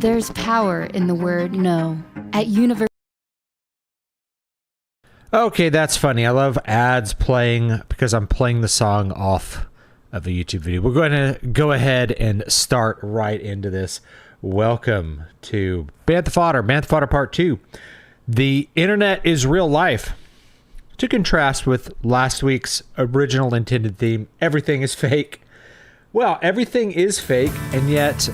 There's power in the word no. At University. Okay, that's funny. I love ads playing because I'm playing the song off of a YouTube video. We're going to go ahead and start right into this. Welcome to Bantha Fodder Part 2. The internet is real life. To contrast with last week's original intended theme, everything is fake. Well, everything is fake, and yet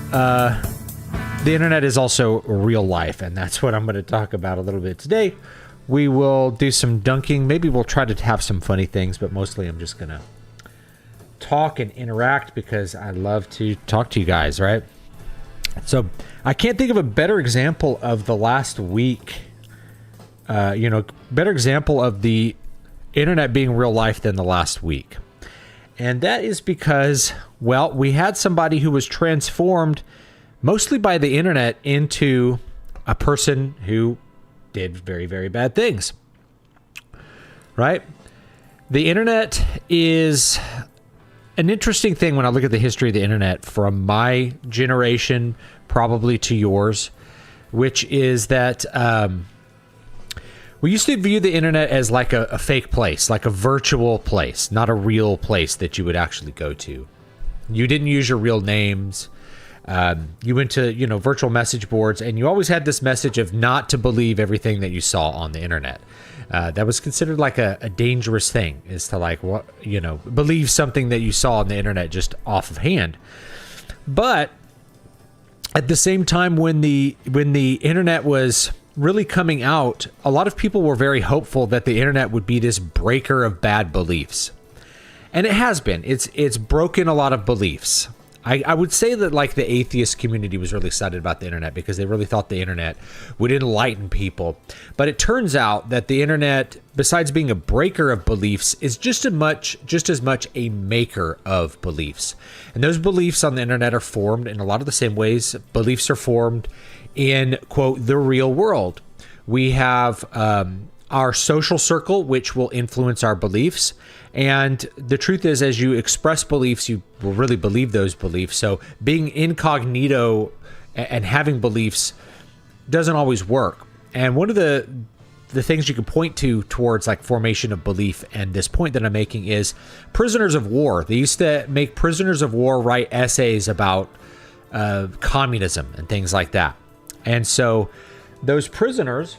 the internet is also real life, and that's what I'm going to talk about a little bit today. We will do some dunking. Maybe we'll try to have some funny things, but mostly I'm just going to talk and interact because I love to talk to you guys, right? So I can't think of a better example of the last week, better example of the internet being real life than the last week. And that is because, well, we had somebody who was transformed mostly by the internet into a person who did very, very bad things, right? The internet is an interesting thing when I look at the history of the internet from my generation, probably to yours, which is that we used to view the internet as like a fake place, like a virtual place, not a real place that you would actually go to. You didn't use your real names. You went to, virtual message boards, and you always had this message of not to believe everything that you saw on the internet. That was considered like a dangerous thing, is to believe something that you saw on the internet just off of hand. But at the same time, when the internet was really coming out, a lot of people were very hopeful that the internet would be this breaker of bad beliefs. And it has been. It's broken a lot of beliefs. I would say that like the atheist community was really excited about the internet because they really thought the internet would enlighten people. But it turns out that the internet, besides being a breaker of beliefs, is just as much a maker of beliefs. And those beliefs on the internet are formed in a lot of the same ways beliefs are formed in, quote, the real world. We have our social circle, which will influence our beliefs. And the truth is, as you express beliefs, you will really believe those beliefs. So being incognito and having beliefs doesn't always work. And one of the things you can point to towards like formation of belief and this point that I'm making is prisoners of war. They used to make prisoners of war write essays about communism and things like that. And so those prisoners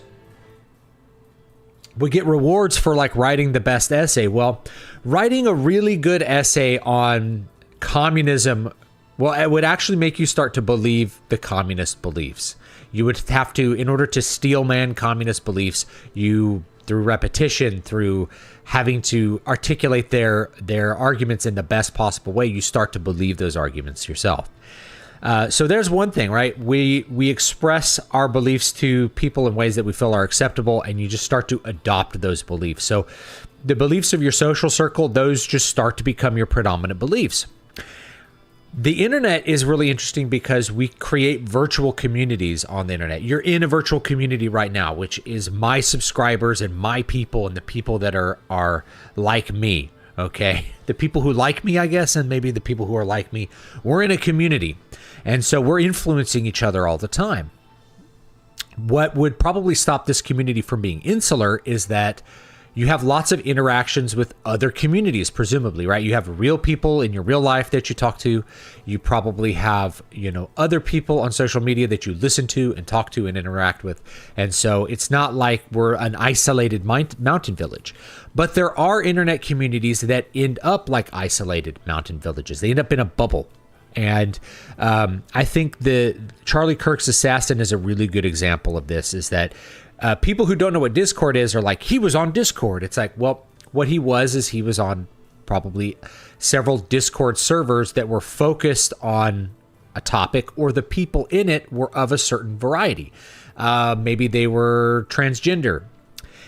would get rewards for like writing the best essay. Well, writing a really good essay on communism, well, it would actually make you start to believe the communist beliefs. You would have to, in order to steel man communist beliefs, through repetition, through having to articulate their arguments in the best possible way, you start to believe those arguments yourself. So there's one thing, right? We express our beliefs to people in ways that we feel are acceptable, and you just start to adopt those beliefs. So the beliefs of your social circle, those just start to become your predominant beliefs. The internet is really interesting because we create virtual communities on the internet. You're in a virtual community right now, which is my subscribers and my people and the people that are like me. Okay, the people who like me, I guess, and maybe the people who are like me, we're in a community. And so we're influencing each other all the time. What would probably stop this community from being insular is that you have lots of interactions with other communities, presumably, right? You have real people in your real life that you talk to. You probably have, other people on social media that you listen to and talk to and interact with. And so it's not like we're an isolated mountain village. But there are internet communities that end up like isolated mountain villages. They end up in a bubble. And I think the Charlie Kirk's Assassin is a really good example of this, is that people who don't know what Discord is are like, he was on Discord. It's like, well, what he was on probably several Discord servers that were focused on a topic, or the people in it were of a certain variety. Maybe they were transgender.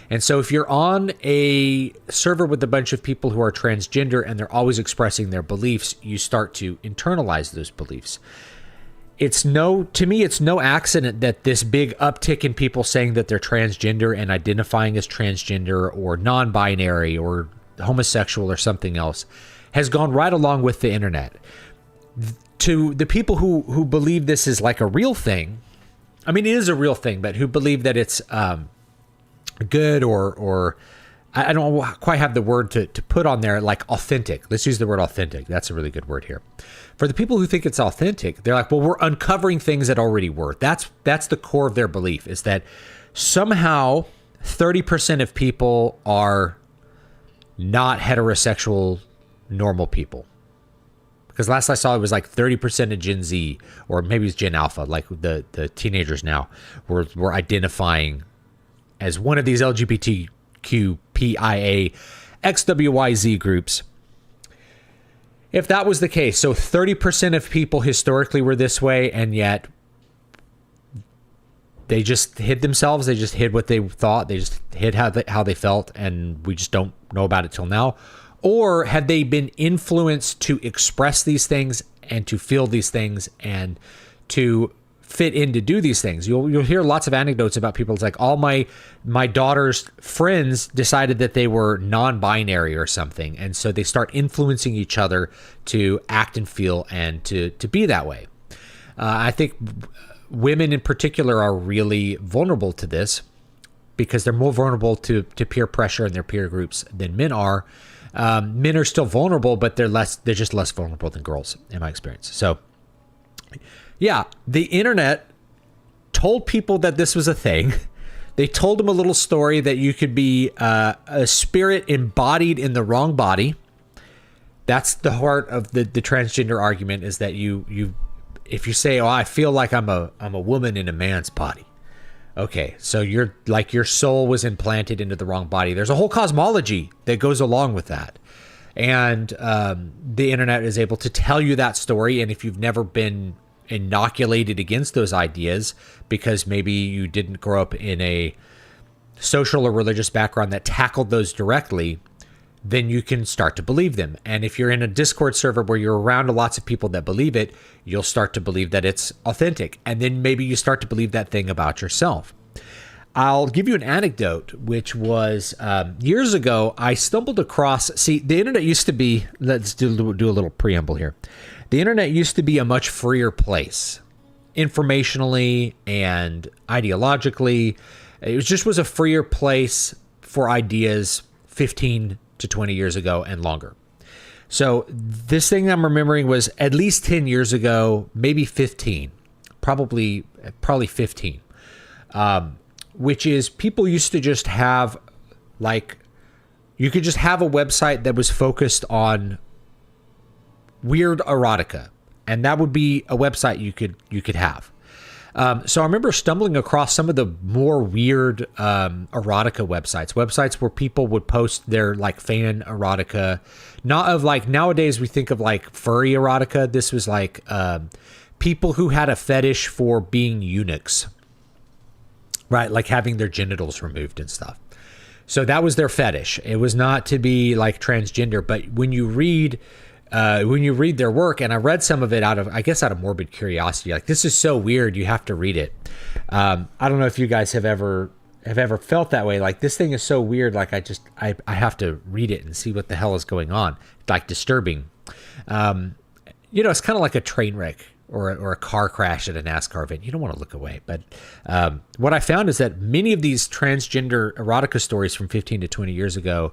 And so if you're on a server with a bunch of people who are transgender and they're always expressing their beliefs, you start to internalize those beliefs. To me, it's no accident that this big uptick in people saying that they're transgender and identifying as transgender or non-binary or homosexual or something else has gone right along with the internet. To the people who believe this is like a real thing, I mean, it is a real thing, but who believe that it's good or I don't quite have the word to put on there, like authentic. Let's use the word authentic. That's a really good word here. For the people who think it's authentic, they're like, well, we're uncovering things that already were. That's the core of their belief, is that somehow 30% of people are not heterosexual normal people. Because last I saw, it was like 30% of Gen Z, or maybe it's Gen Alpha, like the teenagers now, were identifying as one of these LGBTQPIA XWYZ groups. If that was the case, so 30% of people historically were this way, and yet they just hid themselves. They just hid what they thought. They just hid how they felt, and we just don't know about it till now. Or had they been influenced to express these things and to feel these things and to fit in to do these things? You'll hear lots of anecdotes about people. It's like, all my daughter's friends decided that they were non-binary or something, and so they start influencing each other to act and feel and to be that way. I think women in particular are really vulnerable to this because they're more vulnerable to peer pressure in their peer groups than men are. Men are still vulnerable, but they're just less vulnerable than girls, in my experience. So yeah, the internet told people that this was a thing. They told them a little story that you could be a spirit embodied in the wrong body. That's the heart of the transgender argument, is that you if you say, oh, I feel like I'm a woman in a man's body. Okay, so you're like, your soul was implanted into the wrong body. There's a whole cosmology that goes along with that. And the internet is able to tell you that story. And if you've never been inoculated against those ideas, because maybe you didn't grow up in a social or religious background that tackled those directly, then you can start to believe them. And if you're in a Discord server where you're around lots of people that believe it, you'll start to believe that it's authentic. And then maybe you start to believe that thing about yourself. I'll give you an anecdote, which was years ago, I stumbled across, the internet used to be, let's do a little preamble here. The internet used to be a much freer place, informationally and ideologically. It was a freer place for ideas 15 to 20 years ago and longer. So this thing I'm remembering was at least 10 years ago, maybe 15, probably 15, which is people used to just have, like, you could just have a website that was focused on weird erotica, and that would be a website you could have. So I remember stumbling across some of the more weird erotica websites where people would post their like fan erotica, not of like, nowadays we think of like furry erotica. This was like people who had a fetish for being eunuchs, right? Like having their genitals removed and stuff. So that was their fetish. It was not to be like transgender, but when you read their work, and I read some of it out of morbid curiosity, like, this is so weird, you have to read it. I don't know if you guys have ever felt that way. Like, this thing is so weird, like I have to read it and see what the hell is going on. Like, disturbing. It's kind of like a train wreck or a car crash at a NASCAR event. You don't want to look away. But what I found is that many of these transgender erotica stories from 15 to 20 years ago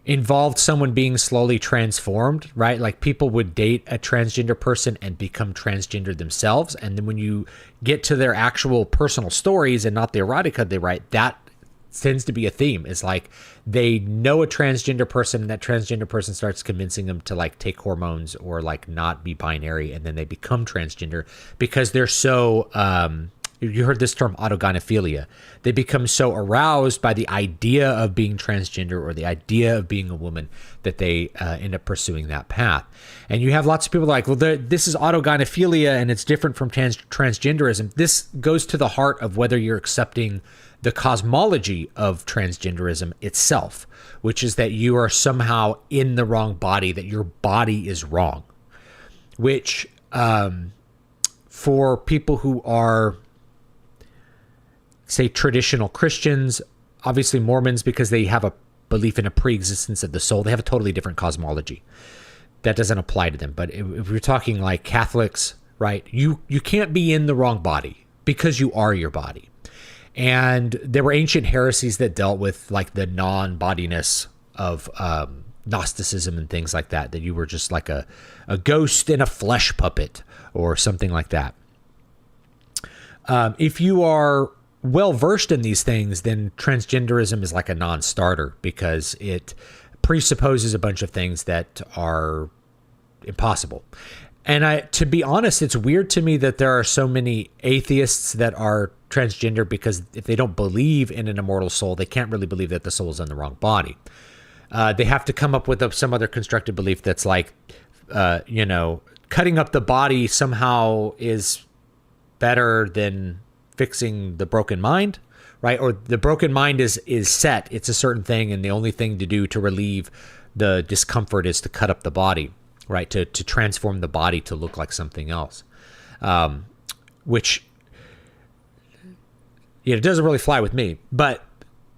involved someone being slowly transformed, right? Like, people would date a transgender person and become transgender themselves. And then when you get to their actual personal stories and not the erotica they write, that tends to be a theme. Is like, they know a transgender person, and that transgender person starts convincing them to like take hormones or like not be binary. And then they become transgender because they're so, you heard this term autogynephilia. They become so aroused by the idea of being transgender or the idea of being a woman that they end up pursuing that path. And you have lots of people like, well, this is autogynephilia and it's different from transgenderism. This goes to the heart of whether you're accepting the cosmology of transgenderism itself, which is that you are somehow in the wrong body, that your body is wrong, which for people who are, say, traditional Christians, obviously Mormons, because they have a belief in a pre-existence of the soul, they have a totally different cosmology. That doesn't apply to them. But if we're talking like Catholics, right? You can't be in the wrong body because you are your body. And there were ancient heresies that dealt with like the non-bodiness of Gnosticism and things like that you were just like a ghost in a flesh puppet or something like that. If you are well versed in these things, then transgenderism is like a non-starter because it presupposes a bunch of things that are impossible. And to be honest, it's weird to me that there are so many atheists that are transgender, because if they don't believe in an immortal soul, they can't really believe that the soul is in the wrong body. They have to come up with some other constructed belief that's like, cutting up the body somehow is better than fixing the broken mind, right? Or the broken mind is set. It's a certain thing, and the only thing to do to relieve the discomfort is to cut up the body, right? To transform the body to look like something else, which it doesn't really fly with me. But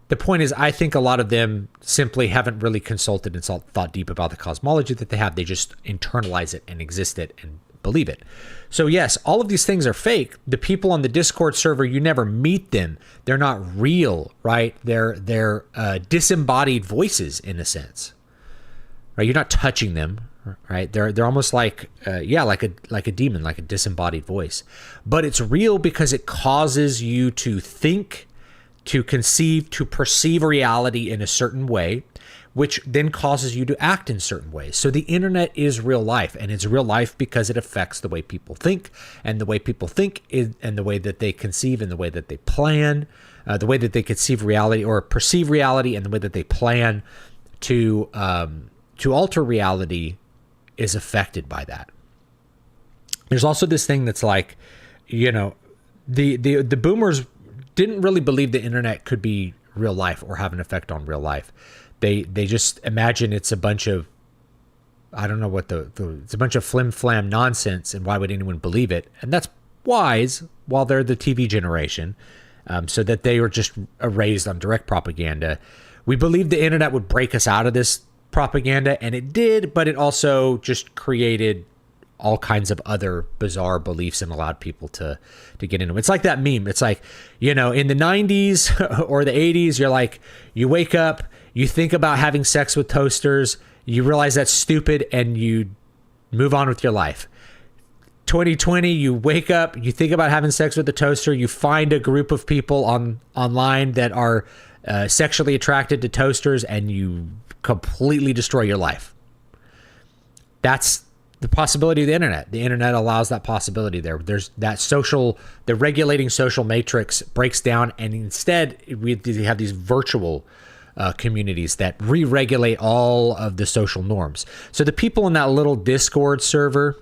the point is, I think a lot of them simply haven't really consulted and thought deep about the cosmology that they have. They just internalize it and exist it and believe it. So yes, all of these things are fake. The people on the Discord server, you never meet them. They're not real, right? They're disembodied voices in a sense, right? You're not touching them, right? They're almost like like a demon, like a disembodied voice. But it's real because it causes you to think, to conceive, to perceive reality in a certain way, which then causes you to act in certain ways. So the internet is real life, and it's real life because it affects the way people think, and the way people think and the way that they conceive, and the way that they plan, the way that they conceive reality or perceive reality, and the way that they plan to alter reality is affected by that. There's also this thing that's like, the boomers didn't really believe the internet could be real life or have an effect on real life. They just imagine it's a bunch of, I don't know what it's a bunch of flim flam nonsense, and why would anyone believe it? And that's wise while they're the TV generation, so that they were just raised on direct propaganda. We believed the internet would break us out of this propaganda, and it did, but it also just created all kinds of other bizarre beliefs and allowed people to get into it. It's like that meme. It's like, in the 90s or the 80s, you're like, you wake up, you think about having sex with toasters, you realize that's stupid, and you move on with your life. 2020, you wake up, you think about having sex with a toaster, you find a group of people online that are sexually attracted to toasters, and you completely destroy your life. That's the possibility of the internet. The internet allows that possibility there. There's that the regulating social matrix breaks down, and instead we have these virtual communities that re-regulate all of the social norms. So the people in that little Discord server,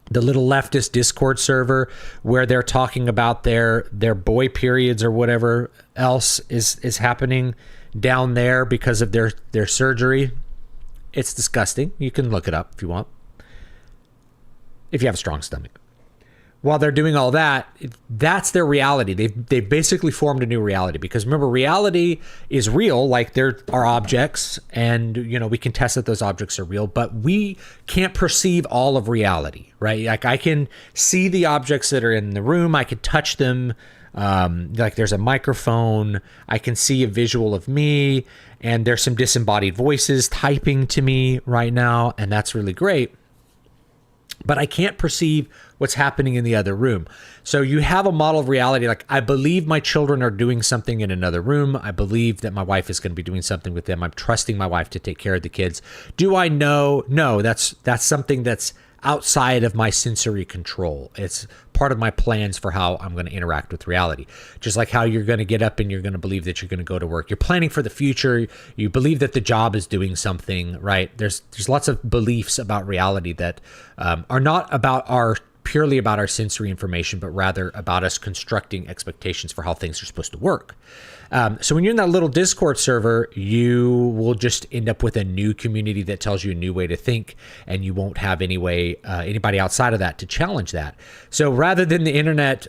the little leftist Discord server, where they're talking about their boy periods or whatever else is happening down there because of their surgery. It's disgusting. You can look it up if you want, if you have a strong stomach. While they're doing all that, that's their reality. They've basically formed a new reality, because remember, reality is real. Like, there are objects, and we can test that those objects are real, but we can't perceive all of reality, right? Like, I can see the objects that are in the room. I can touch them. Like, there's a microphone. I can see a visual of me, and there's some disembodied voices typing to me right now, and that's really great. But I can't perceive what's happening in the other room. So you have a model of reality. Like, I believe my children are doing something in another room. I believe that my wife is going to be doing something with them. I'm trusting my wife to take care of the kids. Do I know? No, that's something that's outside of my sensory control. It's part of my plans for how I'm going to interact with reality. Just like how you're going to get up and you're going to believe that you're going to go to work. You're planning for the future. You believe that the job is doing something, right? There's lots of beliefs about reality that are not purely about our sensory information, but rather about us constructing expectations for how things are supposed to work. So when you're in that little Discord server, you will just end up with a new community that tells you a new way to think, and you won't have anybody outside of that to challenge that. So rather than the internet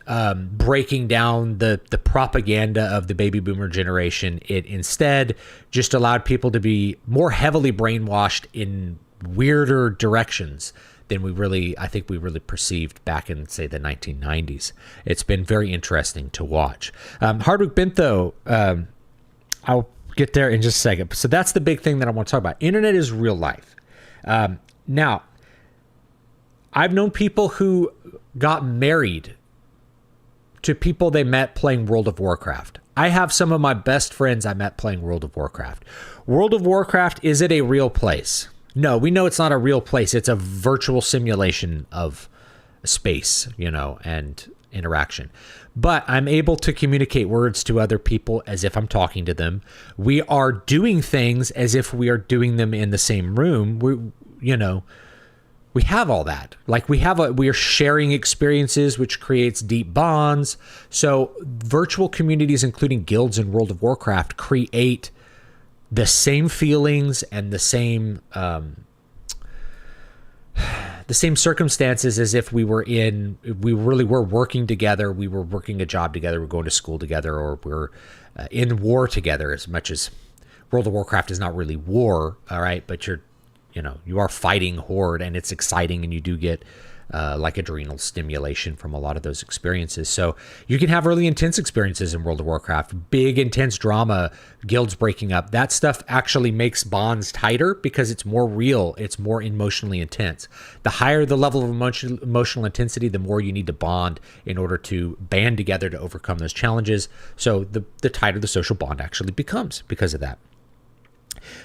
breaking down the propaganda of the baby boomer generation, it instead just allowed people to be more heavily brainwashed in weirder directions than I think we really perceived back in, say, the 1990s. It's been very interesting to watch. Hardwick Bentho, I'll get there in just a second. So that's the big thing that I want to talk about. Internet is real life. Now, I've known people who got married to people they met playing World of Warcraft. I have some of my best friends I met playing World of Warcraft. World of Warcraft, is it a real place? No, we know it's not a real place. It's a virtual simulation of space, and interaction. But I'm able to communicate words to other people as if I'm talking to them. We are doing things as if we are doing them in the same room. We have all that. Like we are sharing experiences, which creates deep bonds. So virtual communities, including guilds in World of Warcraft, create the same feelings and the same circumstances as if we really were working together. We were working a job together. We're going to school together, or we're in war together. As much as World of Warcraft is not really war, all right, but you are fighting Horde, and it's exciting, and you do get like adrenal stimulation from a lot of those experiences. So you can have really intense experiences in World of Warcraft, big intense drama, guilds breaking up. That stuff actually makes bonds tighter because it's more real. It's more emotionally intense. The higher the level of emotional intensity, the more you need to bond in order to band together to overcome those challenges. So the tighter the social bond actually becomes because of that.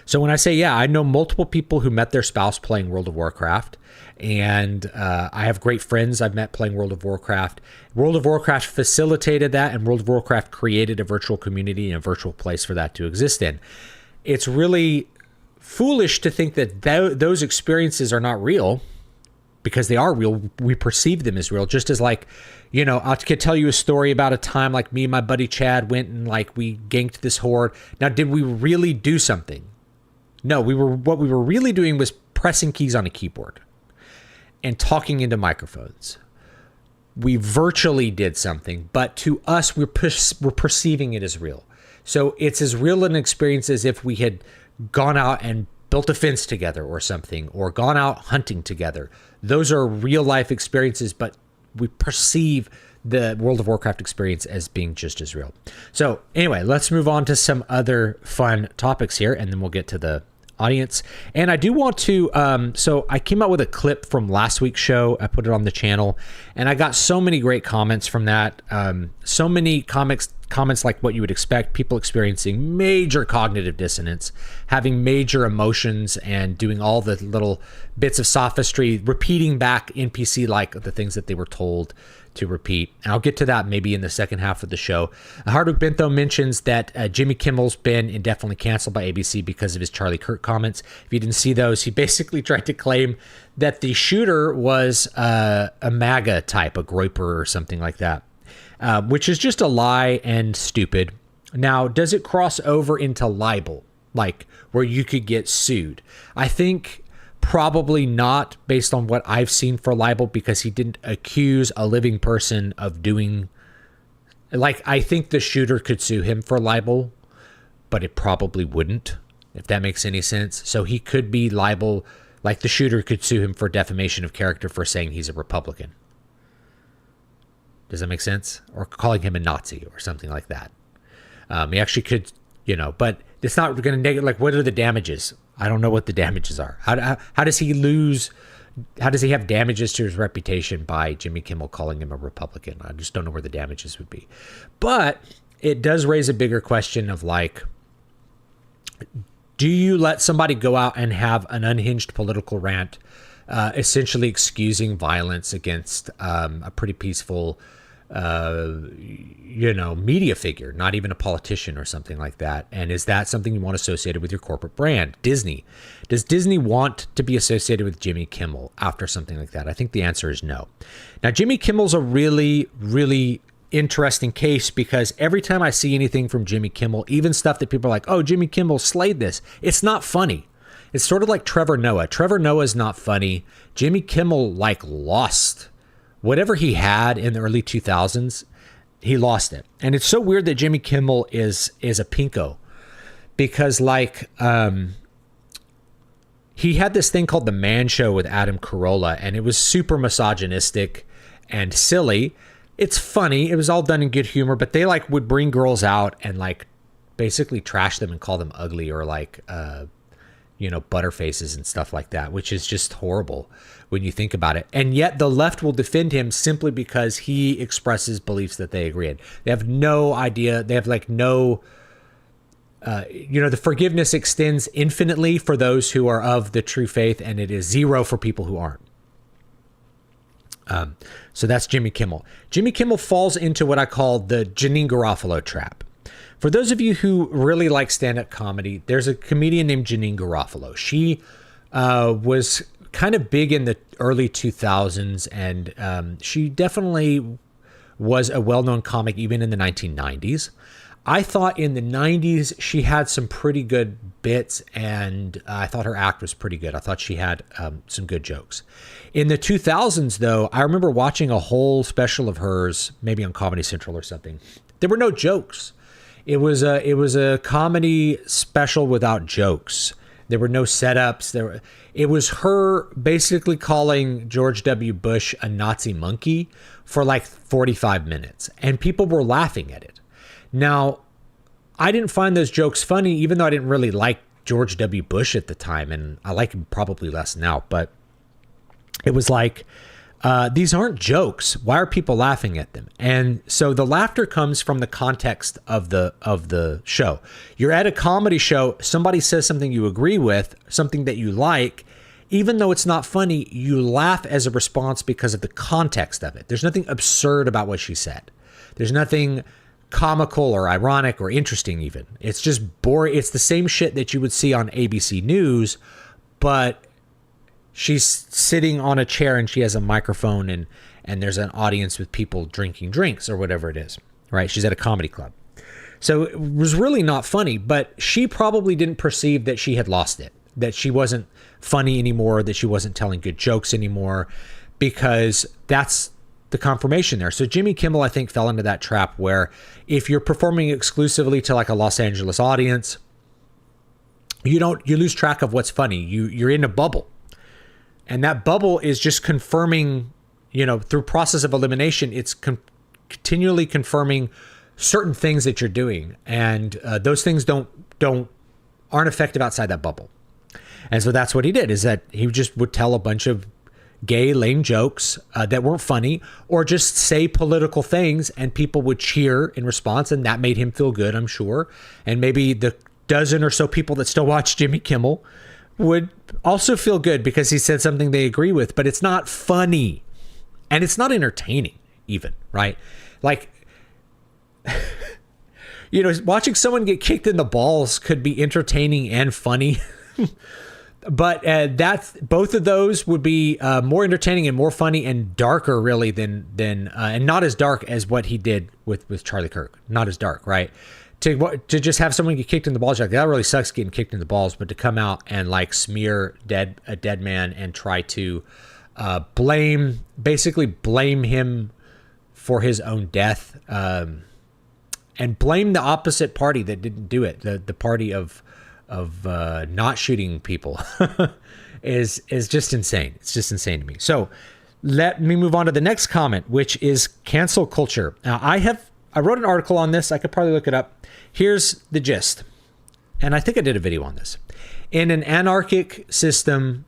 So when I say, I know multiple people who met their spouse playing World of Warcraft, and I have great friends I've met playing World of Warcraft. World of Warcraft facilitated that, and World of Warcraft created a virtual community and a virtual place for that to exist in. It's really foolish to think that those experiences are not real, because they are real. We perceive them as real, just as I could tell you a story about a time like me and my buddy Chad went and we ganked this horde. Now, did we really do something? No, what we were really doing was pressing keys on a keyboard and talking into microphones. We virtually did something, but to us, we're perceiving it as real. So it's as real an experience as if we had gone out and built a fence together or something, or gone out hunting together. Those are real life experiences, but we perceive the World of Warcraft experience as being just as real. So anyway, let's move on to some other fun topics here, and then we'll get to the audience. And I do want to, so I came out with a clip from last week's show. I put it on the channel, and I got so many great comments from that. So many comments like what you would expect, people experiencing major cognitive dissonance, having major emotions, and doing all the little bits of sophistry, repeating back NPC like the things that they were told to repeat. And I'll get to that maybe in the second half of the show. Hardwick Bentho mentions that Jimmy Kimmel's been indefinitely canceled by ABC because of his Charlie Kirk comments. If you didn't see those, he basically tried to claim that the shooter was a MAGA type, a groyper or something like that, which is just a lie and stupid. Now, does it cross over into libel, like where you could get sued? I think probably not, based on what I've seen for libel, because he didn't accuse a living person of doing, I think the shooter could sue him for libel, but it probably wouldn't, if that makes any sense. So he could be libel, like the shooter could sue him for defamation of character for saying he's a Republican. Does that make sense? Or calling him a Nazi or something like that. He actually could, but it's not going to negative. What are the damages? I don't know what the damages are. How does he lose? How does he have damages to his reputation by Jimmy Kimmel calling him a Republican? I just don't know where the damages would be. But it does raise a bigger question of do you let somebody go out and have an unhinged political rant, essentially excusing violence against a pretty peaceful media figure, not even a politician or something like that? And is that something you want associated with your corporate brand? Disney. Does Disney want to be associated with Jimmy Kimmel after something like that? I think the answer is no. Now, Jimmy Kimmel's a really, really interesting case, because every time I see anything from Jimmy Kimmel, even stuff that people are like, oh, Jimmy Kimmel slayed this, it's not funny. It's sort of like Trevor Noah. Trevor Noah is not funny. Jimmy Kimmel lost whatever he had in the early 2000s. He lost it. And it's so weird that Jimmy Kimmel is a pinko, because he had this thing called The Man Show with Adam Carolla, and it was super misogynistic and silly. It's funny. It was all done in good humor, but they like would bring girls out and like basically trash them and call them ugly or like, butterfaces and stuff like that, which is just horrible when you think about it. And yet the left will defend him simply because he expresses beliefs that they agree in. They have no idea. They have like no, the forgiveness extends infinitely for those who are of the true faith, and it is zero for people who aren't. So that's Jimmy Kimmel. Jimmy Kimmel falls into what I call the Janine Garofalo trap. For those of you who really like stand-up comedy, there's a comedian named Janine Garofalo. She was kind of big in the early 2000s, and she definitely was a well-known comic even in the 1990s. I thought in the 90s she had some pretty good bits, and I thought her act was pretty good. I thought she had some good jokes. In the 2000s, though, I remember watching a whole special of hers, maybe on Comedy Central or something. There were no jokes. It was a comedy special without jokes. There were no setups. It was her basically calling George W. Bush a Nazi monkey for like 45 minutes, and people were laughing at it. Now, I didn't find those jokes funny, even though I didn't really like George W. Bush at the time, and I like him probably less now, but it was like, these aren't jokes. Why are people laughing at them? And so the laughter comes from the context of the show. You're at a comedy show, somebody says something you agree with, something that you like, even though it's not funny, you laugh as a response because of the context of it. There's nothing absurd about what she said. There's nothing comical or ironic or interesting even. It's just boring. It's the same shit that you would see on ABC News, but she's sitting on a chair and she has a microphone and there's an audience with people drinking drinks or whatever it is, right? She's at a comedy club. So it was really not funny, but she probably didn't perceive that she had lost it, that she wasn't funny anymore, that she wasn't telling good jokes anymore, because that's the confirmation there. So Jimmy Kimmel, I think, fell into that trap where if you're performing exclusively to like a Los Angeles audience, you lose track of what's funny. You're in a bubble. And that bubble is just confirming, through process of elimination, it's continually confirming certain things that you're doing. And those things aren't effective outside that bubble. And so that's what he did, is that he just would tell a bunch of gay, lame jokes that weren't funny, or just say political things and people would cheer in response. And that made him feel good, I'm sure. And maybe the dozen or so people that still watch Jimmy Kimmel would also feel good because he said something they agree with, but it's not funny and it's not entertaining even, right? Like, watching someone get kicked in the balls could be entertaining and funny. But both of those would be more entertaining and more funny and darker, really, than and not as dark as what he did with Charlie Kirk. Not as dark, right? To just have someone get kicked in the balls, like that really sucks getting kicked in the balls. But to come out and like smear a dead man and try to blame him for his own death, and blame the opposite party that didn't do it, the party of not shooting people, is just insane. It's just insane to me. So let me move on to the next comment, which is cancel culture. Now, I wrote an article on this. I could probably look it up. Here's the gist. And I think I did a video on this. In an anarchic system,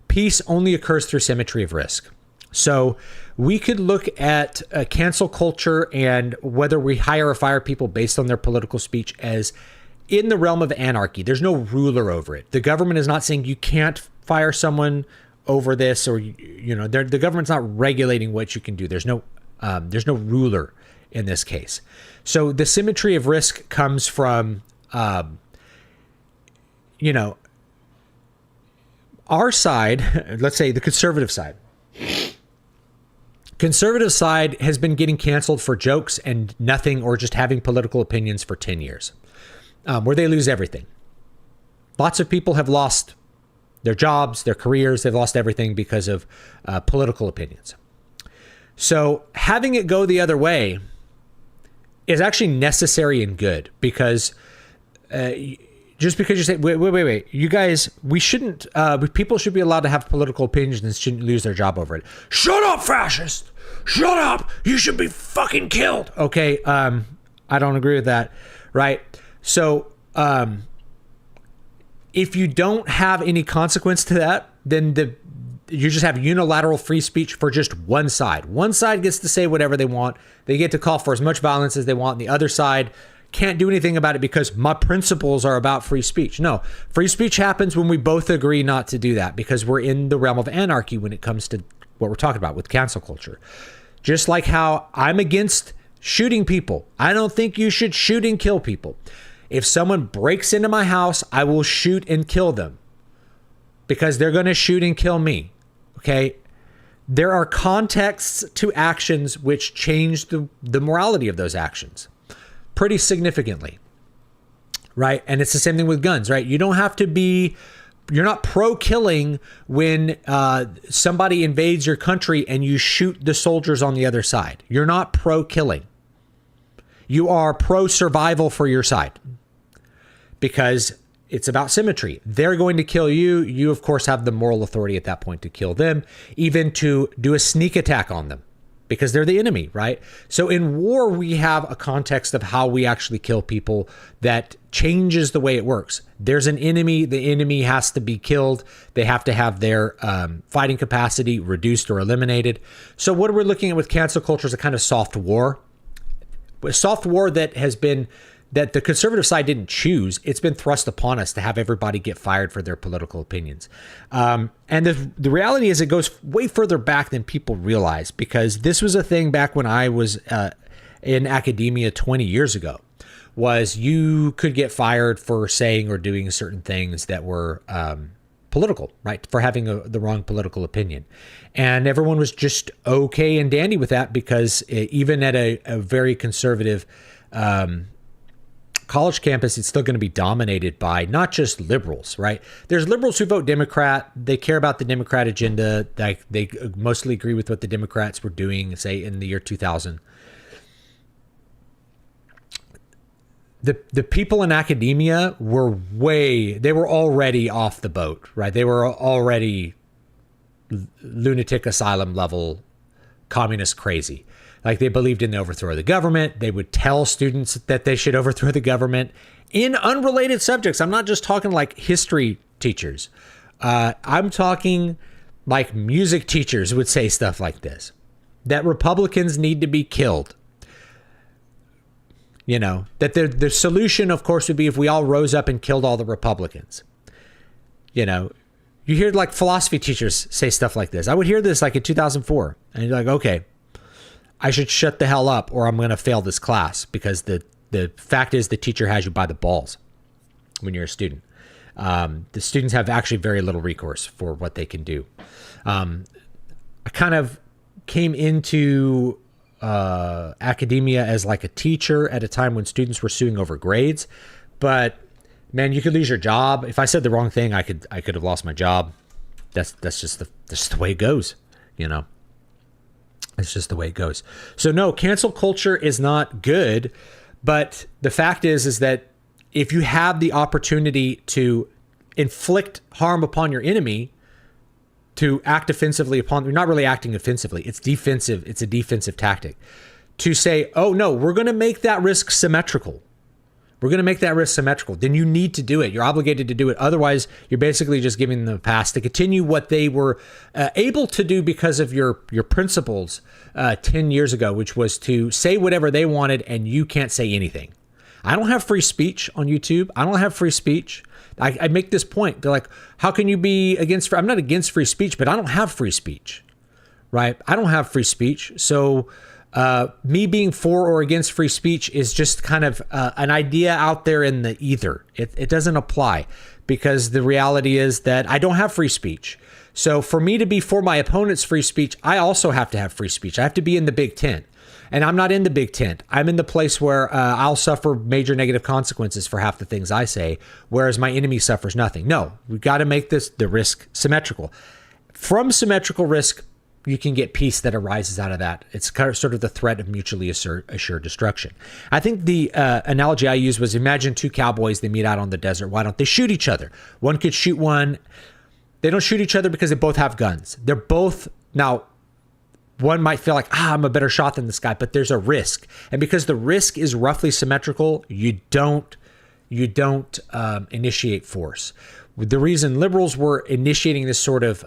peace only occurs through symmetry of risk. So we could look at cancel culture and whether we hire or fire people based on their political speech as in the realm of anarchy. There's no ruler over it. The government is not saying you can't fire someone over this, or the government's not regulating what you can do. There's no ruler in this case. So the symmetry of risk comes from, our side, let's say the conservative side. Conservative side has been getting canceled for jokes and nothing, or just having political opinions for 10 years, where they lose everything. Lots of people have lost their jobs, their careers. They've lost everything because of political opinions. So having it go the other way is actually necessary and good, because just just because you say, wait, you guys, we shouldn't, people should be allowed to have political opinions and shouldn't lose their job over it. Shut up, fascist! Shut up! You should be fucking killed! Okay, I don't agree with that, right? So, if you don't have any consequence to that, then you just have unilateral free speech for just one side. One side gets to say whatever they want. They get to call for as much violence as they want. And the other side can't do anything about it because my principles are about free speech. No, free speech happens when we both agree not to do that, because we're in the realm of anarchy when it comes to what we're talking about with cancel culture. Just like how I'm against shooting people. I don't think you should shoot and kill people. If someone breaks into my house, I will shoot and kill them because they're going to shoot and kill me. Okay? There are contexts to actions which change the morality of those actions pretty significantly, right? And it's the same thing with guns, right? You don't have to be, you're not pro-killing when somebody invades your country and you shoot the soldiers on the other side. You're not pro-killing. You are pro-survival for your side because it's about symmetry. They're going to kill you. You, of course, have the moral authority at that point to kill them, even to do a sneak attack on them because they're the enemy, right? So in war, we have a context of how we actually kill people that changes the way it works. There's an enemy. The enemy has to be killed. They have to have their fighting capacity reduced or eliminated. So what we're looking at with cancel culture is a kind of soft war. A soft war that has been, that the conservative side didn't choose. It's been thrust upon us to have everybody get fired for their political opinions. And the reality is it goes way further back than people realize, because this was a thing back when I was in academia 20 years ago, was you could get fired for saying or doing certain things that were political, right? For having the wrong political opinion. And everyone was just okay and dandy with that because even at a very conservative college campus, it's still going to be dominated by not just liberals, right? There's liberals who vote Democrat. They care about the Democrat agenda. They mostly agree with what the Democrats were doing, say, in the year 2000. The people in academia were they were already off the boat, right? They were already lunatic asylum level communist crazy. Like they believed in the overthrow of the government. They would tell students that they should overthrow the government in unrelated subjects. I'm not just talking like history teachers. I'm talking like music teachers would say stuff like this, that Republicans need to be killed. You know, that the solution, of course, would be if we all rose up and killed all the Republicans. You know, you hear like philosophy teachers say stuff like this. I would hear this like in 2004. And you're like, okay, I should shut the hell up or I'm going to fail this class, because the fact is the teacher has you by the balls when you're a student. The students have actually very little recourse for what they can do. I kind of came into academia as like a teacher at a time when students were suing over grades, but man, you could lose your job. If I said the wrong thing, I could have lost my job. That's just the way it goes, you know. It's just the way it goes. So no, cancel culture is not good, but the fact is that if you have the opportunity to inflict harm upon your enemy, to act offensively upon, you're not really acting offensively. It's defensive. It's a defensive tactic to say, oh no, we're going to make that risk symmetrical. We're going to make that risk symmetrical. Then you need to do it. You're obligated to do it. Otherwise, you're basically just giving them a pass to continue what they were able to do because of your principles 10 years ago, which was to say whatever they wanted and you can't say anything. I don't have free speech on YouTube. I don't have free speech. I make this point. They're like, how can you be against? I'm not against free speech, but I don't have free speech, right? I don't have free speech. So me being for or against free speech is just kind of an idea out there in the ether. It doesn't apply, because the reality is that I don't have free speech. So for me to be for my opponent's free speech, I also have to have free speech. I have to be in the big tent. And I'm not in the big tent. I'm in the place where I'll suffer major negative consequences for half the things I say, whereas my enemy suffers nothing. No, we've got to make the risk symmetrical. From symmetrical risk, you can get peace that arises out of that. It's kind of sort of the threat of mutually assured destruction. I think the analogy I used was, imagine two cowboys, they meet out on the desert. Why don't they shoot each other? One could shoot one. They don't shoot each other because they both have guns. They're both, now, one might feel like, I'm a better shot than this guy, but there's a risk. And because the risk is roughly symmetrical, you don't initiate force. The reason liberals were initiating this sort of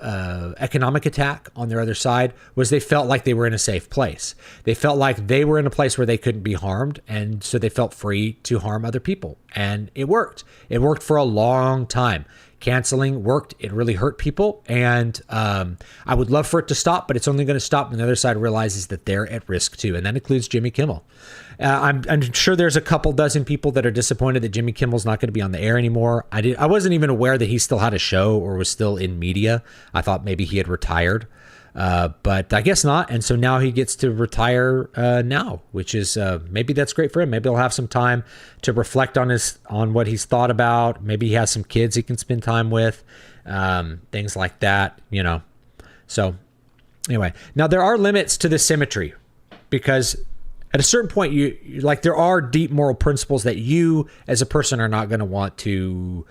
economic attack on their other side was they felt like they were in a safe place. They felt like they were in a place where they couldn't be harmed, and so they felt free to harm other people. And it worked. It worked for a long time. Canceling worked. It really hurt people, and I would love for it to stop, but it's only going to stop when the other side realizes that they're at risk too, and that includes Jimmy Kimmel. I'm sure there's a couple dozen people that are disappointed that Jimmy Kimmel's not going to be on the air anymore. I wasn't even aware that he still had a show or was still in media. I thought maybe he had retired, but I guess not. And so now he gets to retire now, which is maybe that's great for him. Maybe he'll have some time to reflect on what he's thought about. Maybe he has some kids he can spend time with, things like that, So anyway, now there are limits to the symmetry, because at a certain point, you like, there are deep moral principles that you as a person are not going to want to,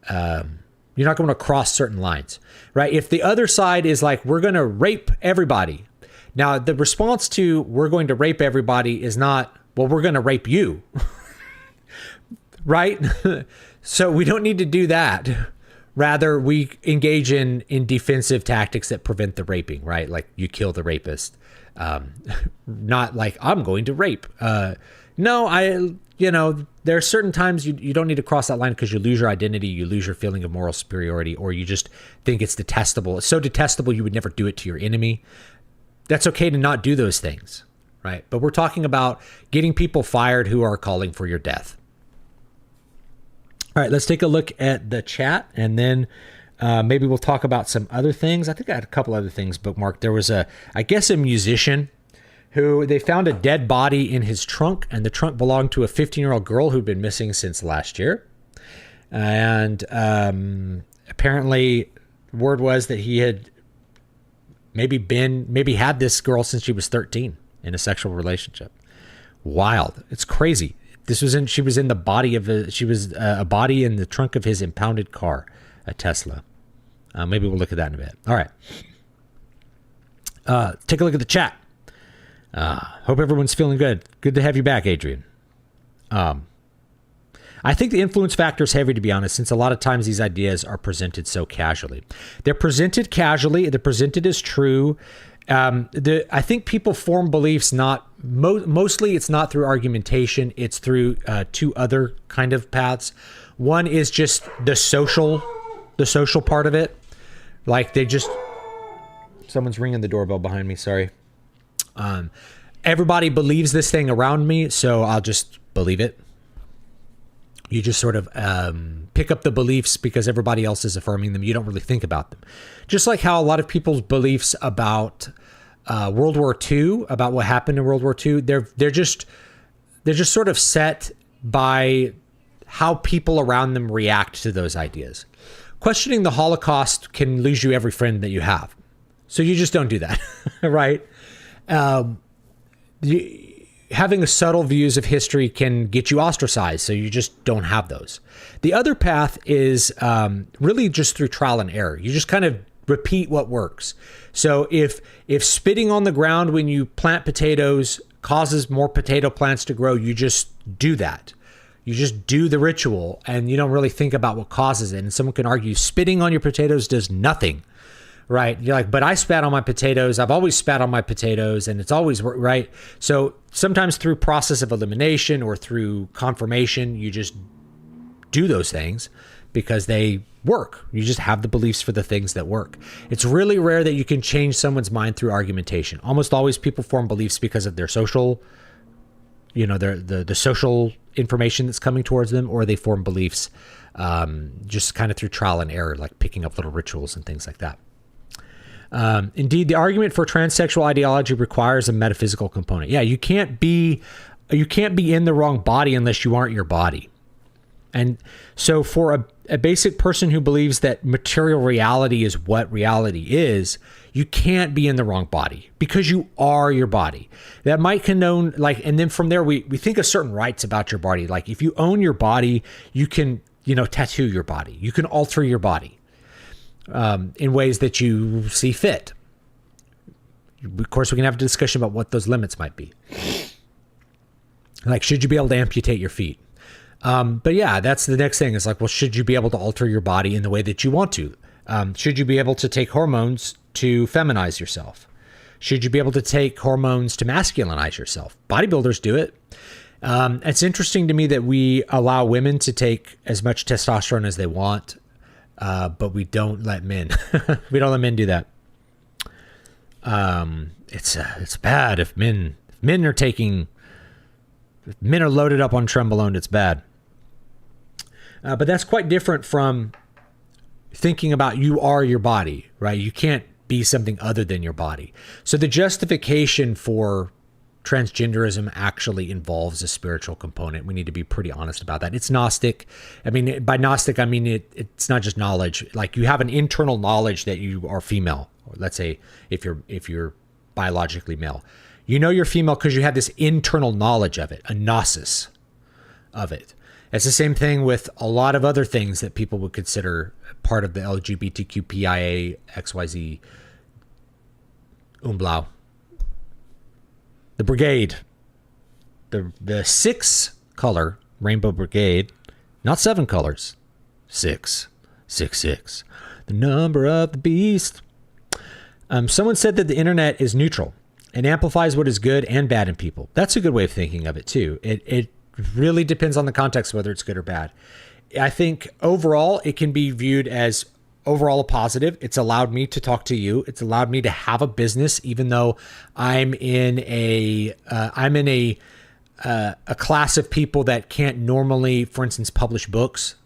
you're not going to cross certain lines, right? If the other side is like, we're going to rape everybody. Now, the response to we're going to rape everybody is not, well, we're going to rape you, right? So we don't need to do that. Rather, we engage in defensive tactics that prevent the raping, right? Like, you kill the rapist. Not like, I'm going to rape. No, there are certain times you don't need to cross that line, because you lose your identity, you lose your feeling of moral superiority, or you just think it's detestable. It's so detestable you would never do it to your enemy. That's okay to not do those things, right? But we're talking about getting people fired who are calling for your death. All right, let's take a look at the chat, and then maybe we'll talk about some other things. I think I had a couple other things bookmarked. There was a musician who they found a dead body in his trunk, and the trunk belonged to a 15-year-old girl who'd been missing since last year. And apparently, word was that he had maybe had this girl since she was 13 in a sexual relationship. Wild. It's crazy. She was in the body of a body in the trunk of his impounded car, a Tesla. Maybe we'll look at that in a bit. All right. Take a look at the chat. Hope everyone's feeling good. Good to have you back, Adrian. I think the influence factor is heavy, to be honest, since a lot of times these ideas are presented so casually. They're presented casually. They're presented as true. I think people form beliefs mostly it's not through argumentation. It's through two other kind of paths. One is just the social part of it. Like, someone's ringing the doorbell behind me. Sorry. Everybody believes this thing around me, so I'll just believe it. You just sort of pick up the beliefs because everybody else is affirming them. You don't really think about them. Just like how a lot of people's beliefs about World War II, about what happened in World War II, they're just sort of set by how people around them react to those ideas. Questioning the Holocaust can lose you every friend that you have. So you just don't do that, right? Having a subtle views of history can get you ostracized, so you just don't have those. The other path is really just through trial and error. You just kind of repeat what works. So if spitting on the ground when you plant potatoes causes more potato plants to grow, you just do that. You just do the ritual, and you don't really think about what causes it. And someone can argue spitting on your potatoes does nothing. Right. You're like, but I spat on my potatoes. I've always spat on my potatoes, and it's always right. So sometimes through process of elimination or through confirmation, you just do those things because they work. You just have the beliefs for the things that work. It's really rare that you can change someone's mind through argumentation. Almost always people form beliefs because of their social, the social information that's coming towards them, or they form beliefs just kind of through trial and error, like picking up little rituals and things like that. Indeed, the argument for transsexual ideology requires a metaphysical component. Yeah, you can't be in the wrong body unless you aren't your body. And so for a basic person who believes that material reality is what reality is, you can't be in the wrong body because you are your body. That might condone, like, and then from there, we think of certain rights about your body. Like if you own your body, you can, tattoo your body. You can alter your body in ways that you see fit. Of course, we can have a discussion about what those limits might be. Like, should you be able to amputate your feet? But yeah, that's the next thing. It's like, well, should you be able to alter your body in the way that you want to? Should you be able to take hormones to feminize yourself? Should you be able to take hormones to masculinize yourself? Bodybuilders do it. It's interesting to me that we allow women to take as much testosterone as they want, but we don't let men. We don't let men do that. It's bad if men are taking. If men are loaded up on trenbolone, it's bad. But that's quite different from thinking about you are your body, right? You can't be something other than your body. So the justification for transgenderism actually involves a spiritual component. We need to be pretty honest about that. It's Gnostic. I mean, by Gnostic, I mean it's not just knowledge. Like you have an internal knowledge that you are female. Or let's say if you're biologically male. You know you're female because you have this internal knowledge of it, a gnosis of it. It's the same thing with a lot of other things that people would consider part of the LGBTQPIA XYZ Umblau. The brigade, the 6 color rainbow brigade, not 7 colors, 6, 6, 6, the number of the beast. Someone said that the internet is neutral. It amplifies what is good and bad in people. That's a good way of thinking of it too. It really depends on the context whether it's good or bad. I think overall it can be viewed as overall a positive. It's allowed me to talk to you. It's allowed me to have a business, even though I'm in a class of people that can't normally, for instance, publish books.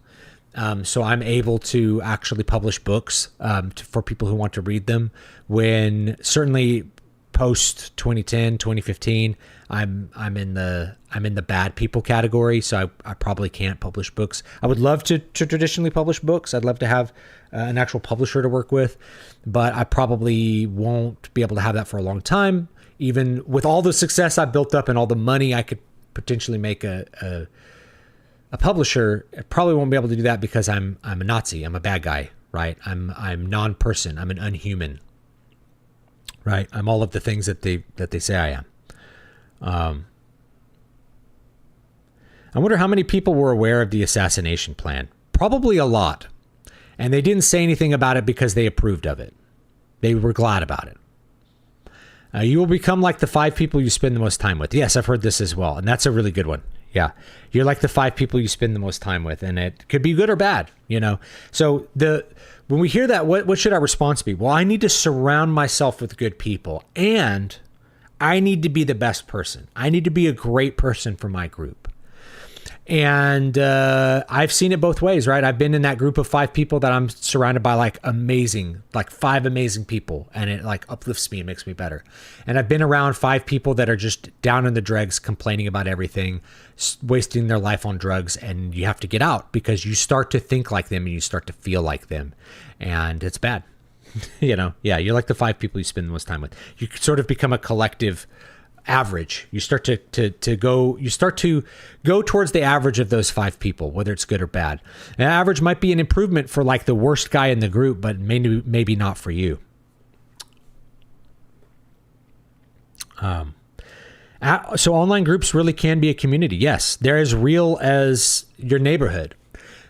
So I'm able to actually publish books for people who want to read them. When certainly post 2010, 2015, I'm in the bad people category. So I probably can't publish books. I would love to traditionally publish books. I'd love to have an actual publisher to work with, but I probably won't be able to have that for a long time. Even with all the success I've built up and all the money I could potentially make a publisher, I probably won't be able to do that because I'm a Nazi. I'm a bad guy, right? I'm non-person. I'm an unhuman, right? I'm all of the things that they say I am. I wonder how many people were aware of the assassination plan. Probably a lot. And they didn't say anything about it because they approved of it. They were glad about it. You will become like the 5 people you spend the most time with. Yes, I've heard this as well. And that's a really good one. Yeah. You're like the 5 people you spend the most time with. And it could be good or bad, So when we hear that, what should our response be? Well, I need to surround myself with good people. And I need to be the best person. I need to be a great person for my group. And I've seen it both ways, right? I've been in that group of 5 people that I'm surrounded by like 5 amazing people, and it like uplifts me and makes me better. And I've been around 5 people that are just down in the dregs, complaining about everything, wasting their life on drugs, and you have to get out because you start to think like them and you start to feel like them, and it's bad. Yeah, you're like the 5 people you spend the most time with. You sort of become a collective average. You start to go towards the average of those 5 people, whether it's good or bad. An average might be an improvement for like the worst guy in the group, but maybe not for you. So online groups really can be a community. Yes, they're as real as your neighborhood.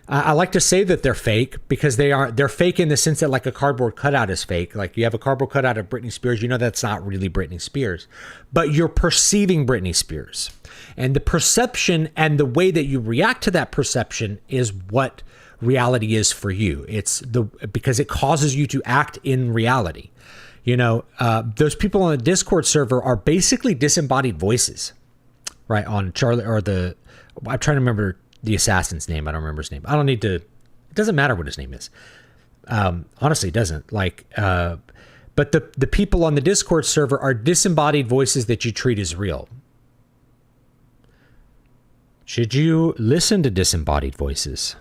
I like to say that they're fake because they're fake in the sense that like a cardboard cutout is fake. Like you have a cardboard cutout of Britney Spears, that's not really Britney Spears, but you're perceiving Britney Spears, and the perception and the way that you react to that perception is what reality is for you. Because it causes you to act in reality. Those people on the Discord server are basically disembodied voices, right? On Charlie I'm trying to remember the assassin's name. I don't remember his name. I don't need to. It doesn't matter what his name is. Honestly, it doesn't. But the people on the Discord server are disembodied voices that you treat as real. Should you listen to disembodied voices?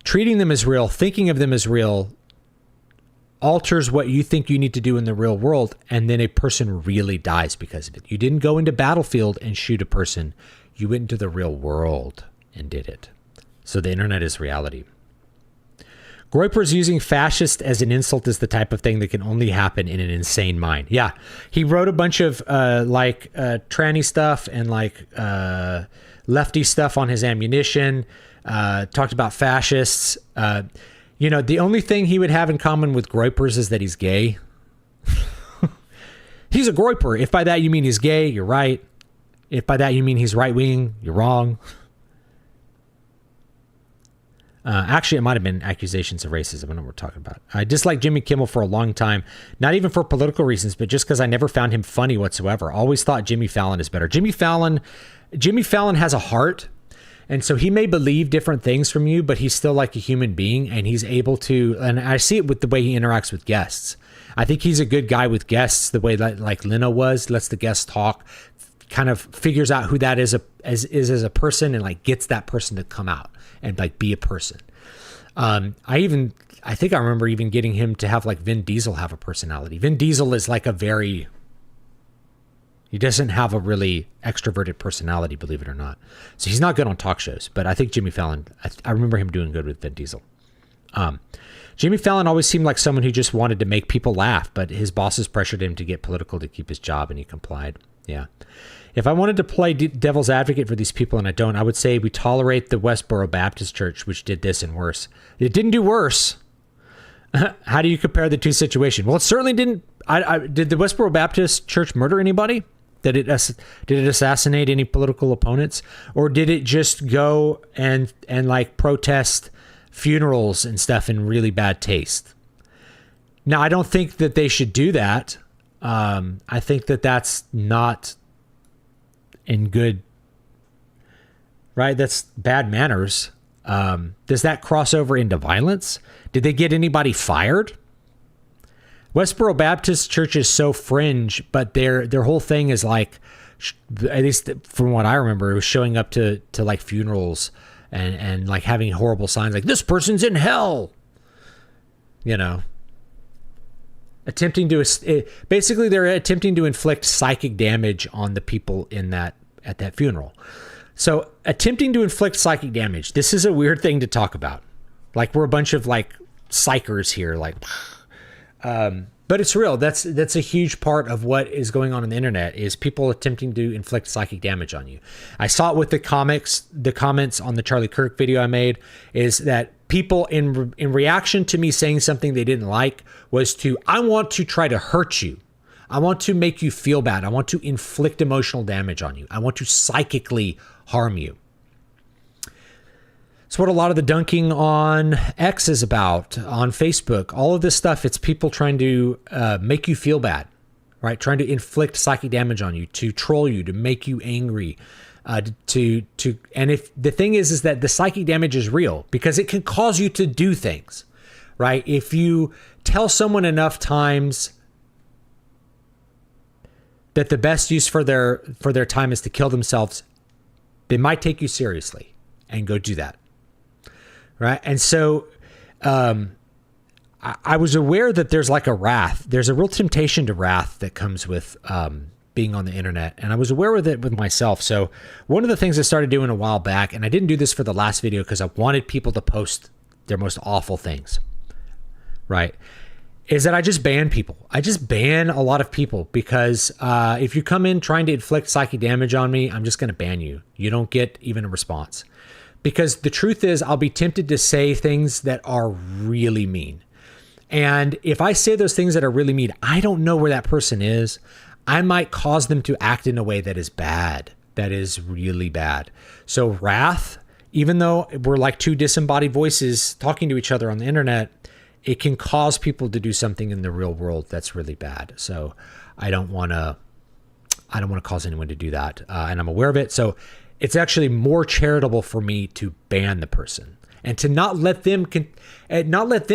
Treating them as real, thinking of them as real, alters what you think you need to do in the real world, and then a person really dies because of it. You didn't go into battlefield and shoot a person. You went into the real world and did it. So the internet is reality. Groyper's using fascist as an insult is the type of thing that can only happen in an insane mind. Yeah, he wrote a bunch of tranny stuff and lefty stuff on his ammunition, talked about fascists. The only thing he would have in common with Groyper's is that he's gay. He's a Groyper. If by that you mean he's gay, you're right. If by that you mean he's right-wing, you're wrong. Actually, it might have been accusations of racism. I know what we're talking about. I disliked Jimmy Kimmel for a long time, not even for political reasons, but just because I never found him funny whatsoever. Always thought Jimmy Fallon is better. Jimmy Fallon has a heart, and so he may believe different things from you, but he's still like a human being, and he's able to, and I see it with the way he interacts with guests. I think he's a good guy with guests, the way that like Leno was, lets the guests talk, kind of figures out who that is as a person, and like gets that person to come out and like be a person. I think I remember even getting him to have like Vin Diesel have a personality. Vin Diesel is like he doesn't have a really extroverted personality, believe it or not. So he's not good on talk shows, but I think Jimmy Fallon, I remember him doing good with Vin Diesel. Jimmy Fallon always seemed like someone who just wanted to make people laugh, but his bosses pressured him to get political to keep his job, and he complied. Yeah. If I wanted to play devil's advocate for these people, and I don't, I would say we tolerate the Westboro Baptist Church, which did this and worse. It didn't do worse. How do you compare the two situations? Well, it certainly didn't. Did the Westboro Baptist Church murder anybody? Did it assassinate any political opponents? Or did it just go and like protest funerals and stuff in really bad taste? Now, I don't think that they should do that. I think that that's not in good, right? That's bad manners. Does that cross over into violence? Did they get anybody fired? Westboro Baptist Church is so fringe, but their whole thing is like, at least from what I remember, it was showing up to like funerals and like having horrible signs like, this person's in hell, attempting to, basically they're attempting to inflict psychic damage on the people at that funeral. So attempting to inflict psychic damage, this is a weird thing to talk about. Like we're a bunch of like psychers here, like, but it's real. That's a huge part of what is going on the internet is people attempting to inflict psychic damage on you. I saw it with the comments on the Charlie Kirk video I made, is that people in reaction to me saying something they didn't like was I want to try to hurt you. I want to make you feel bad. I want to inflict emotional damage on you. I want to psychically harm you. It's what a lot of the dunking on X is about, on Facebook. All of this stuff, it's people trying to make you feel bad, right? Trying to inflict psychic damage on you, to troll you, to make you angry, and if the thing is that the psychic damage is real because it can cause you to do things, right? If you tell someone enough times that the best use for their time is to kill themselves, they might take you seriously and go do that. Right. And so I was aware that there's like a wrath. There's a real temptation to wrath that comes with being on the internet. And I was aware of it with myself. So one of the things I started doing a while back, and I didn't do this for the last video because I wanted people to post their most awful things. Right. Is that I just ban people. I just ban a lot of people because if you come in trying to inflict psychic damage on me, I'm just going to ban you. You don't get even a response. Because the truth is, I'll be tempted to say things that are really mean. And if I say those things that are really mean, I don't know where that person is. I might cause them to act in a way that is bad, that is really bad. So wrath, even though we're like two disembodied voices talking to each other on the internet, it can cause people to do something in the real world that's really bad. So I don't want to cause anyone to do that. And I'm aware of it. So it's actually more charitable for me to ban the person. and to not let them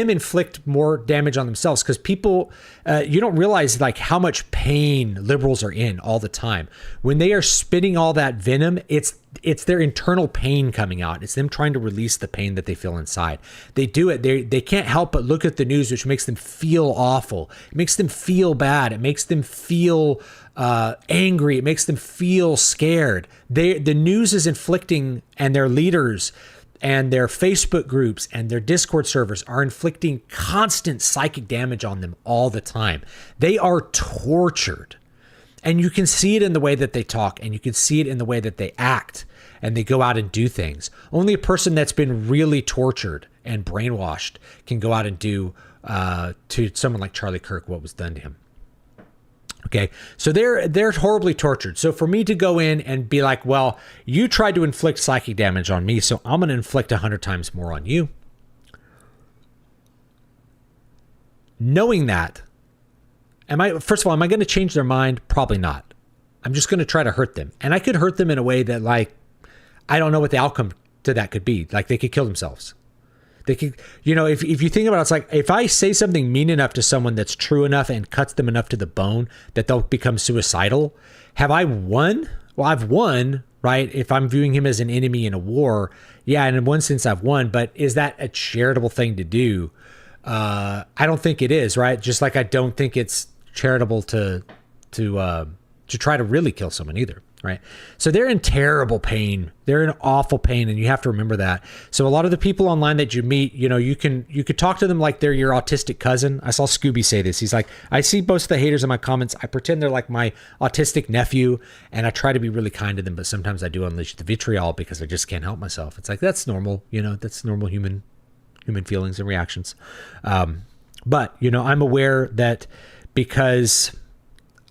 inflict more damage on themselves. Because people, you don't realize like how much pain liberals are in all the time. When they are spitting all that venom, it's their internal pain coming out. It's them trying to release the pain that they feel inside. They do it. They can't help but look at the news, which makes them feel awful. It makes them feel bad. It makes them feel angry. It makes them feel scared. The news is inflicting, and their leaders and their Facebook groups and their Discord servers are inflicting constant psychic damage on them all the time. They are tortured. And you can see it in the way that they talk, and you can see it in the way that they act, and they go out and do things. Only a person that's been really tortured and brainwashed can go out and do to someone like Charlie Kirk what was done to him. Okay, so they're horribly tortured. So for me to go in and be like, well, you tried to inflict psychic damage on me, so I'm going to inflict 100 times more on you. Knowing that, first of all, am I going to change their mind? Probably not. I'm just going to try to hurt them. And I could hurt them in a way that, like, I don't know what the outcome to that could be. Like, they could kill themselves. They could, if you think about it, it's like, if I say something mean enough to someone that's true enough and cuts them enough to the bone that they'll become suicidal, have I won? Well, I've won, right? If I'm viewing him as an enemy in a war, yeah, and in one sense I've won, but is that a charitable thing to do? I don't think it is, right? Just like I don't think it's charitable to try to really kill someone either, right? So they're in terrible pain. They're in awful pain, and you have to remember that. So a lot of the people online that you meet, you could talk to them like they're your autistic cousin. I saw Scooby say this. He's like, I see most of the haters in my comments. I pretend they're like my autistic nephew, and I try to be really kind to them, but sometimes I do unleash the vitriol because I just can't help myself. It's like, that's normal, that's normal human feelings and reactions. But I'm aware that because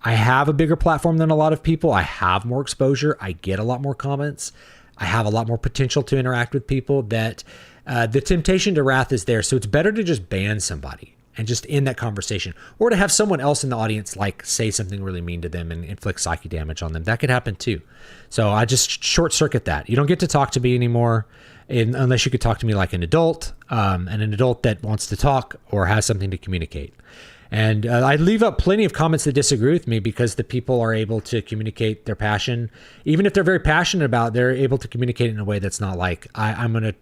I have a bigger platform than a lot of people, I have more exposure, I get a lot more comments, I have a lot more potential to interact with people, that the temptation to wrath is there. So it's better to just ban somebody and just end that conversation, or to have someone else in the audience like say something really mean to them and inflict psychic damage on them. That could happen too. So I just short circuit that. You don't get to talk to me anymore unless you could talk to me like an adult, and an adult that wants to talk or has something to communicate. And I leave up plenty of comments that disagree with me, because the people are able to communicate their passion. Even if they're very passionate about it, they're able to communicate in a way that's not like, I'm going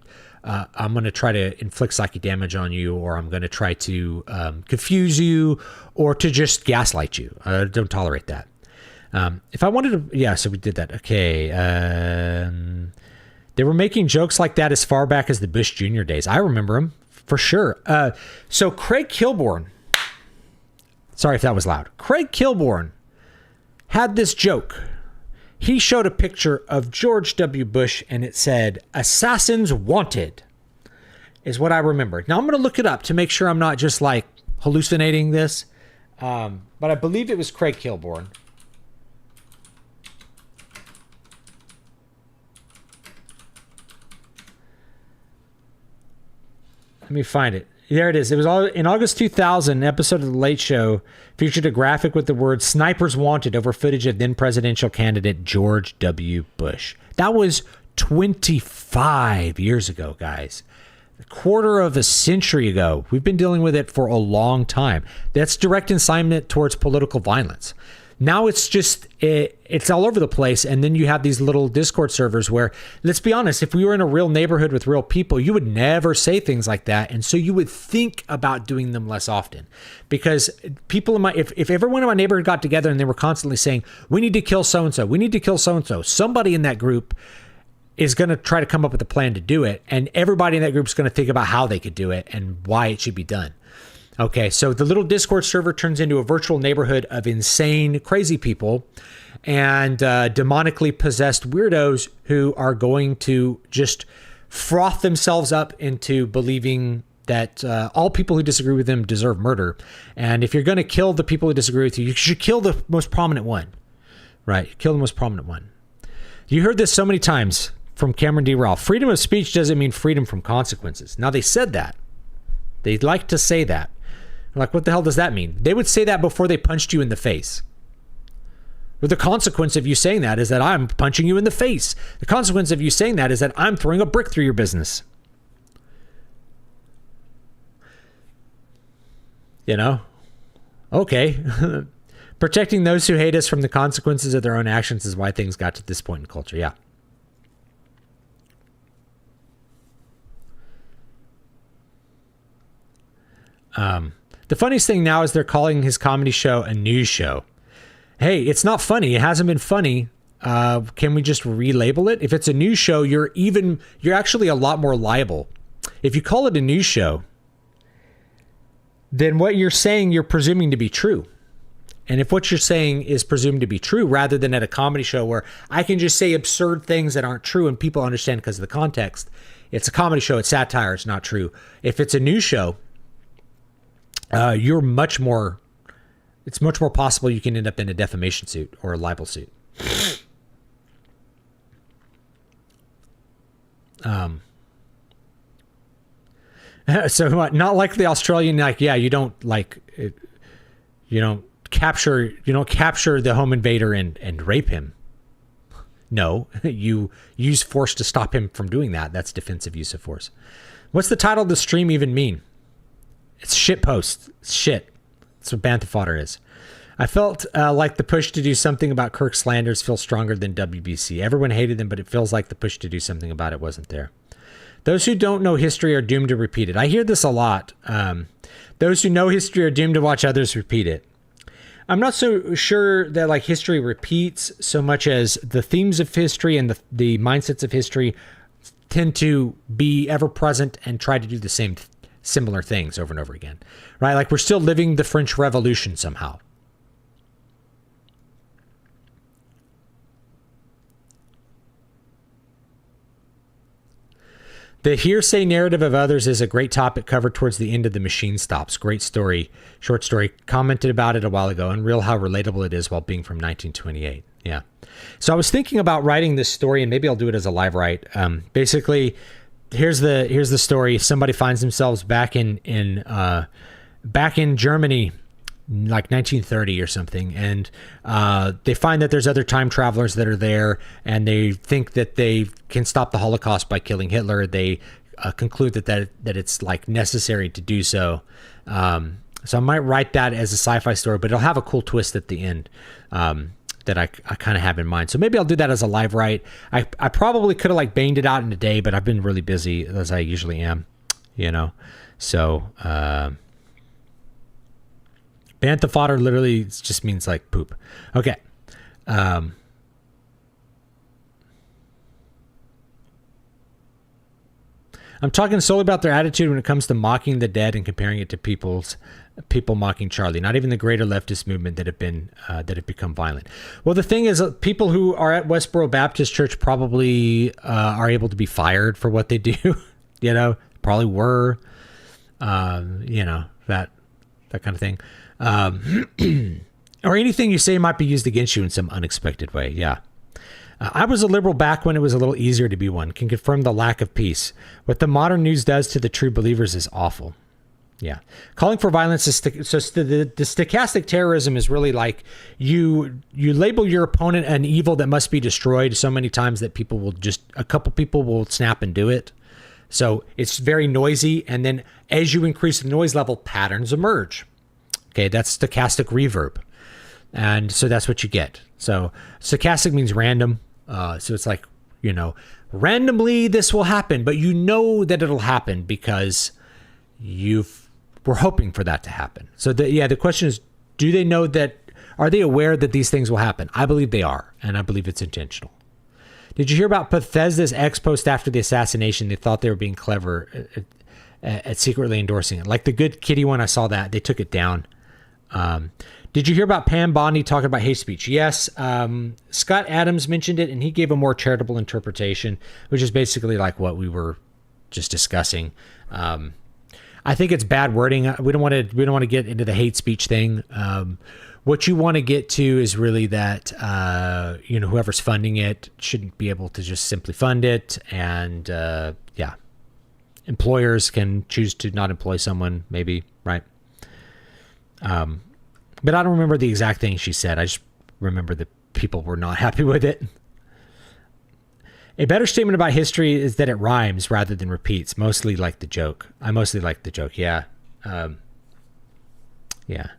to try to inflict psychic damage on you, or I'm going to try to confuse you, or to just gaslight you. I don't tolerate that. If I wanted to, yeah, so we did that. Okay. They were making jokes like that as far back as the Bush Jr. days. I remember them for sure. So Craig Kilborn, sorry if that was loud. Craig Kilborn had this joke. He showed a picture of George W. Bush, and it said, "Assassins wanted," is what I remember. Now I'm going to look it up to make sure I'm not just like hallucinating this. But I believe it was Craig Kilborn. Let me find it. There it is. It was all in August 2000. An episode of The Late Show featured a graphic with the word "snipers wanted" over footage of then presidential candidate George W. Bush. That was 25 years ago, guys. A quarter of a century ago. We've been dealing with it for a long time. That's direct incitement towards political violence. Now it's just, it's all over the place. And then you have these little Discord servers where, let's be honest, if we were in a real neighborhood with real people, you would never say things like that. And so you would think about doing them less often, because people in if everyone in my neighborhood got together and they were constantly saying, we need to kill so-and-so, we need to kill so-and-so, somebody in that group is going to try to come up with a plan to do it. And everybody in that group is going to think about how they could do it and why it should be done. Okay, so the little Discord server turns into a virtual neighborhood of insane, crazy people and demonically possessed weirdos who are going to just froth themselves up into believing that all people who disagree with them deserve murder. And if you're going to kill the people who disagree with you, you should kill the most prominent one, right? Kill the most prominent one. You heard this so many times from Cameron D. Ralph. Freedom of speech doesn't mean freedom from consequences. Now, they said that. They'd like to say that. Like, what the hell does that mean? They would say that before they punched you in the face. But the consequence of you saying that is that I'm punching you in the face. The consequence of you saying that is that I'm throwing a brick through your business. You know? Okay. Protecting those who hate us from the consequences of their own actions is why things got to this point in culture. Yeah. The funniest thing now is they're calling his comedy show a news show. Hey, it's not funny. It hasn't been funny. Can we just relabel it? If it's a news show, you're actually a lot more liable. If you call it a news show, then what you're saying, you're presuming to be true. And if what you're saying is presumed to be true, rather than at a comedy show where I can just say absurd things that aren't true and people understand because of the context, it's a comedy show, it's satire, it's not true. If it's a news show, it's much more possible you can end up in a defamation suit or a libel suit. So not like the Australian, like, yeah, you don't capture the home invader and rape him. No, you use force to stop him from doing that. That's defensive use of force. What's the title of the stream even mean? It's shit post. It's shit. That's what Bantha Fodder is. I felt like the push to do something about Kirk slanders feels stronger than WBC. Everyone hated them, but it feels like the push to do something about it wasn't there. Those who don't know history are doomed to repeat it. I hear this a lot. Those who know history are doomed to watch others repeat it. I'm not so sure that like history repeats so much as the themes of history and the mindsets of history tend to be ever present and try to do the same similar things over and over again, right? Like we're still living the French Revolution somehow. The hearsay narrative of others is a great topic covered towards the end of The Machine Stops. Great story, short story. Commented about it a while ago. Unreal how relatable it is while being from 1928. Yeah. So I was thinking about writing this story, and maybe I'll do it as a live write. Basically, here's the story. Somebody finds themselves back in Germany, like 1930 or something, and they find that there's other time travelers that are there, and they think that they can stop the Holocaust by killing Hitler. They conclude that it's like necessary to do so. So I might write that as a sci-fi story, but it'll have a cool twist at the end that I kind of have in mind. So maybe I'll do that as a live write. I probably could have like banged it out in a day, but I've been really busy as I usually am, you know. So Bantha Fodder literally just means like poop. Okay. I'm talking solely about their attitude when it comes to mocking the dead and comparing it to people mocking Charlie. Not even the greater leftist movement that have become violent. Well, the thing is, people who are at Westboro Baptist Church probably are able to be fired for what they do. You know, probably were. You know, that kind of thing. Or anything you say might be used against you in some unexpected way. Yeah. I was a liberal back when it was a little easier to be one. Can confirm the lack of peace. What the modern news does to the true believers is awful. Yeah. Calling for violence is the stochastic terrorism is really like you label your opponent an evil that must be destroyed so many times that a couple people will snap and do it. So it's very noisy. And then as you increase the noise level, patterns emerge. Okay, that's stochastic reverb. And so that's what you get. So stochastic means random. So it's like, you know, randomly this will happen, but you know that it'll happen because we're hoping for that to happen. So the question is, do they know that, are they aware that these things will happen? I believe they are, and I believe it's intentional. Did you hear about Bethesda's ex post after the assassination? They thought they were being clever at secretly endorsing it. Like the Good Kitty one, I saw that. They took it down. Did you hear about Pam Bondi talking about hate speech? Yes. Scott Adams mentioned it, and he gave a more charitable interpretation, which is basically like what we were just discussing. I think it's bad wording. We don't want to get into the hate speech thing. What you want to get to is really that whoever's funding it shouldn't be able to just simply fund it, and employers can choose to not employ someone, maybe, right? But I don't remember the exact thing she said. I just remember that people were not happy with it. A better statement about history is that it rhymes rather than repeats. Mostly like the joke. I mostly like the joke. Yeah. Yeah.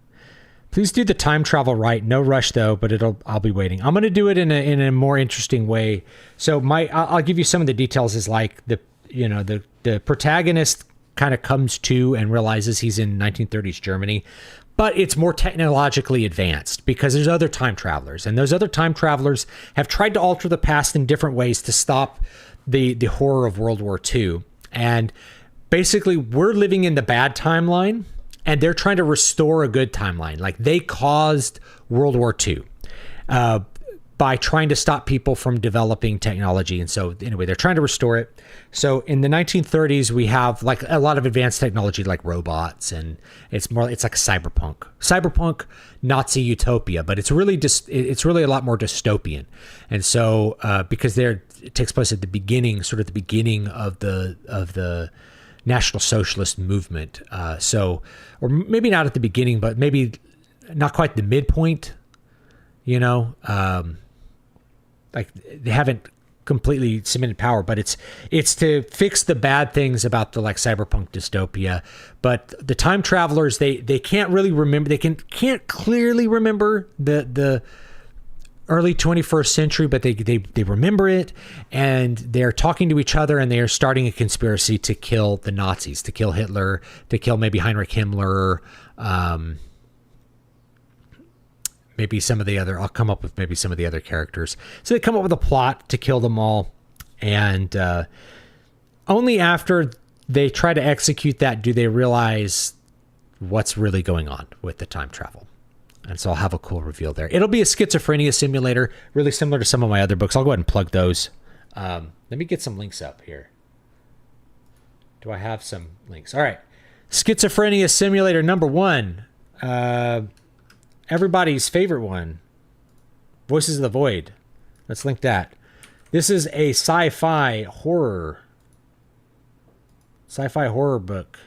Please do the time travel right. No rush though, but I'll be waiting. I'm going to do it in a more interesting way. So I'll give you some of the details. Is like the protagonist kind of comes to and realizes he's in 1930s Germany, but it's more technologically advanced because there's other time travelers, and those other time travelers have tried to alter the past in different ways to stop the horror of World War II. And basically, we're living in the bad timeline, and they're trying to restore a good timeline. Like, they caused World War II by trying to stop people from developing technology. And so anyway, they're trying to restore it. So in the 1930s, we have like a lot of advanced technology like robots, and it's like cyberpunk Nazi utopia, but it's really a lot more dystopian. And so because it takes place at the beginning, sort of the beginning of the National Socialist movement. Or maybe not at the beginning, but maybe not quite the midpoint, like they haven't completely cemented power, but it's to fix the bad things about the like cyberpunk dystopia. But the time travelers, they can't really remember, they can't clearly remember the early 21st century, but they remember it, and they're talking to each other, and they are starting a conspiracy to kill the Nazis, to kill Hitler, to kill maybe Heinrich Himmler, maybe some of the other, I'll come up with maybe some of the other characters. So they come up with a plot to kill them all. And only after they try to execute that do they realize what's really going on with the time travel. And so I'll have a cool reveal there. It'll be a schizophrenia simulator, really similar to some of my other books. I'll go ahead and plug those. Let me get some links up here. Do I have some links? All right. Schizophrenia simulator number 1. Everybody's favorite one, Voices of the Void. Let's link that. This is a sci-fi horror book.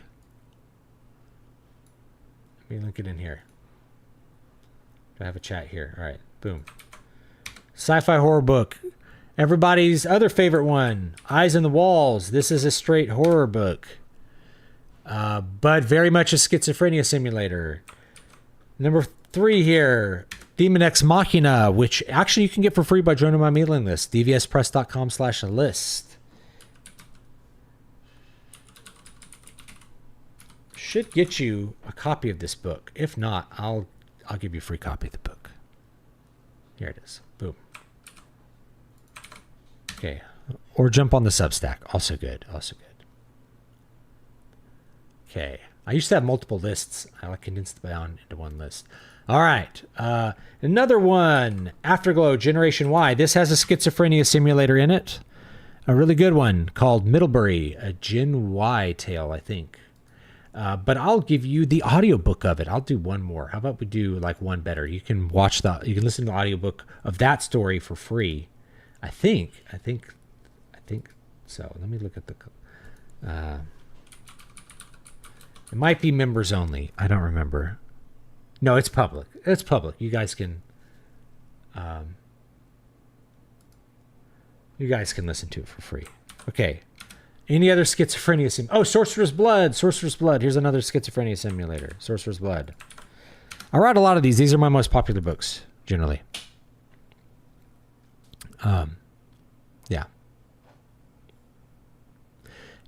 Let me link it in here. I have a chat here. All right, boom. Sci-fi horror book. Everybody's other favorite one, Eyes on the Walls. This is a straight horror book, but very much a schizophrenia simulator. Number 3 here, Demon Ex Machina, which actually you can get for free by joining my mailing list, dvspress.com/list. Should get you a copy of this book. If not, I'll give you a free copy of the book. Here it is. Boom. Okay. Or jump on the Substack. Also good. Okay. I used to have multiple lists. I condensed them down into one list. All right. Another one, Afterglow Generation Y. This has a schizophrenia simulator in it. A really good one called Middlebury, a Gen Y tale, I think. But I'll give you the audiobook of it. I'll do one more. How about we do like one better? You can listen to the audiobook of that story for free. I think so. Let me look at the it might be members only. I don't remember. No, it's public. It's public. You guys can listen to it for free. Okay. Any other schizophrenia Sorcerer's Blood. Sorcerer's Blood. Here's another schizophrenia simulator. Sorcerer's Blood. I write a lot of these. These are my most popular books, generally. Yeah.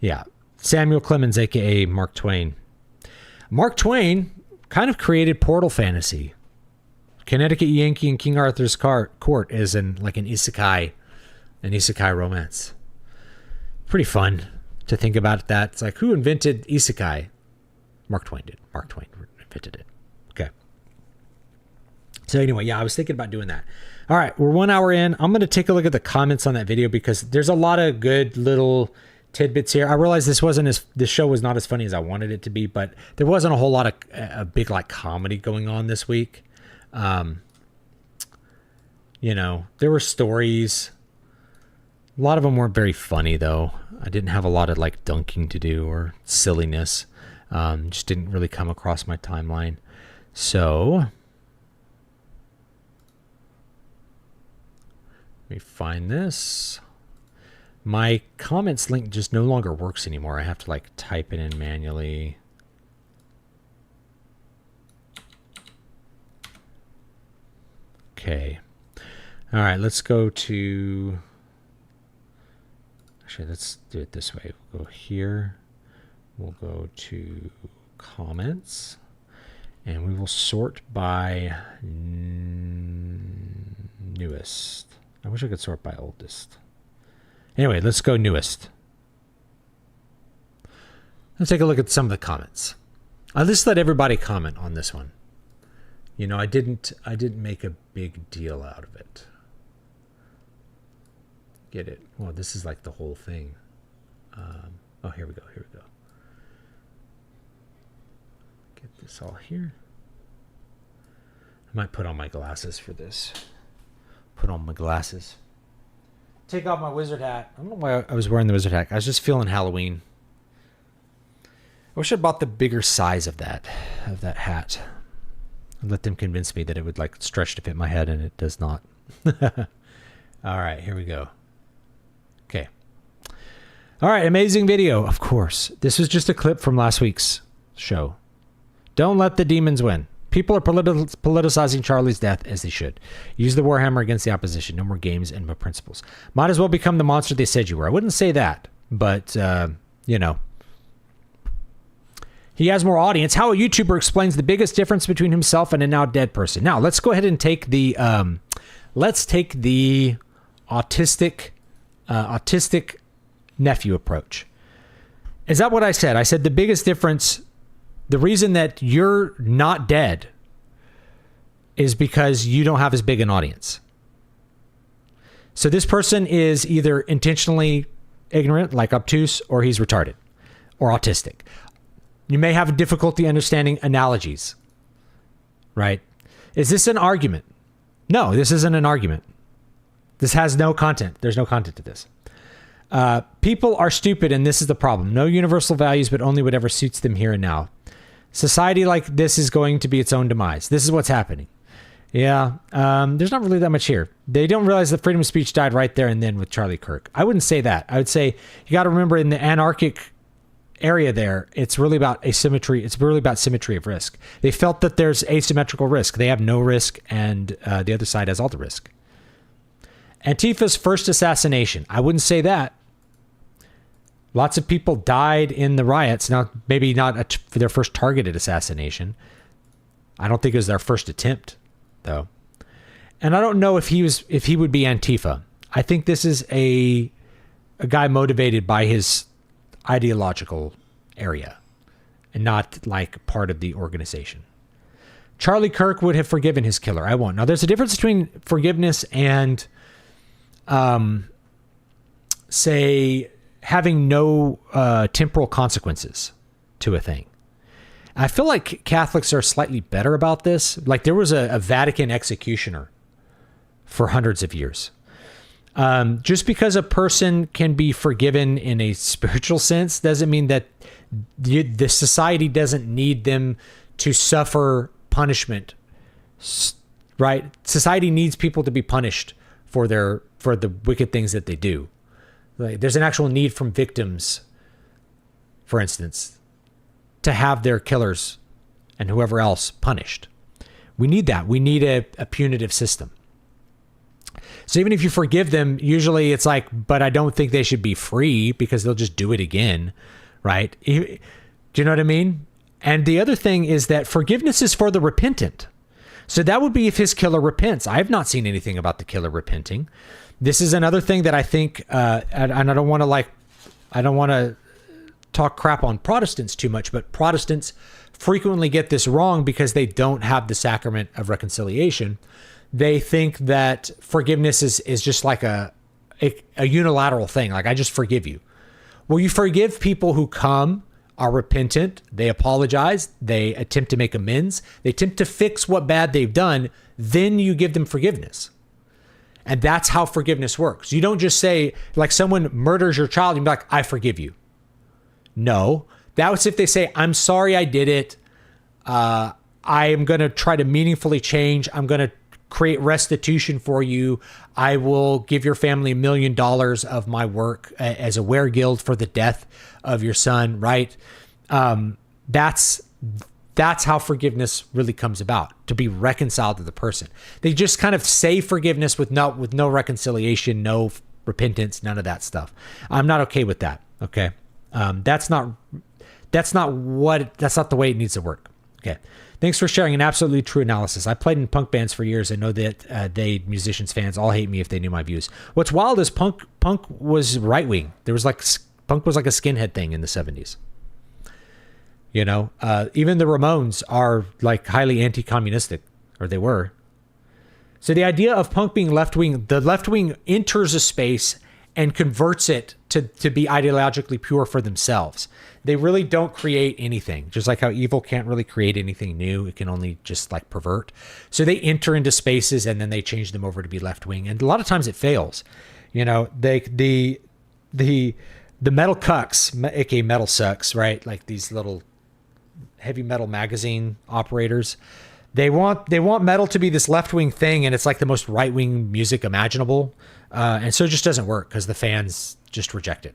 Yeah. Samuel Clemens, a.k.a. Mark Twain. Mark Twain kind of created Portal Fantasy. Connecticut Yankee and King Arthur's Court is an isekai romance. Pretty fun to think about that. It's like, who invented isekai? Mark Twain did. Mark Twain invented it. Okay. So anyway, yeah, I was thinking about doing that. All right, we're 1 hour in. I'm going to take a look at the comments on that video because there's a lot of good little tidbits here. I realized this show was not as funny as I wanted it to be, but there wasn't a whole lot of a big like comedy going on this week. There were stories. A lot of them weren't very funny though. I didn't have a lot of like dunking to do or silliness. Just didn't really come across my timeline. So let me find this. My comments link just no longer works anymore. I have to like type it in manually. Okay. All right, let's go to... Actually, let's do it this way. We'll go here. We'll go to comments. And we will sort by newest. I wish I could sort by oldest. Anyway, let's go newest. Let's take a look at some of the comments. I just let everybody comment on this one. You know, I didn't make a big deal out of it. Get it? Well, this is like the whole thing. Oh, here we go. Get this all here. I might put on my glasses for this. Put on my glasses. Take off my wizard hat. I don't know why I was wearing the wizard hat. I was just feeling Halloween. I wish I bought the bigger size of that hat. I let them convince me that it would like stretch to fit my head, and it does not. All right, here we go. Okay. All right, amazing video, of course. This was just a clip from last week's show. Don't let the demons win. People are politicizing Charlie's death, as they should. Use the Warhammer against the opposition. No more games and more principles. Might as well become the monster they said you were. I wouldn't say that, but, you know. He has more audience. How a YouTuber explains the biggest difference between himself and a now dead person. Now, let's go ahead and take the, autistic nephew approach. Is that what I said? I said the biggest difference, the reason that you're not dead is because you don't have as big an audience. So this person is either intentionally ignorant, like obtuse, or he's retarded or autistic. You may have difficulty understanding analogies, right? Is this an argument? No, this isn't an argument. This has no content. There's no content to this. People are stupid, and this is the problem. No universal values, but only whatever suits them here and now. Society like this is going to be its own demise. This is what's happening. Yeah, there's not really that much here. They don't realize that freedom of speech died right there and then with Charlie Kirk. I wouldn't say that. I would say you got to remember in the anarchic area there, it's really about asymmetry. It's really about symmetry of risk. They felt that there's asymmetrical risk. They have no risk, and the other side has all the risk. Antifa's first assassination. I wouldn't say that. Lots of people died in the riots. Now, maybe not for their first targeted assassination. I don't think it was their first attempt, though. And I don't know if he would be Antifa. I think this is a guy motivated by his ideological area and not like part of the organization. Charlie Kirk would have forgiven his killer. I won't. Now, there's a difference between forgiveness and, say, having no temporal consequences to a thing. I feel like Catholics are slightly better about this. Like there was a Vatican executioner for hundreds of years. Just because a person can be forgiven in a spiritual sense doesn't mean that the society doesn't need them to suffer punishment, right? Society needs people to be punished for the wicked things that they do. Like, there's an actual need from victims, for instance, to have their killers and whoever else punished. We need that. We need a punitive system. So even if you forgive them, usually it's like, but I don't think they should be free because they'll just do it again, right? Do you know what I mean? And the other thing is that forgiveness is for the repentant. So that would be if his killer repents. I have not seen anything about the killer repenting. This is another thing that I think, and I don't want to talk crap on Protestants too much, but Protestants frequently get this wrong because they don't have the sacrament of reconciliation. They think that forgiveness is just like a unilateral thing. Like, I just forgive you. Well, you forgive people who come, are repentant, they apologize, they attempt to make amends, they attempt to fix what bad they've done, then you give them forgiveness. And that's how forgiveness works. You don't just say, like, someone murders your child, and be like, I forgive you. No. That was if they say, I'm sorry I did it. I am going to try to meaningfully change. I'm going to create restitution for you. I will give your family $1 million of my work as a weregild for the death of your son, right? That's That's how forgiveness really comes about, to be reconciled to the person. They just kind of say forgiveness with no reconciliation, no repentance, none of that stuff. I'm not okay with that. Okay. That's not the way it needs to work. Okay. Thanks for sharing an absolutely true analysis. I played in punk bands for years and know that musicians, fans all hate me if they knew my views. What's wild is punk was right wing. Punk was like a skinhead thing in the 70s. You know, even the Ramones are like highly anti-communistic, or they were. So the idea of punk being left-wing, the left-wing enters a space and converts it to be ideologically pure for themselves. They really don't create anything. Just like how evil can't really create anything new. It can only just like pervert. So they enter into spaces and then they change them over to be left-wing. And a lot of times it fails. You know, the metal cucks, aka metal sucks, right? Like these little heavy metal magazine operators. They want metal to be this left-wing thing, and it's like the most right-wing music imaginable. And so it just doesn't work because the fans just reject it.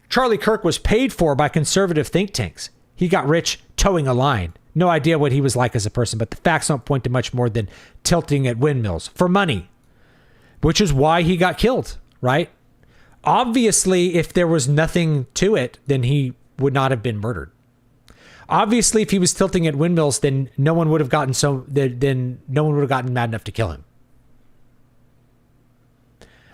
Charlie Kirk was paid for by conservative think tanks. He got rich towing a line. No idea what he was like as a person, but the facts don't point to much more than tilting at windmills for money, which is why he got killed, right? Obviously, if there was nothing to it, then he would not have been murdered. Obviously, if he was tilting at windmills, then no one would have gotten mad enough to kill him.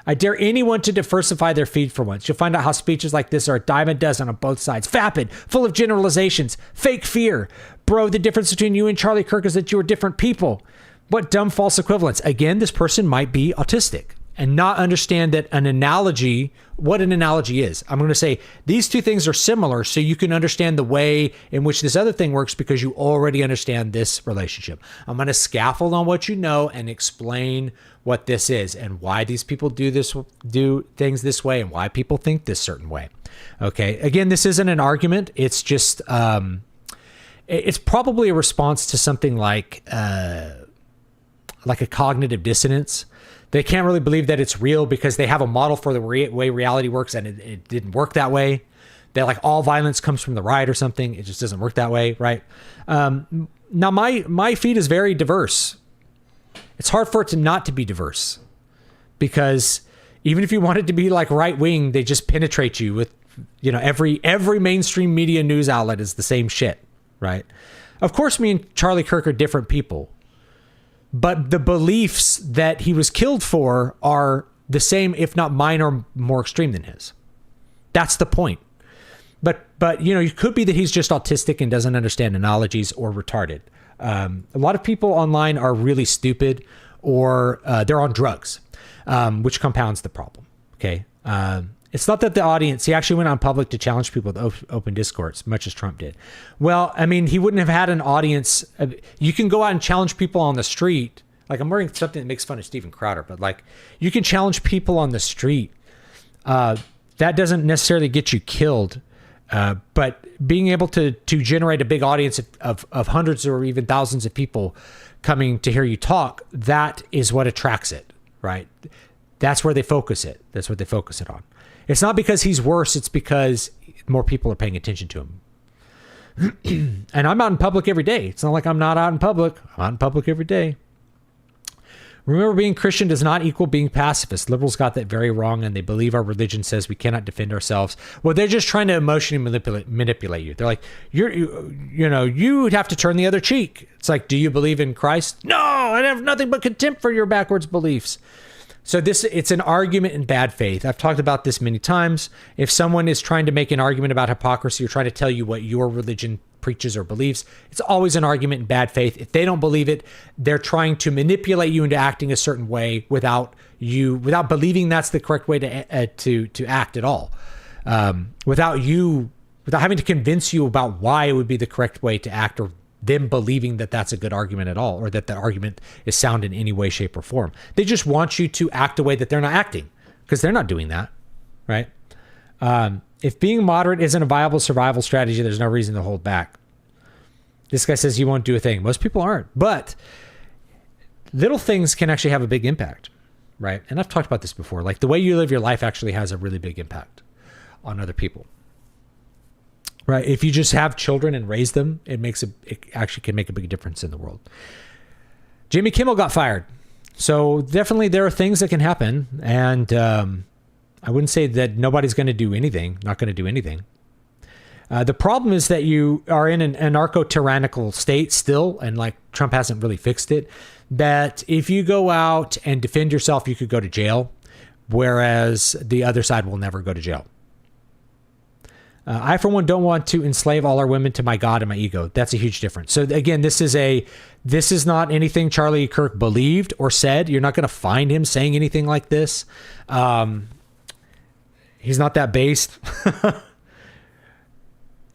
I dare anyone to diversify their feed for once. You'll find out how speeches like this are a dime a dozen on both sides. Vapid, full of generalizations, fake fear. Bro, the difference between you and Charlie Kirk is that you are different people. What dumb false equivalence. Again, this person might be autistic and not understand that what an analogy is. I'm going to say these two things are similar so you can understand the way in which this other thing works because you already understand this relationship. I'm going to scaffold on what you know and explain what this is and why these people do things this way and why people think this certain way. Okay. Again, this isn't an argument. It's just, it's probably a response to something like a cognitive dissonance. They can't really believe that it's real because they have a model for the way reality works and it didn't work that way. They're like, all violence comes from the right or something. It just doesn't work that way, right? Now, my feed is very diverse. It's hard for it to not to be diverse because even if you want it to be like right wing, they just penetrate you with, you know, every mainstream media news outlet is the same shit, right? Of course, me and Charlie Kirk are different people. But the beliefs that he was killed for are the same, if not minor, more extreme than his. That's the point. But you know, it could be that he's just autistic and doesn't understand analogies or retarded. A lot of people online are really stupid or they're on drugs, which compounds the problem. Okay. It's not that the audience, he actually went on public to challenge people with open discourse, much as Trump did. Well, I mean, he wouldn't have had an audience. You can go out and challenge people on the street. Like, I'm wearing something that makes fun of Steven Crowder, but like, you can challenge people on the street. That doesn't necessarily get you killed. But being able to generate a big audience of hundreds or even thousands of people coming to hear you talk, that is what attracts it, right? That's where they focus it. That's what they focus it on. It's not because he's worse. It's because more people are paying attention to him. And I'm out in public every day. It's not like I'm not out in public. I'm out in public every day. Remember, being Christian does not equal being pacifist. Liberals got that very wrong, and they believe our religion says we cannot defend ourselves. Well, they're just trying to emotionally manipulate you. They're like, you'd have to turn the other cheek. It's like, do you believe in Christ? No, I have nothing but contempt for your backwards beliefs. So it's an argument in bad faith. I've talked about this many times. If someone is trying to make an argument about hypocrisy or trying to tell you what your religion preaches or believes, it's always an argument in bad faith. If they don't believe it, they're trying to manipulate you into acting a certain way without believing that's the correct way to act at all. Without having to convince you about why it would be the correct way to act or them believing that that's a good argument at all, or that the argument is sound in any way, shape, or form. They just want you to act a way that they're not acting because they're not doing that, right? If being moderate isn't a viable survival strategy, there's no reason to hold back. This guy says you won't do a thing. Most people aren't, but little things can actually have a big impact, right? And I've talked about this before. Like, the way you live your life actually has a really big impact on other people. right? If you just have children and raise them, it actually can make a big difference in the world. Jimmy Kimmel got fired. So definitely there are things that can happen. And I wouldn't say that nobody's going to do anything, not going to do anything. The problem is that you are in an anarcho-tyrannical state still, and like Trump hasn't really fixed it, that if you go out and defend yourself, you could go to jail, whereas the other side will never go to jail. I, for one, don't want to enslave all our women to my God and my ego. That's a huge difference. So again, this is not anything Charlie Kirk believed or said. You're not going to find him saying anything like this. He's not that based.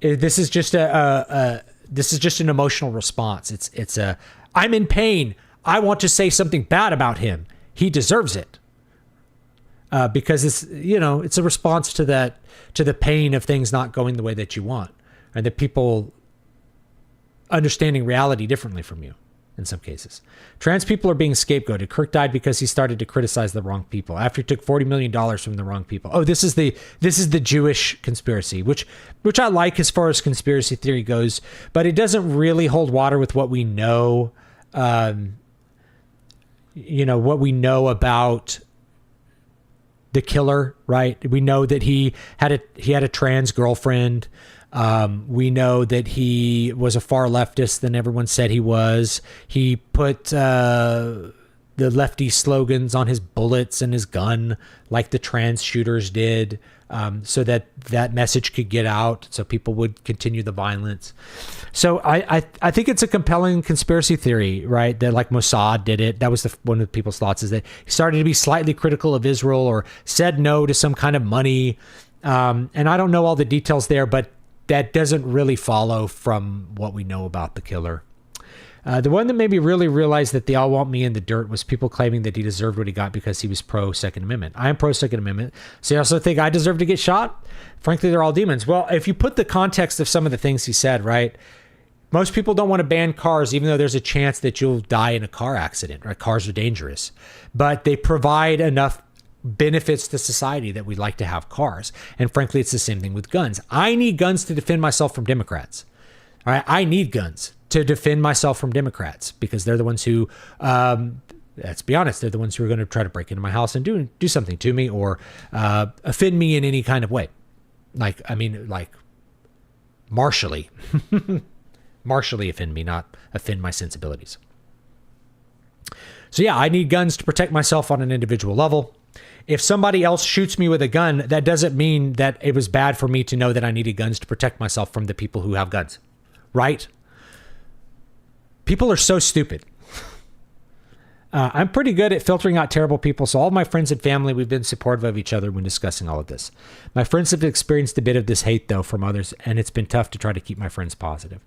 This is just an emotional response. I'm in pain. I want to say something bad about him. He deserves it. Because it's a response to the pain of things not going the way that you want, and the people understanding reality differently from you in some cases. Trans people are being scapegoated. Kirk died because he started to criticize the wrong people after he took $40 million from the wrong people. Oh, this is the Jewish conspiracy, which I like as far as conspiracy theory goes, but it doesn't really hold water with what we know. What we know about the killer, right? We know that he had a trans girlfriend. We know that he was a far leftist than everyone said he was. He put the lefty slogans on his bullets and his gun, like the trans shooters did, so that message could get out, so people would continue the violence. So I think it's a compelling conspiracy theory, right? That like Mossad did it. That was one of the people's thoughts, is that he started to be slightly critical of Israel or said no to some kind of money. And I don't know all the details there, but that doesn't really follow from what we know about the killer. The one that made me really realize that they all want me in the dirt was people claiming that he deserved what he got because he was pro-Second Amendment. I am pro-Second Amendment. So you also think I deserve to get shot? Frankly, they're all demons. Well, if you put the context of some of the things he said, right? Most people don't want to ban cars, even though there's a chance that you'll die in a car accident, right? Cars are dangerous. But they provide enough benefits to society that we'd like to have cars. And frankly, it's the same thing with guns. I need guns to defend myself from Democrats. All right? I need guns to defend myself from Democrats because they're the ones who, let's be honest, they're the ones who are going to try to break into my house and do something to me or offend me in any kind of way. Like martially. Martially offend me, not offend my sensibilities. So yeah, I need guns to protect myself on an individual level. If somebody else shoots me with a gun, that doesn't mean that it was bad for me to know that I needed guns to protect myself from the people who have guns, right? People are so stupid. I'm pretty good at filtering out terrible people, so all of my friends and family, we've been supportive of each other when discussing all of this. My friends have experienced a bit of this hate, though, from others, and it's been tough to try to keep my friends positive.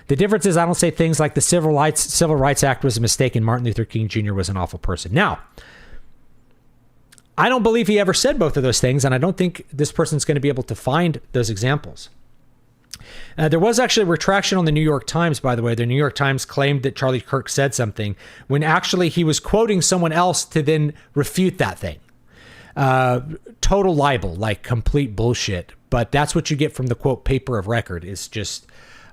The difference is I don't say things like the Civil Rights Act was a mistake and Martin Luther King Jr. was an awful person. Now, I don't believe he ever said both of those things, and I don't think this person's going to be able to find those examples. There was actually a retraction on the New York Times, by the way. The New York Times claimed that Charlie Kirk said something when actually he was quoting someone else to then refute that thing. Total libel, like complete bullshit. But that's what you get from the, quote, paper of record, is just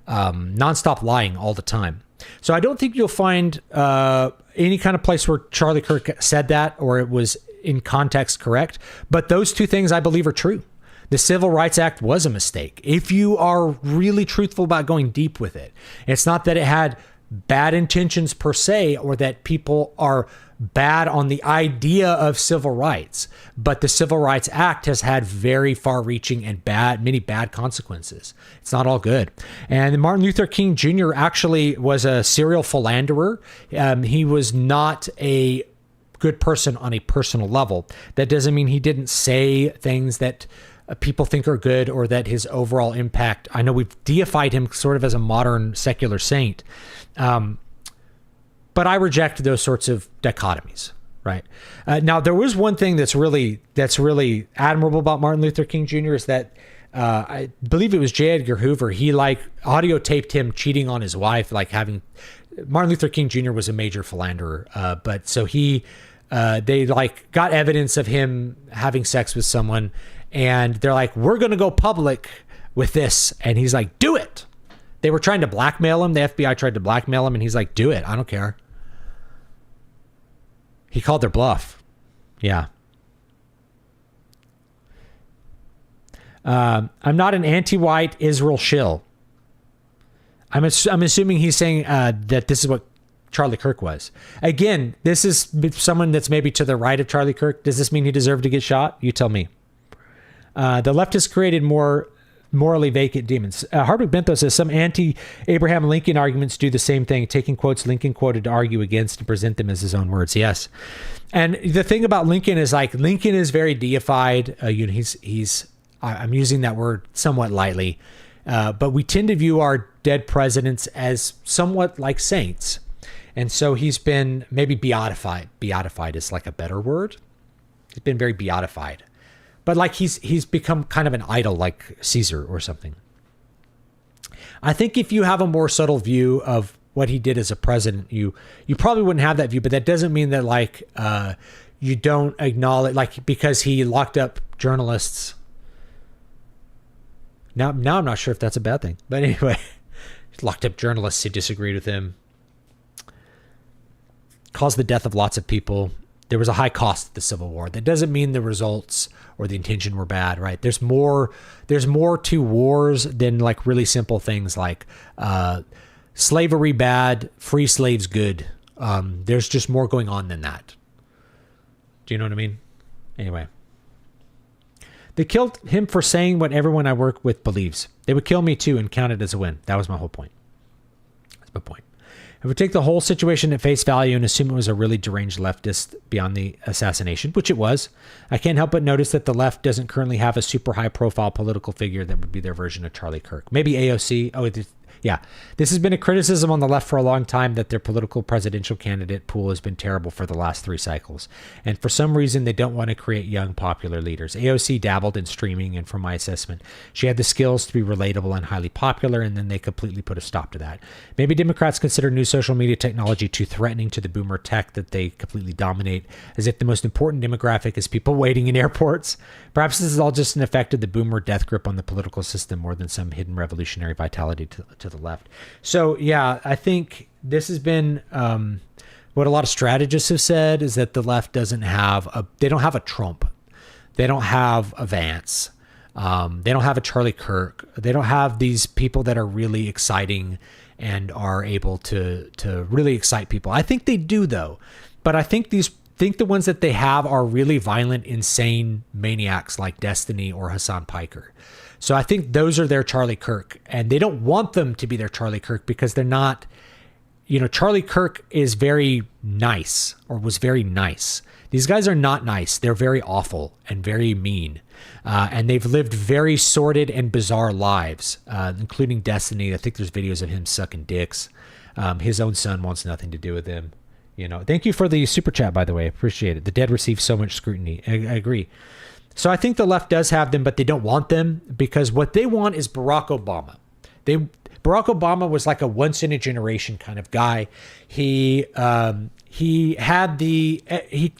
nonstop lying all the time. So I don't think you'll find any kind of place where Charlie Kirk said that or it was in context correct. But those two things I believe are true. The Civil Rights Act was a mistake. If you are really truthful about going deep with it, it's not that it had bad intentions per se, or that people are bad on the idea of civil rights, but the Civil Rights Act has had very far-reaching and many bad consequences. It's not all good. And Martin Luther King Jr. actually was a serial philanderer. He was not a good person on a personal level. That doesn't mean he didn't say things that people think are good or that his overall impact. I know we've deified him sort of as a modern secular saint. But I reject those sorts of dichotomies, right? Now, there was one thing that's really admirable about Martin Luther King Jr. is that I believe it was J. Edgar Hoover. He audio taped him cheating on his wife, Martin Luther King Jr. was a major philanderer. But so they got evidence of him having sex with someone, and they're like, we're going to go public with this. And he's like, do it. They were trying to blackmail him. The FBI tried to blackmail him, and he's like, do it. I don't care. He called their bluff. Yeah. I'm not an anti-white Israel shill. I'm assuming he's saying that this is what Charlie Kirk was. Again, this is someone that's maybe to the right of Charlie Kirk. Does this mean he deserved to get shot? You tell me. The left has created more morally vacant demons. Hardwick Bantha says some anti-Abraham Lincoln arguments do the same thing, taking quotes Lincoln quoted to argue against and present them as his own words. Yes. And the thing about Lincoln is like Lincoln is very deified. I'm using that word somewhat lightly, but we tend to view our dead presidents as somewhat like saints. And so he's been maybe beatified. Beatified is like a better word. He's been very beatified. But like he's become kind of an idol like Caesar or something. I think if you have a more subtle view of what he did as a president, you probably wouldn't have that view, but that doesn't mean that like you don't acknowledge, like because he locked up journalists. Now I'm not sure if that's a bad thing, but anyway, he locked up journalists who disagreed with him, caused the death of lots of people. There was a high cost to the Civil War. That doesn't mean the results or the intention were bad, right? There's more to wars than like really simple things like slavery bad, free slaves good. There's just more going on than that. Do you know what I mean? Anyway. They killed him for saying what everyone I work with believes. They would kill me too and count it as a win. That was my whole point. That's my point. If we take the whole situation at face value and assume it was a really deranged leftist beyond the assassination, which it was, I can't help but notice that the left doesn't currently have a super high profile political figure that would be their version of Charlie Kirk. Maybe AOC. Oh, yeah. This has been a criticism on the left for a long time that their political presidential candidate pool has been terrible for the last 3 cycles. And for some reason, they don't want to create young, popular leaders. AOC dabbled in streaming, and from my assessment, she had the skills to be relatable and highly popular, and then they completely put a stop to that. Maybe Democrats consider new social media technology too threatening to the boomer tech that they completely dominate, as if the most important demographic is people waiting in airports. Perhaps this is all just an effect of the boomer death grip on the political system more than some hidden revolutionary vitality to the left. So yeah, I think this has been what a lot of strategists have said is that the left doesn't have they don't have a Trump, they don't have a Vance, they don't have a Charlie Kirk, they don't have these people that are really exciting and are able to really excite people. I think they do though, but I think the ones that they have are really violent, insane maniacs like Destiny or Hassan Piker. So I think those are their Charlie Kirk, and they don't want them to be their Charlie Kirk because they're not, Charlie Kirk is very nice or was very nice. These guys are not nice. They're very awful and very mean. And they've lived very sordid and bizarre lives, including Destiny. I think there's videos of him sucking dicks. His own son wants nothing to do with him. Thank you for the super chat, by the way. I appreciate it. The dead receive so much scrutiny. I agree. So I think the left does have them, but they don't want them because what they want is Barack Obama. Barack Obama was like a once in a generation kind of guy. He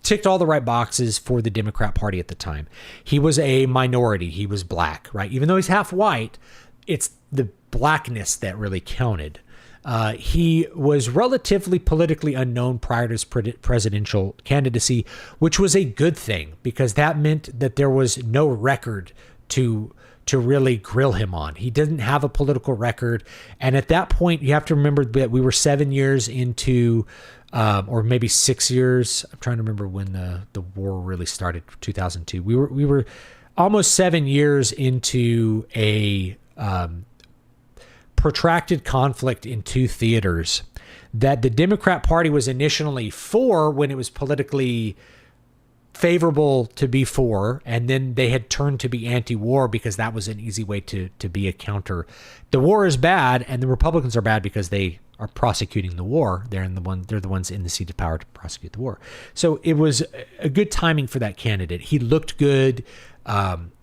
ticked all the right boxes for the Democrat Party at the time. He was a minority. He was black, right? Even though he's half white, it's the blackness that really counted. He was relatively politically unknown prior to his presidential candidacy, which was a good thing because that meant that there was no record to really grill him on. He didn't have a political record. And at that point, you have to remember that we were 7 years into, or maybe 6 years. I'm trying to remember when the war really started, 2002. We were almost 7 years into a protracted conflict in 2 theaters that the Democrat Party was initially for when it was politically favorable to be for, and then they had turned to be anti-war because that was an easy way to be a counter. The war is bad, and the Republicans are bad because they are prosecuting the war. They're the ones in the seat of power to prosecute the war. So it was a good timing for that candidate. He looked good.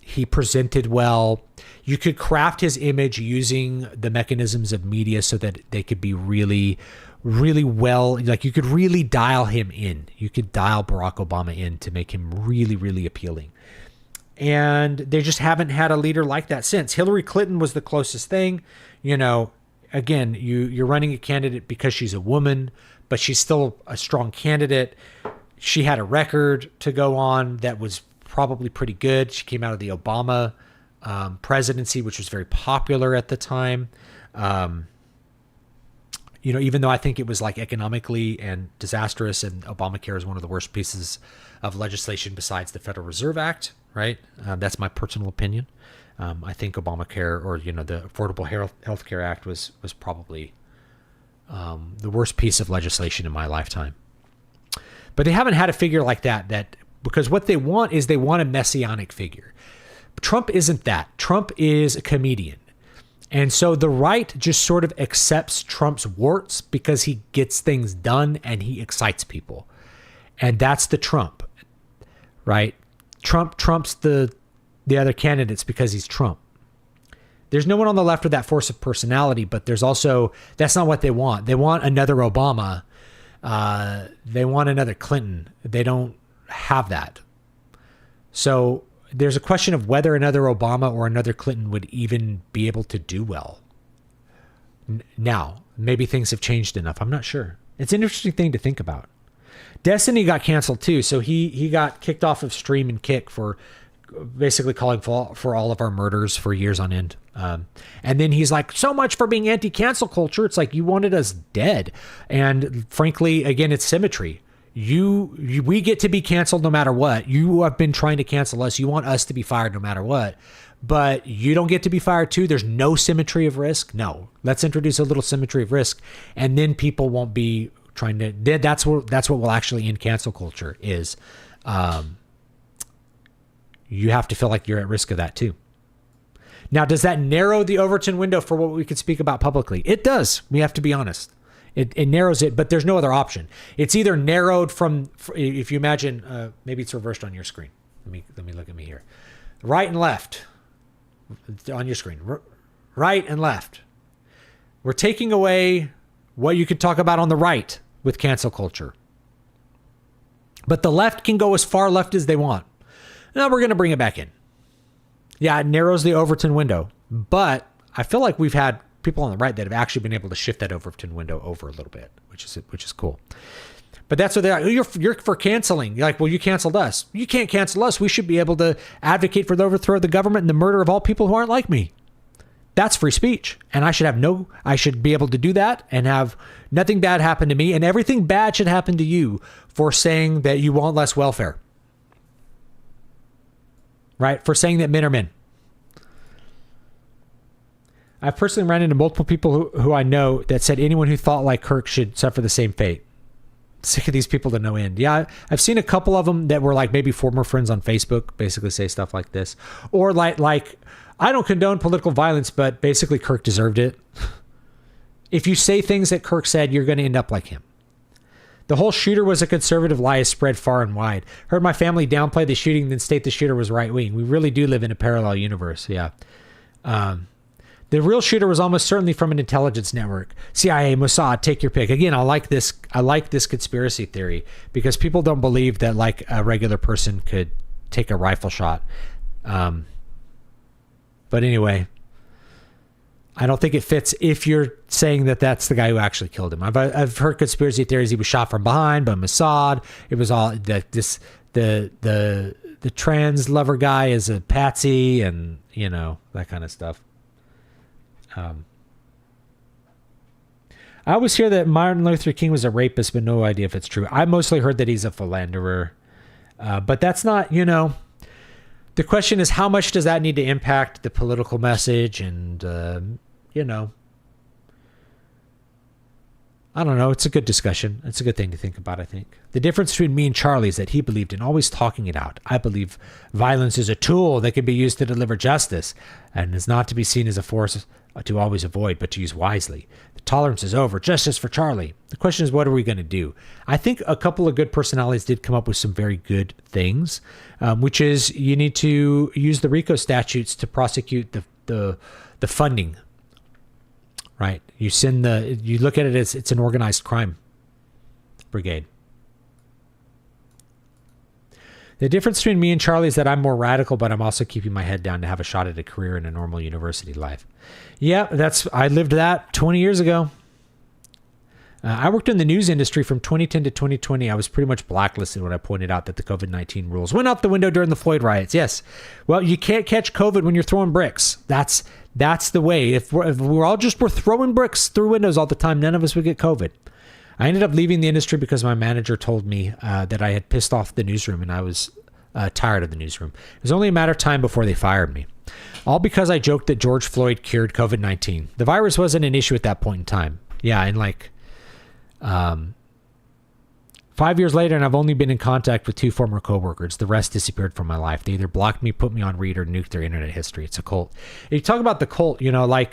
He presented well. You could craft his image using the mechanisms of media so that they could be really, really well, like you could really dial him in. You could dial Barack Obama in to make him really, really appealing. And they just haven't had a leader like that since. Hillary Clinton was the closest thing. You know, again, you're running a candidate because she's a woman, but she's still a strong candidate. She had a record to go on that was probably pretty good. She came out of the Obama presidency, which was very popular at the time. You know, even though I think it was like economically and disastrous, and Obamacare is one of the worst pieces of legislation besides the Federal Reserve Act, right? That's my personal opinion. I think Obamacare, or, you know, the Affordable Health Care Act was probably the worst piece of legislation in my lifetime. But they haven't had a figure like that because what they want is they want a messianic figure. Trump isn't that. Trump is a comedian. And so the right just sort of accepts Trump's warts because he gets things done and he excites people. And that's the Trump, right? Trump trumps the other candidates because he's Trump. There's no one on the left with that force of personality, but there's also, that's not what they want. They want another Obama. They want another Clinton. They don't have that. So there's a question of whether another Obama or another Clinton would even be able to do well. Now, maybe things have changed enough. I'm not sure. It's an interesting thing to think about. Destiny got canceled too, so he got kicked off of Stream and Kick for basically calling for all of our murders for years on end. And then he's like, so much for being anti-cancel culture. It's like, you wanted us dead. And frankly, again, it's symmetry. We get to be canceled no matter what. You have been trying to cancel us. You want us to be fired no matter what, but you don't get to be fired too. There's no symmetry of risk. No, let's introduce a little symmetry of risk, and then people won't be trying to. That's what will actually end cancel culture is. You have to feel like you're at risk of that too. Now, does that narrow the Overton window for what we could speak about publicly? It does. We have to be honest. It narrows it, but there's no other option. It's either narrowed from, if you imagine, maybe it's reversed on your screen. Let me look at me here. Right and left on your screen. Right and left. We're taking away what you could talk about on the right with cancel culture. But the left can go as far left as they want. Now we're going to bring it back in. Yeah, it narrows the Overton window, but I feel like we've had people on the right that have actually been able to shift that Overton window over a little bit, which is cool. But that's what they are. You're for canceling. You're like, well, you canceled us. You can't cancel us. We should be able to advocate for the overthrow of the government and the murder of all people who aren't like me. That's free speech. And I should be able to do that and have nothing bad happen to me. And everything bad should happen to you for saying that you want less welfare. Right? For saying that men are men. I've personally ran into multiple people who I know that said anyone who thought like Kirk should suffer the same fate. Sick of these people to no end. Yeah, I've seen a couple of them that were like maybe former friends on Facebook basically say stuff like this. Or like I don't condone political violence, but basically Kirk deserved it. If you say things that Kirk said, you're going to end up like him. The whole shooter was a conservative lie is spread far and wide. Heard my family downplay the shooting, then state the shooter was right wing. We really do live in a parallel universe. Yeah. The real shooter was almost certainly from an intelligence network. CIA, Mossad, take your pick. Again, I like this conspiracy theory because people don't believe that like a regular person could take a rifle shot. But anyway, I don't think it fits if you're saying that that's the guy who actually killed him. I've heard conspiracy theories. He was shot from behind by Mossad. It was all the trans lover guy is a patsy and, you know, that kind of stuff. I always hear that Martin Luther King was a rapist, but no idea if it's true. I mostly heard that he's a philanderer. But that's not, you know, the question is how much does that need to impact the political message? And, you know, I don't know. It's a good discussion. It's a good thing to think about, I think. The difference between me and Charlie is that he believed in always talking it out. I believe violence is a tool that can be used to deliver justice and is not to be seen as a force to always avoid, but to use wisely. The tolerance is over. Justice for Charlie. The question is, what are we going to do? I think a couple of good personalities did come up with some very good things, which is you need to use the RICO statutes to prosecute the funding. Right? You look at it as it's an organized crime brigade. The difference between me and Charlie is that I'm more radical, but I'm also keeping my head down to have a shot at a career in a normal university life. Yeah, I lived that 20 years ago. I worked in the news industry from 2010 to 2020. I was pretty much blacklisted when I pointed out that the COVID-19 rules went out the window during the Floyd riots. Yes. Well, you can't catch COVID when you're throwing bricks. That's the way. If we're throwing bricks through windows all the time, none of us would get COVID. I ended up leaving the industry because my manager told me that I had pissed off the newsroom and I was tired of the newsroom. It was only a matter of time before they fired me. All because I joked that George Floyd cured COVID-19. The virus wasn't an issue at that point in time. Yeah, and 5 years later, and I've only been in contact with 2 former coworkers. The rest disappeared from my life. They either blocked me, put me on read, or nuked their internet history. It's a cult. If you talk about the cult,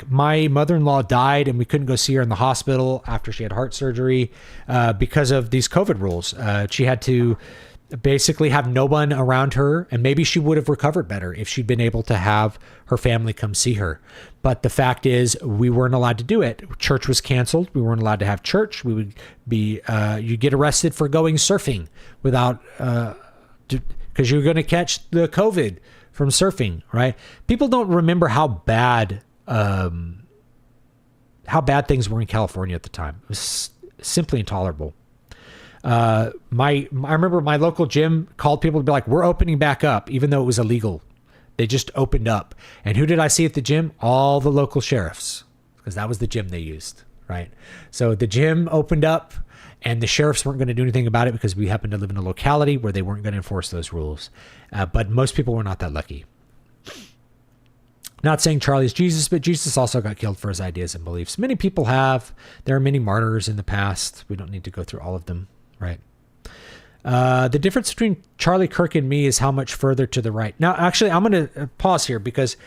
my mother-in-law died and we couldn't go see her in the hospital after she had heart surgery because of these COVID rules. She had to basically have no one around her, and maybe she would have recovered better if she'd been able to have her family come see her. But the fact is, we weren't allowed to do it. Church was canceled. We weren't allowed to have church. We would be, you'd get arrested for going surfing without, because you're going to catch the COVID from surfing, right? People don't remember how bad things were in California at the time. It was simply intolerable. I remember my local gym called people to be like, we're opening back up, even though it was illegal. They just opened up. And who did I see at the gym? All the local sheriffs, because that was the gym they used, right? So the gym opened up and the sheriffs weren't going to do anything about it because we happened to live in a locality where they weren't going to enforce those rules. But most people were not that lucky. Not saying Charlie's Jesus, but Jesus also got killed for his ideas and beliefs. Many people have. There are many martyrs in the past. We don't need to go through all of them, right? The difference between Charlie Kirk and me is how much further to the right. Now, actually, I'm going to pause here because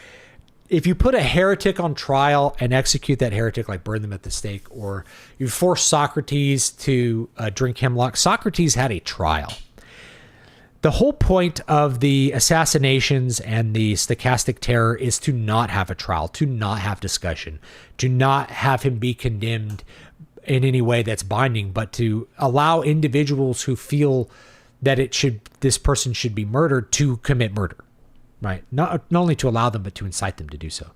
if you put a heretic on trial and execute that heretic, like burn them at the stake, or you force Socrates to drink hemlock, Socrates had a trial. The whole point of the assassinations and the stochastic terror is to not have a trial, to not have discussion, to not have him be condemned in any way that's binding, but to allow individuals who feel that this person should be murdered to commit murder, right? Not only to allow them, but to incite them to do so.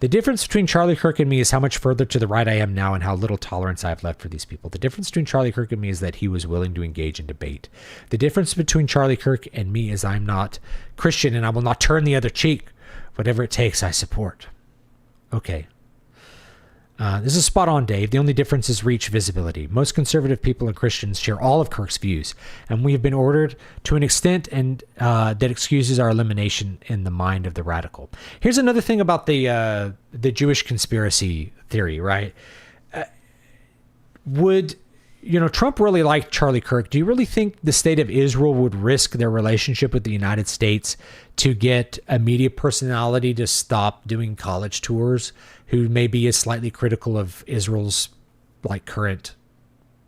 The difference between Charlie Kirk and me is how much further to the right I am now and how little tolerance I have left for these people. The difference between Charlie Kirk and me is that he was willing to engage in debate. The difference between Charlie Kirk and me is I'm not Christian and I will not turn the other cheek. Whatever it takes, I support. Okay. This is spot on, Dave. The only difference is reach, visibility. Most conservative people and Christians share all of Kirk's views, and we have been ordered to an extent and that excuses our elimination in the mind of the radical. Here's another thing about the Jewish conspiracy theory, right? Trump really liked Charlie Kirk. Do you really think the state of Israel would risk their relationship with the United States to get a media personality to stop doing college tours who maybe is slightly critical of Israel's current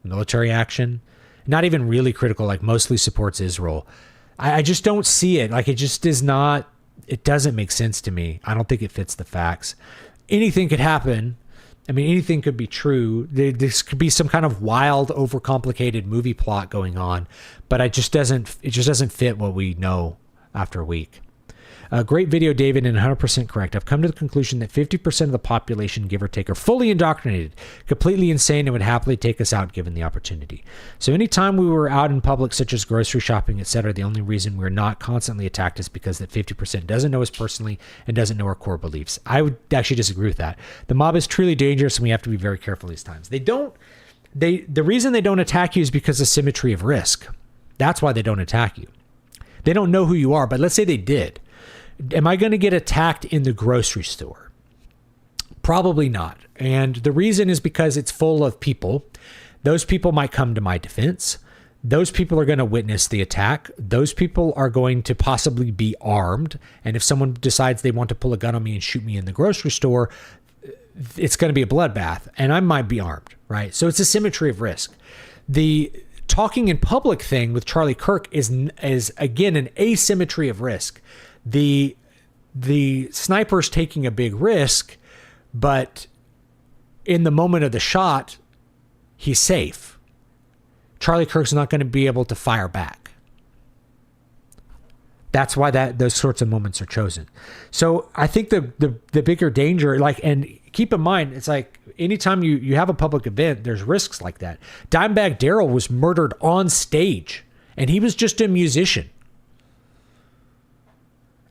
military action? Not even really critical, mostly supports Israel. I just don't see it. It just is not, it doesn't make sense to me. I don't think it fits the facts. Anything could happen. Anything could be true. This could be some kind of wild, overcomplicated movie plot going on, but it just doesn't fit what we know after a week. Great video, David, and 100% correct. I've come to the conclusion that 50% of the population, give or take, are fully indoctrinated, completely insane, and would happily take us out given the opportunity. So anytime we were out in public, such as grocery shopping, etc., the only reason we're not constantly attacked is because that 50% doesn't know us personally and doesn't know our core beliefs. I would actually disagree with that. The mob is truly dangerous, and we have to be very careful these times. The reason they don't attack you is because of symmetry of risk. That's why they don't attack you. They don't know who you are, but let's say they did. Am I going to get attacked in the grocery store? Probably not. And the reason is because it's full of people. Those people might come to my defense. Those people are going to witness the attack. Those people are going to possibly be armed. And if someone decides they want to pull a gun on me and shoot me in the grocery store, it's going to be a bloodbath. And I might be armed, right? So it's a symmetry of risk. The talking in public thing with Charlie Kirk is again, an asymmetry of risk. The sniper's taking a big risk, but in the moment of the shot, he's safe. Charlie Kirk's not going to be able to fire back. That's why those sorts of moments are chosen. So I think the bigger danger, like, and keep in mind, it's like anytime you have a public event, there's risks like that. Dimebag Darrell was murdered on stage, and he was just a musician.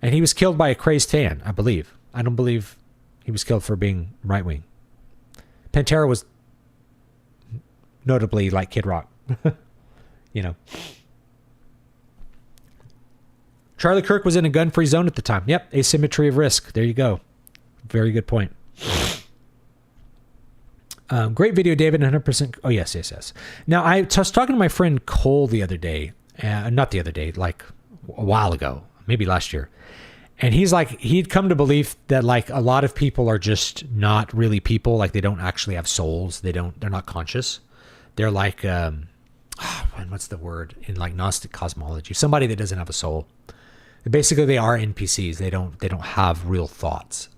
And he was killed by a crazed fan, I believe. I don't believe he was killed for being right-wing. Pantera was notably like Kid Rock. You know. Charlie Kirk was in a gun-free zone at the time. Yep, asymmetry of risk. There you go. Very good point. Great video, David. 100%. Oh, yes. Now, I was talking to my friend Cole the other day. Not the other day, like a while ago. Maybe last year. And he's like, he'd come to believe that like a lot of people are just not really people. Like they don't actually have souls. They're not conscious. They're like, what's the word in like Gnostic cosmology? Somebody that doesn't have a soul. Basically, they are NPCs. They don't have real thoughts.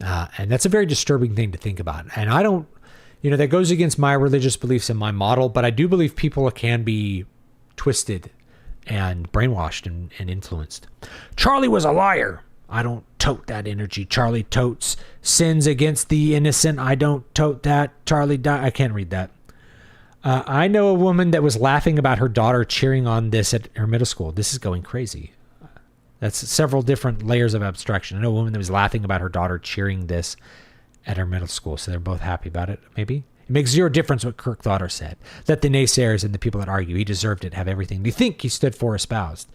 And that's a very disturbing thing to think about. And I don't, that goes against my religious beliefs and my model, but I do believe people can be twisted and brainwashed and influenced. Charlie was a liar. I don't tote that energy. Charlie totes sins against the innocent. I don't tote that. Charlie died. I can't read that. I know a woman that was laughing about her daughter cheering on this at her middle school. This is going crazy. That's several different layers of abstraction. I know a woman that was laughing about her daughter cheering this at her middle school. So they're both happy about it, maybe. It makes zero difference what Kirk thought or said. Let the naysayers and the people that argue. He deserved it. Have everything they think he stood for espoused.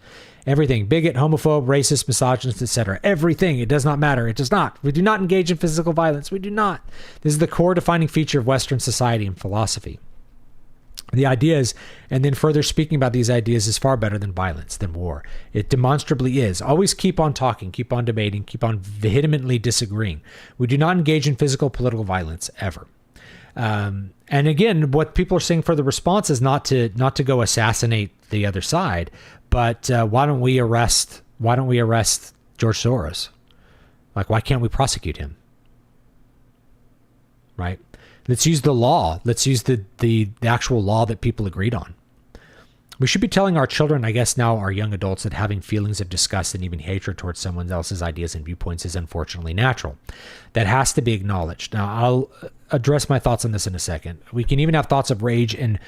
Everything. Bigot, homophobe, racist, misogynist, etc. Everything. It does not matter. It does not. We do not engage in physical violence. We do not. This is the core defining feature of Western society and philosophy. The ideas, and then further speaking about these ideas, is far better than violence, than war. It demonstrably is. Always keep on talking, keep on debating, keep on vehemently disagreeing. We do not engage in physical political violence ever. And again, what people are saying for the response is not to go assassinate the other side, but why don't we arrest George Soros? Like, why can't we prosecute him? Right? Let's use the law. Let's use the actual law that people agreed on. We should be telling our children, I guess now our young adults, that having feelings of disgust and even hatred towards someone else's ideas and viewpoints is unfortunately natural. That has to be acknowledged. Now, I'll address my thoughts on this in a second. We can even have thoughts of rage and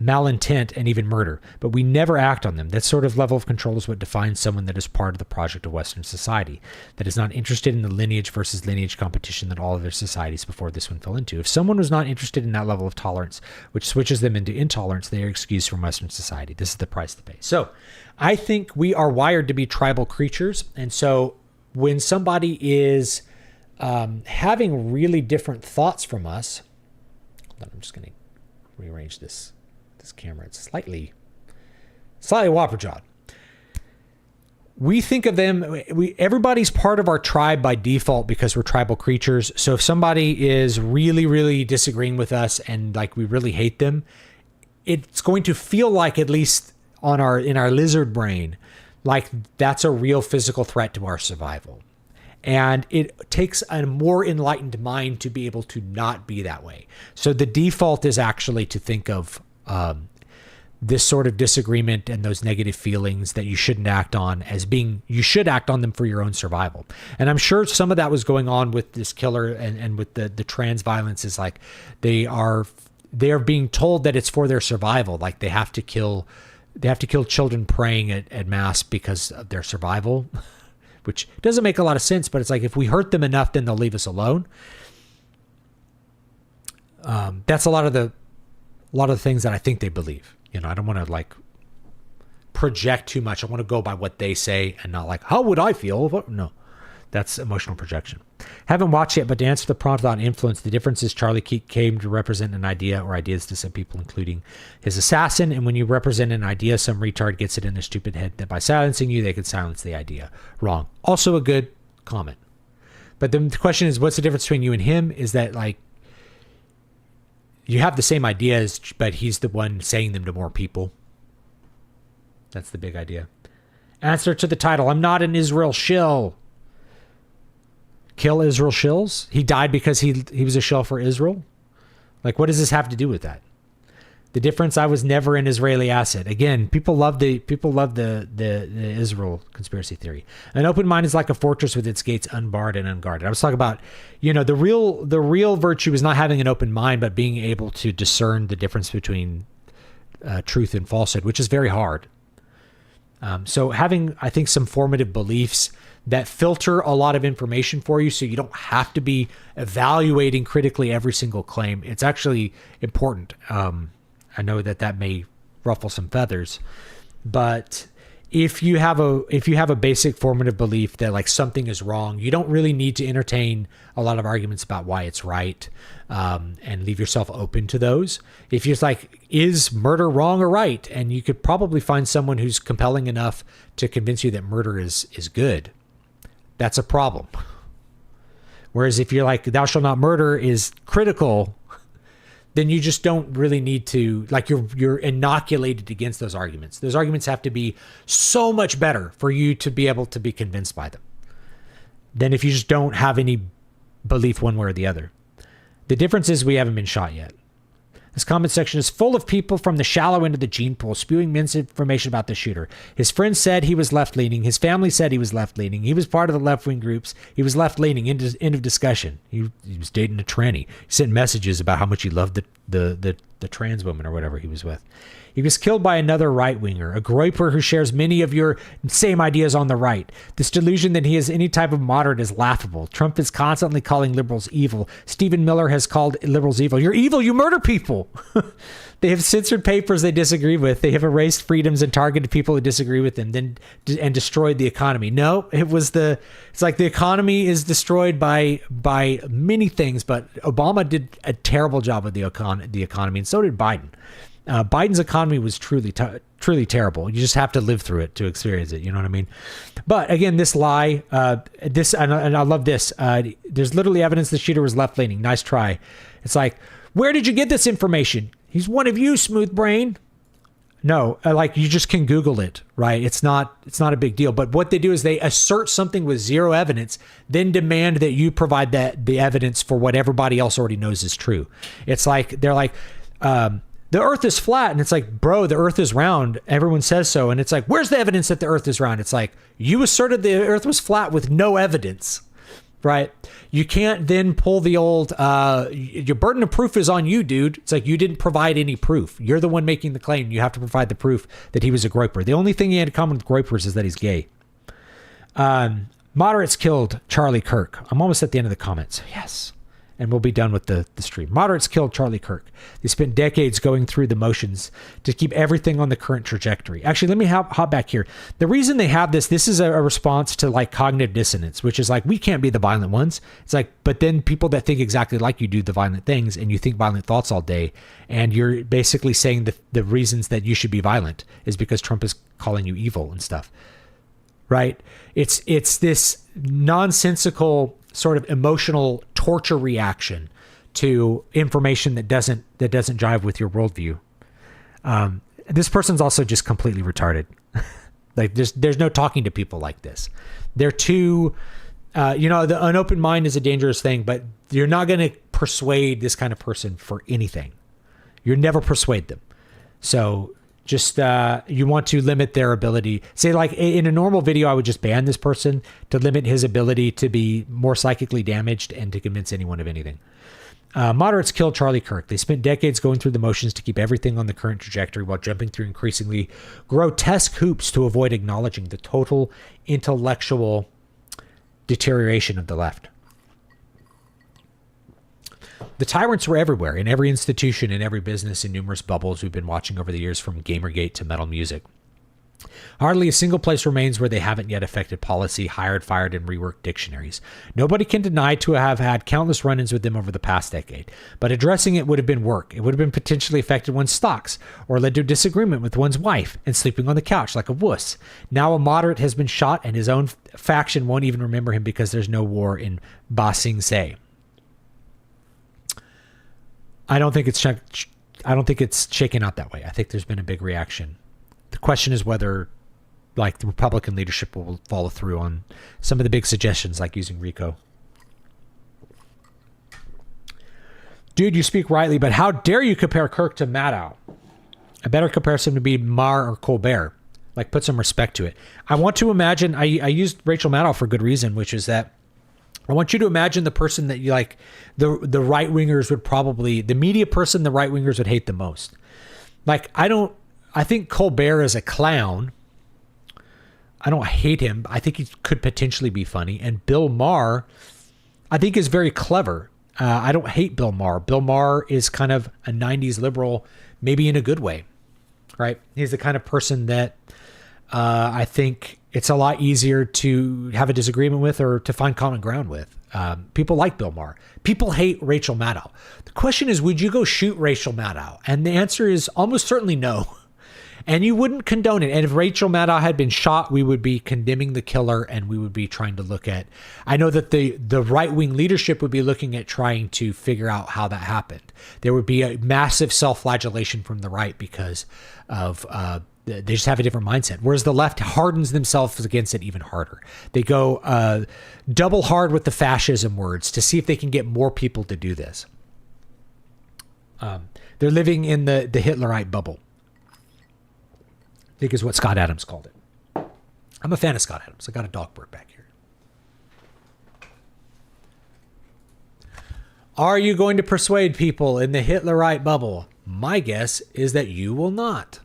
malintent and even murder, but we never act on them. That sort of level of control is what defines someone that is part of the project of Western society, that is not interested in the lineage versus lineage competition that all other societies before this one fell into. If someone was not interested in that level of tolerance, which switches them into intolerance, they are excused from Western society. This is the price to pay. So I think we are wired to be tribal creatures. And so when somebody is having really different thoughts from us, hold on, I'm just going to rearrange this camera. It's slightly whopper-jawed. We think of them, everybody's part of our tribe by default because we're tribal creatures. So if somebody is really, really disagreeing with us and like we really hate them, it's going to feel like, at least in our lizard brain, like that's a real physical threat to our survival. And it takes a more enlightened mind to be able to not be that way. So the default is actually to think of this sort of disagreement and those negative feelings that you shouldn't act on as being, you should act on them for your own survival. And I'm sure some of that was going on with this killer and with the trans violence is like they are being told that it's for their survival. Like they have to kill children praying at mass because of their survival, which doesn't make a lot of sense, but it's like, if we hurt them enough, then they'll leave us alone. That's a lot of the things that I think they believe. I don't want to like project too much. I want to go by what they say and not like, how would I feel? No, that's emotional projection. Haven't watched yet, but to answer the prompt on influence, the difference is Charlie came to represent an idea or ideas to some people, including his assassin. And when you represent an idea, some retard gets it in their stupid head that by silencing you, they could silence the idea. Wrong. Also a good comment. But then the question is, what's the difference between you and him? Is that like, you have the same ideas, but he's the one saying them to more people. That's the big idea. Answer to the title. I'm not an Israel shill. Kill Israel shills? He died because he was a shill for Israel? Like, what does this have to do with that? The difference, I was never an Israeli asset. Again, people love the Israel conspiracy theory. An open mind is like a fortress with its gates unbarred and unguarded. I was talking about, the real virtue is not having an open mind, but being able to discern the difference between truth and falsehood, which is very hard. So having, I think, some formative beliefs that filter a lot of information for you so you don't have to be evaluating critically every single claim. It's actually important. I know that may ruffle some feathers, but if you have a basic formative belief that like something is wrong, you don't really need to entertain a lot of arguments about why it's right, and leave yourself open to those. If you're like, is murder wrong or right? And you could probably find someone who's compelling enough to convince you that murder is good. That's a problem. Whereas if you're like, thou shalt not murder is critical, then you just don't really need to, like, you're inoculated against those arguments. Those arguments have to be so much better for you to be able to be convinced by them than if you just don't have any belief one way or the other. The difference is we haven't been shot yet. This comment section is full of people from the shallow end of the gene pool spewing misinformation about the shooter. His friends said he was left-leaning. His family said he was left-leaning. He was part of the left-wing groups. He was left-leaning. End of discussion. He was dating a tranny. He sent messages about how much he loved the trans woman or whatever he was with. He was killed by another right-winger, a groyper who shares many of your same ideas on the right. This delusion that he is any type of moderate is laughable. Trump is constantly calling liberals evil. Stephen Miller has called liberals evil. You're evil. You murder people. They have censored papers they disagree with. They have erased freedoms and targeted people who disagree with them, and destroyed the economy. No, it's like the economy is destroyed by many things, but Obama did a terrible job with the economy, and so did Biden. Biden's economy was truly terrible. You just have to live through it to experience it. You know what I mean? But again, this lie, and I love this. There's literally evidence the shooter was left-leaning. Nice try. It's like, where did you get this information? He's one of you, smooth brain. No, like, you just can Google it, right? It's not a big deal. But what they do is they assert something with zero evidence, then demand that you provide the evidence for what everybody else already knows is true. It's like, they're like, the earth is flat. And it's like, bro, the earth is round. Everyone says so. And it's like, where's the evidence that the earth is round? It's like, you asserted the earth was flat with no evidence, right? You can't then pull the old, your burden of proof is on you, dude. It's like, you didn't provide any proof. You're the one making the claim. You have to provide the proof that he was a groyper. The only thing he had in common with groypers is that he's gay. Moderates killed Charlie Kirk. I'm almost at the end of the comments. Yes. And we'll be done with the stream. Moderates killed Charlie Kirk. They spent decades going through the motions to keep everything on the current trajectory. Actually, let me hop back here. The reason they have this is a response to like cognitive dissonance, which is like, we can't be the violent ones. It's like, but then people that think exactly like you do the violent things, and you think violent thoughts all day, and you're basically saying that the reasons that you should be violent is because Trump is calling you evil and stuff, right? It's this nonsensical sort of emotional torture reaction to information that doesn't jive with your worldview. This person's also just completely retarded. Like, there's no talking to people like this. They're too, an open mind is a dangerous thing, but you're not going to persuade this kind of person for anything. You never persuade them. So just, you want to limit their ability. Say, like, in a normal video, I would just ban this person to limit his ability to be more psychically damaged and to convince anyone of anything. Moderates killed Charlie Kirk. They spent decades going through the motions to keep everything on the current trajectory while jumping through increasingly grotesque hoops to avoid acknowledging the total intellectual deterioration of the left. The tyrants were everywhere, in every institution, in every business, in numerous bubbles we've been watching over the years, from Gamergate to metal music. Hardly a single place remains where they haven't yet affected policy, hired, fired, and reworked dictionaries. Nobody can deny to have had countless run-ins with them over the past decade, but addressing it would have been work. It would have been potentially affected one's stocks, or led to a disagreement with one's wife, and sleeping on the couch like a wuss. Now a moderate has been shot, and his own faction won't even remember him because there's no war in Ba Sing Se. I don't think it's shaken out that way. I think there's been a big reaction. The question is whether, like, the Republican leadership will follow through on some of the big suggestions, like using RICO. Dude, you speak rightly, but how dare you compare Kirk to Maddow? A better comparison would be Maher or Colbert. Like, put some respect to it. I want to imagine, I used Rachel Maddow for good reason, which is that I want you to imagine the person that you like, the right wingers would probably, the media person the right wingers would hate the most. Like, I think Colbert is a clown. I don't hate him. I think he could potentially be funny. And Bill Maher, I think, is very clever. I don't hate Bill Maher. Bill Maher is kind of a 90s liberal, maybe in a good way, right? He's the kind of person that I think it's a lot easier to have a disagreement with or to find common ground with. People like Bill Maher. People hate Rachel Maddow. The question is, would you go shoot Rachel Maddow? And the answer is almost certainly no. And you wouldn't condone it. And if Rachel Maddow had been shot, we would be condemning the killer, and we would be trying to look at, I know that the right-wing leadership would be looking at trying to figure out how that happened. There would be a massive self-flagellation from the right because of, they just have a different mindset. Whereas the left hardens themselves against it even harder. They go double hard with the fascism words to see if they can get more people to do this. They're living in the Hitlerite bubble, I think is what Scott Adams called it. I'm a fan of Scott Adams. I got a dog bird back here. Are you going to persuade people in the Hitlerite bubble? My guess is that you will not.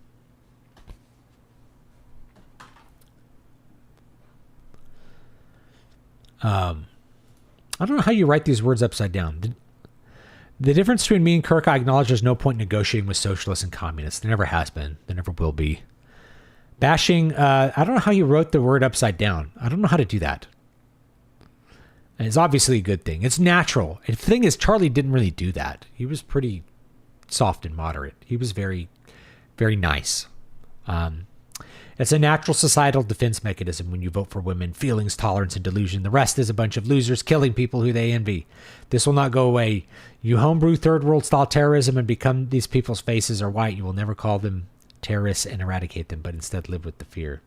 I don't know how you write these words upside down. The difference between me and Kirk, I acknowledge there's no point negotiating with socialists and communists. There never has been. There never will be. Bashing, I don't know how you wrote the word upside down. I don't know how to do that. And it's obviously a good thing. It's natural. And the thing is, Charlie didn't really do that. He was pretty soft and moderate. He was very, very nice. It's a natural societal defense mechanism when you vote for women, feelings, tolerance, and delusion. The rest is a bunch of losers killing people who they envy. This will not go away. You homebrew third world style terrorism and become these people's faces are white. You will never call them terrorists and eradicate them, but instead live with the fear.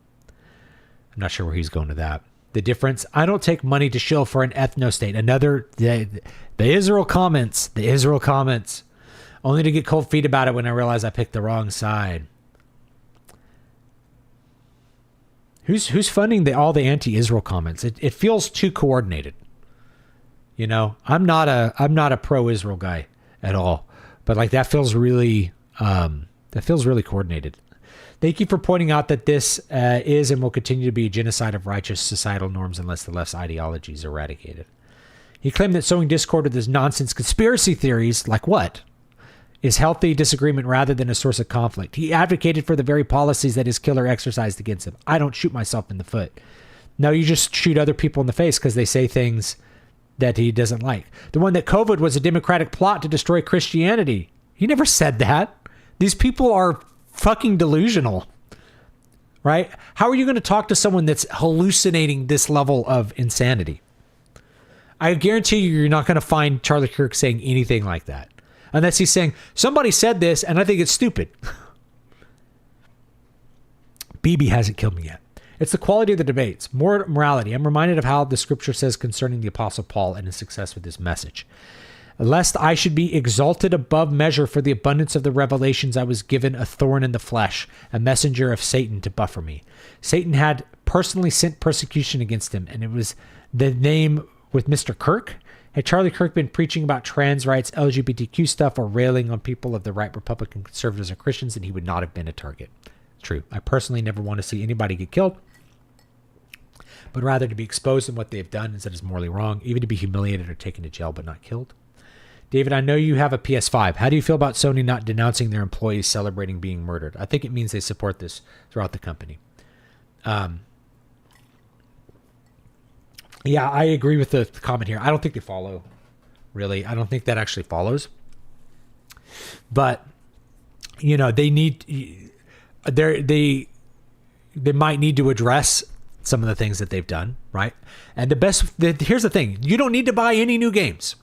I'm not sure where he's going to that. The difference, I don't take money to shill for an ethno-state. Another, the Israel comments, only to get cold feet about it when I realize I picked the wrong side. Who's funding all the anti-Israel comments? It feels too coordinated. You know, I'm not a pro-Israel guy at all, but like that feels really coordinated. Thank you for pointing out that this is and will continue to be a genocide of righteous societal norms unless the left's ideology is eradicated. He claimed that sowing discord with his nonsense conspiracy theories, like what, is healthy disagreement rather than a source of conflict. He advocated for the very policies that his killer exercised against him. I don't shoot myself in the foot. No, you just shoot other people in the face because they say things that he doesn't like. The one that COVID was a democratic plot to destroy Christianity. He never said that. These people are fucking delusional, right? How are you going to talk to someone that's hallucinating this level of insanity? I guarantee you're not going to find Charlie Kirk saying anything like that. Unless he's saying, somebody said this and I think it's stupid. BB hasn't killed me yet. It's the quality of the debates. More morality. I'm reminded of how the scripture says concerning the Apostle Paul and his success with this message. Lest I should be exalted above measure for the abundance of the revelations, I was given a thorn in the flesh, a messenger of Satan to buffer me. Satan had personally sent persecution against him, and it was the name with Mr. Kirk. Had Charlie Kirk been preaching about trans rights, LGBTQ stuff, or railing on people of the right, Republican, conservatives, or Christians, then he would not have been a target. True. I personally never want to see anybody get killed, but rather to be exposed in what they've done instead is morally wrong, even to be humiliated or taken to jail but not killed. David, I know you have a PS5. How do you feel about Sony not denouncing their employees celebrating being murdered? I think it means they support this throughout the company. Yeah, I agree with the comment here. I don't think they follow, really. I don't think that actually follows. But, you know, they might need to address some of the things that they've done, right? And here's the thing. You don't need to buy any new games.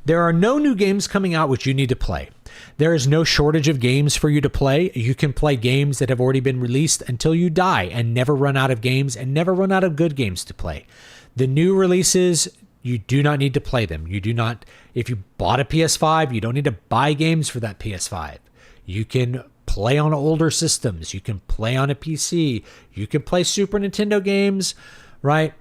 There are no new games coming out which you need to play. There is no shortage of games for you to play. You can play games that have already been released until you die and never run out of games and never run out of good games to play. The new releases, you do not need to play them. You do not, if you bought a PS5, you don't need to buy games for that PS5. You can play on older systems. You can play on a PC. You can play Super Nintendo games, right?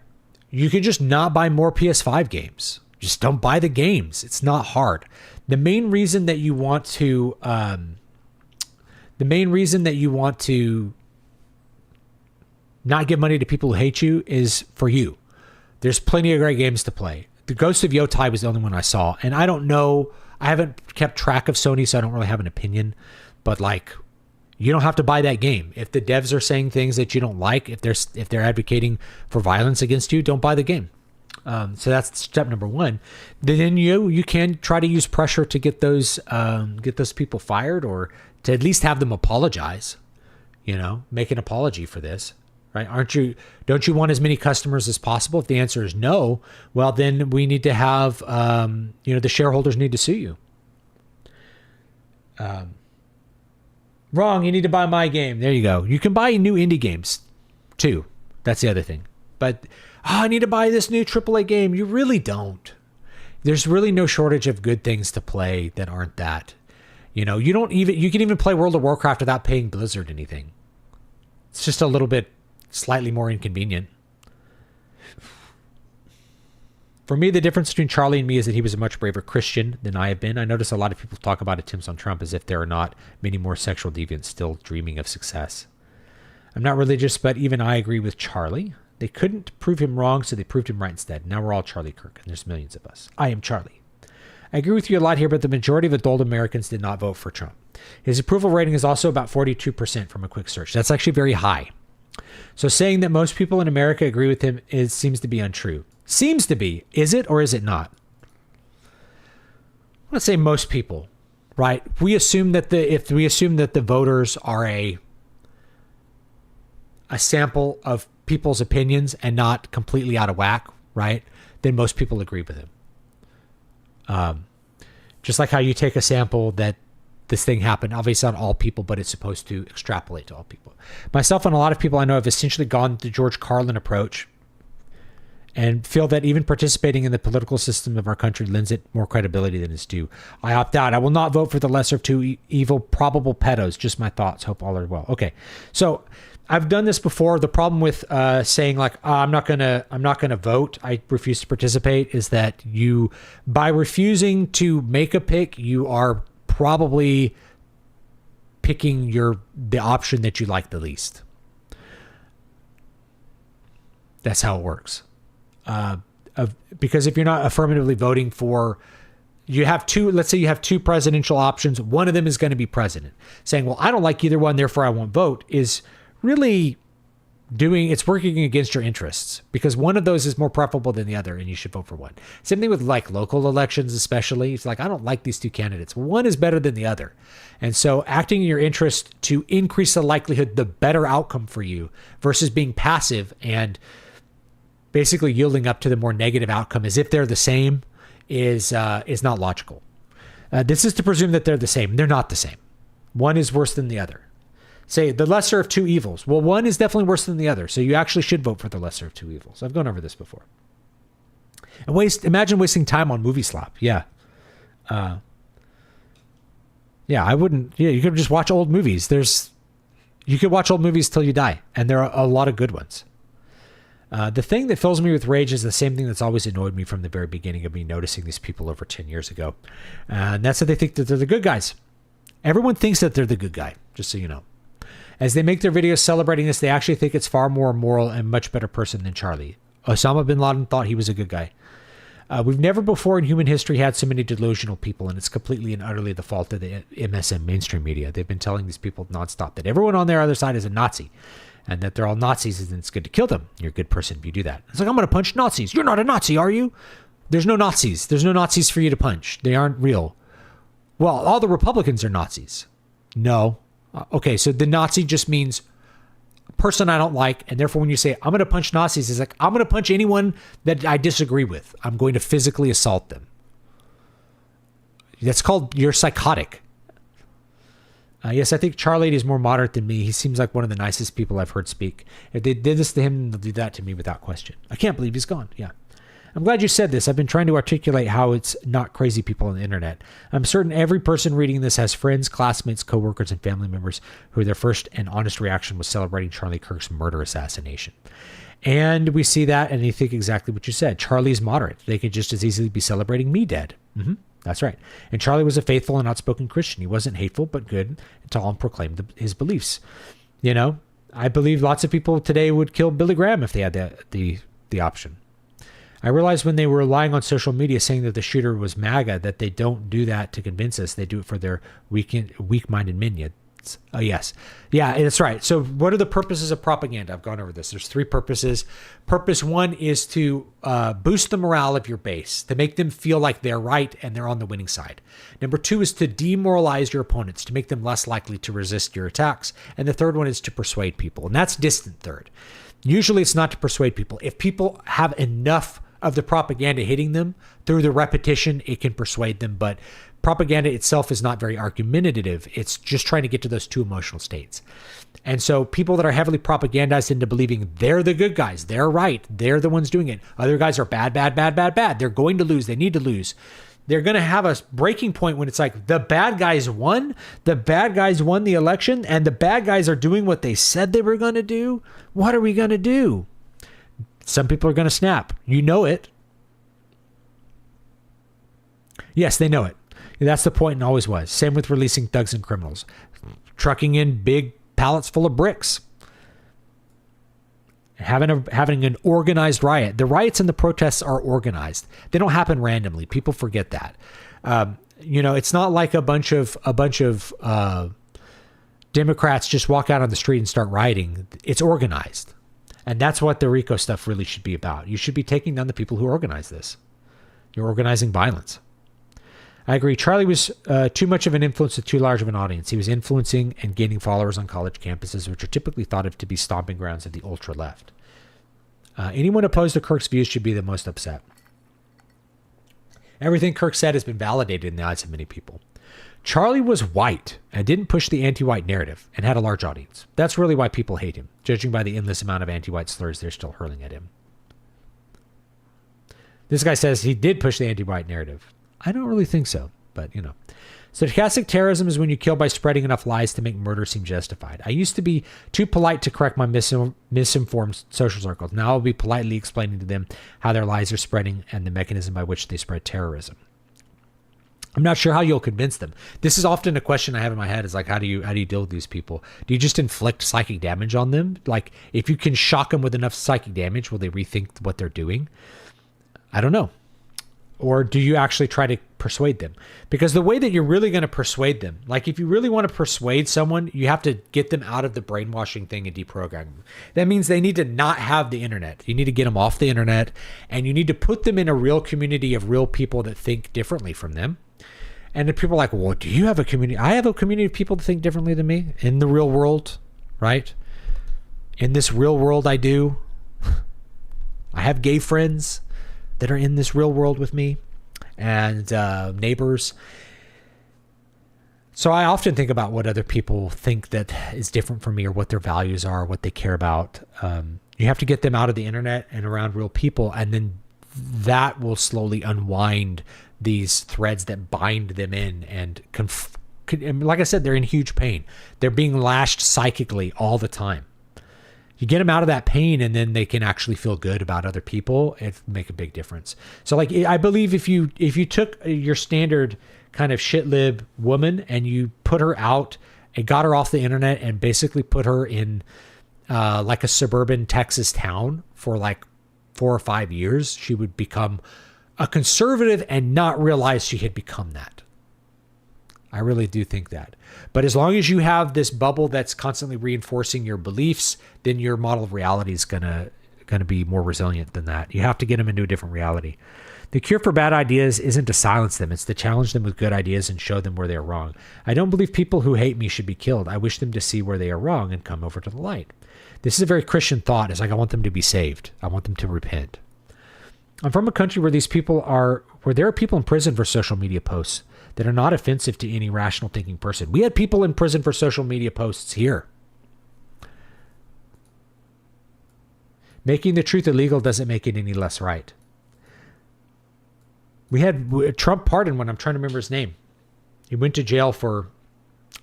You can just not buy more PS5 games. Just don't buy the games. It's not hard. The main reason that you want to, not give money to people who hate you is for you. There's plenty of great games to play. The Ghost of Yotai was the only one I saw, and I don't know. I haven't kept track of Sony, so I don't really have an opinion. But like, you don't have to buy that game. If the devs are saying things that you don't like, if they're advocating for violence against you, don't buy the game. So that's step number one. Then you can try to use pressure to get those people fired, or to at least have them apologize. Make an apology for this, right? Don't you want as many customers as possible? If the answer is no, well, then we need to have, the shareholders need to sue you. Wrong. You need to buy my game. There you go. You can buy new indie games too. That's the other thing. But I need to buy this new AAA game. You really don't. There's really no shortage of good things to play that aren't that. You can even play World of Warcraft without paying Blizzard anything. It's just a little bit slightly more inconvenient. For me, the difference between Charlie and me is that he was a much braver Christian than I have been. I notice a lot of people talk about attempts on Trump as if there are not many more sexual deviants still dreaming of success. I'm not religious, but even I agree with Charlie. They couldn't prove him wrong, so they proved him right instead. Now we're all Charlie Kirk, and there's millions of us. I am Charlie. I agree with you a lot here, but the majority of adult Americans did not vote for Trump. His approval rating is also about 42% from a quick search. That's actually very high. So saying that most people in America agree with him seems to be untrue. Seems to be. Is it or is it not? Let's say most people, right? We assume that the voters are a sample of people's opinions and not completely out of whack, right? Then most people agree with him. Just like how you take a sample that this thing happened, obviously not all people, but it's supposed to extrapolate to all people. Myself and a lot of people I know have essentially gone the George Carlin approach and feel that even participating in the political system of our country lends it more credibility than it's due. I opt out. I will not vote for the lesser of two evil probable pedos. Just my thoughts. Hope all are well. Okay. So I've done this before. The problem with saying like, I'm not gonna vote, I refuse to participate, is that you, by refusing to make a pick, you are probably picking the option that you like the least. That's how it works. Because if you're not affirmatively voting for, let's say you have two presidential options, one of them is going to be president. Saying, well, I don't like either one, therefore I won't vote, is really it's working against your interests, because one of those is more preferable than the other and you should vote for one. Same thing with like local elections, especially. It's like, I don't like these two candidates. One is better than the other. And so acting in your interest to increase the likelihood, the better outcome for you, versus being passive and basically yielding up to the more negative outcome as if they're the same is not logical. This is to presume that they're the same. They're not the same. One is worse than the other. Say the lesser of two evils. Well, one is definitely worse than the other. So you actually should vote for the lesser of two evils. I've gone over this before. And imagine wasting time on movie slop. Yeah. I wouldn't. Yeah, you could just watch old movies. You could watch old movies till you die. And there are a lot of good ones. The thing that fills me with rage is the same thing that's always annoyed me from the very beginning of me noticing these people over 10 years ago. And that's that they think that they're the good guys. Everyone thinks that they're the good guy, just so you know. As they make their videos celebrating this, they actually think it's far more moral and much better person than Charlie. Osama bin Laden thought he was a good guy. We've never before in human history had so many delusional people, and it's completely and utterly the fault of the MSM mainstream media. They've been telling these people nonstop that everyone on their other side is a Nazi, and that they're all Nazis, and it's good to kill them. You're a good person if you do that. It's like, I'm going to punch Nazis. You're not a Nazi, are you? There's no Nazis. There's no Nazis for you to punch. They aren't real. Well, all the Republicans are Nazis. No. Okay, so the Nazi just means a person I don't like, and therefore when you say, I'm going to punch Nazis, it's like, I'm going to punch anyone that I disagree with. I'm going to physically assault them. That's called, you're psychotic. Yes, I think Charlie is more moderate than me. He seems like one of the nicest people I've heard speak. If they did this to him, they'll do that to me without question. I can't believe he's gone. Yeah. I'm glad you said this. I've been trying to articulate how it's not crazy people on the internet. I'm certain every person reading this has friends, classmates, coworkers, and family members who their first and honest reaction was celebrating Charlie Kirk's murder assassination. And we see that, and you think exactly what you said. Charlie's moderate. They could just as easily be celebrating me dead. That's right. And Charlie was a faithful and outspoken Christian. He wasn't hateful, but good, and tall and proclaimed his beliefs. You know, I believe lots of people today would kill Billy Graham if they had the option. I realized when they were relying on social media saying that the shooter was MAGA that they don't do that to convince us. They do it for their weak-minded minions. Oh, yes. Yeah, that's right. So what are the purposes of propaganda? I've gone over this. There's 3 purposes. Purpose 1 is to boost the morale of your base, to make them feel like they're right and they're on the winning side. Number 2 is to demoralize your opponents, to make them less likely to resist your attacks. And the third one is to persuade people. And that's distant third. Usually it's not to persuade people. If people have enough of the propaganda hitting them through the repetition, it can persuade them. But propaganda itself is not very argumentative. It's just trying to get to those 2 emotional states. And so people that are heavily propagandized into believing they're the good guys, they're right, they're the ones doing it. Other guys are bad, bad, bad, bad, bad. They're going to lose. They need to lose. They're going to have a breaking point when it's like the bad guys won. The bad guys won the election and the bad guys are doing what they said they were going to do. What are we going to do? Some people are going to snap. You know it. Yes, they know it. That's the point and always was. Same with releasing thugs and criminals. Trucking in big pallets full of bricks. Having an organized riot. The riots and the protests are organized. They don't happen randomly. People forget that. It's not like a bunch of Democrats just walk out on the street and start rioting. It's organized. And that's what the RICO stuff really should be about. You should be taking down the people who organize this. You're organizing violence. I agree. Charlie was too much of an influence to too large of an audience. He was influencing and gaining followers on college campuses, which are typically thought of to be stomping grounds of the ultra-left. Anyone opposed to Kirk's views should be the most upset. Everything Kirk said has been validated in the eyes of many people. Charlie was white and didn't push the anti-white narrative and had a large audience. That's really why people hate him, judging by the endless amount of anti-white slurs they're still hurling at him. This guy says he did push the anti-white narrative. I don't really think so, but you know. Stochastic terrorism is when you kill by spreading enough lies to make murder seem justified. I used to be too polite to correct my misinformed social circles. Now I'll be politely explaining to them how their lies are spreading and the mechanism by which they spread terrorism. I'm not sure how you'll convince them. This is often a question I have in my head is like, how do you deal with these people? Do you just inflict psychic damage on them? Like if you can shock them with enough psychic damage, will they rethink what they're doing? I don't know. Or do you actually try to persuade them? Because the way that you're really going to persuade them, like if you really want to persuade someone, you have to get them out of the brainwashing thing and deprogram them. That means they need to not have the internet. You need to get them off the internet and you need to put them in a real community of real people that think differently from them. And if people are like, well, do you have a community? I have a community of people that think differently than me in the real world, right? In this real world, I do. I have gay friends that are in this real world with me and neighbors. So I often think about what other people think that is different from me or what their values are, what they care about. You have to get them out of the internet and around real people. And then that will slowly unwind these threads that bind them in and like I said, they're in huge pain. They're being lashed psychically all the time. You get them out of that pain and then they can actually feel good about other people. It make a big difference. So like, I believe if you took your standard kind of shit lib woman and you put her out and got her off the internet and basically put her in like a suburban Texas town for like 4 or 5 years, she would become a conservative and not realize she had become that. I really do think that. But as long as you have this bubble that's constantly reinforcing your beliefs, then your model of reality is gonna be more resilient than that. You have to get them into a different reality. The cure for bad ideas isn't to silence them. It's to challenge them with good ideas and show them where they're wrong. I don't believe people who hate me should be killed. I wish them to see where they are wrong and come over to the light. This is a very Christian thought. It's like I want them to be saved. I want them to repent. I'm from a country where there are people in prison for social media posts that are not offensive to any rational thinking person. We had people in prison for social media posts here. Making the truth illegal doesn't make it any less right. Trump pardoned one. I'm trying to remember his name. He went to jail for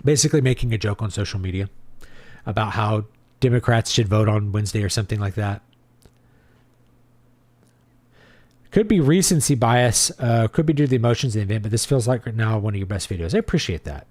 basically making a joke on social media about how Democrats should vote on Wednesday or something like that. Could be recency bias. Could be due to the emotions of the event, but this feels like right now one of your best videos. I appreciate that.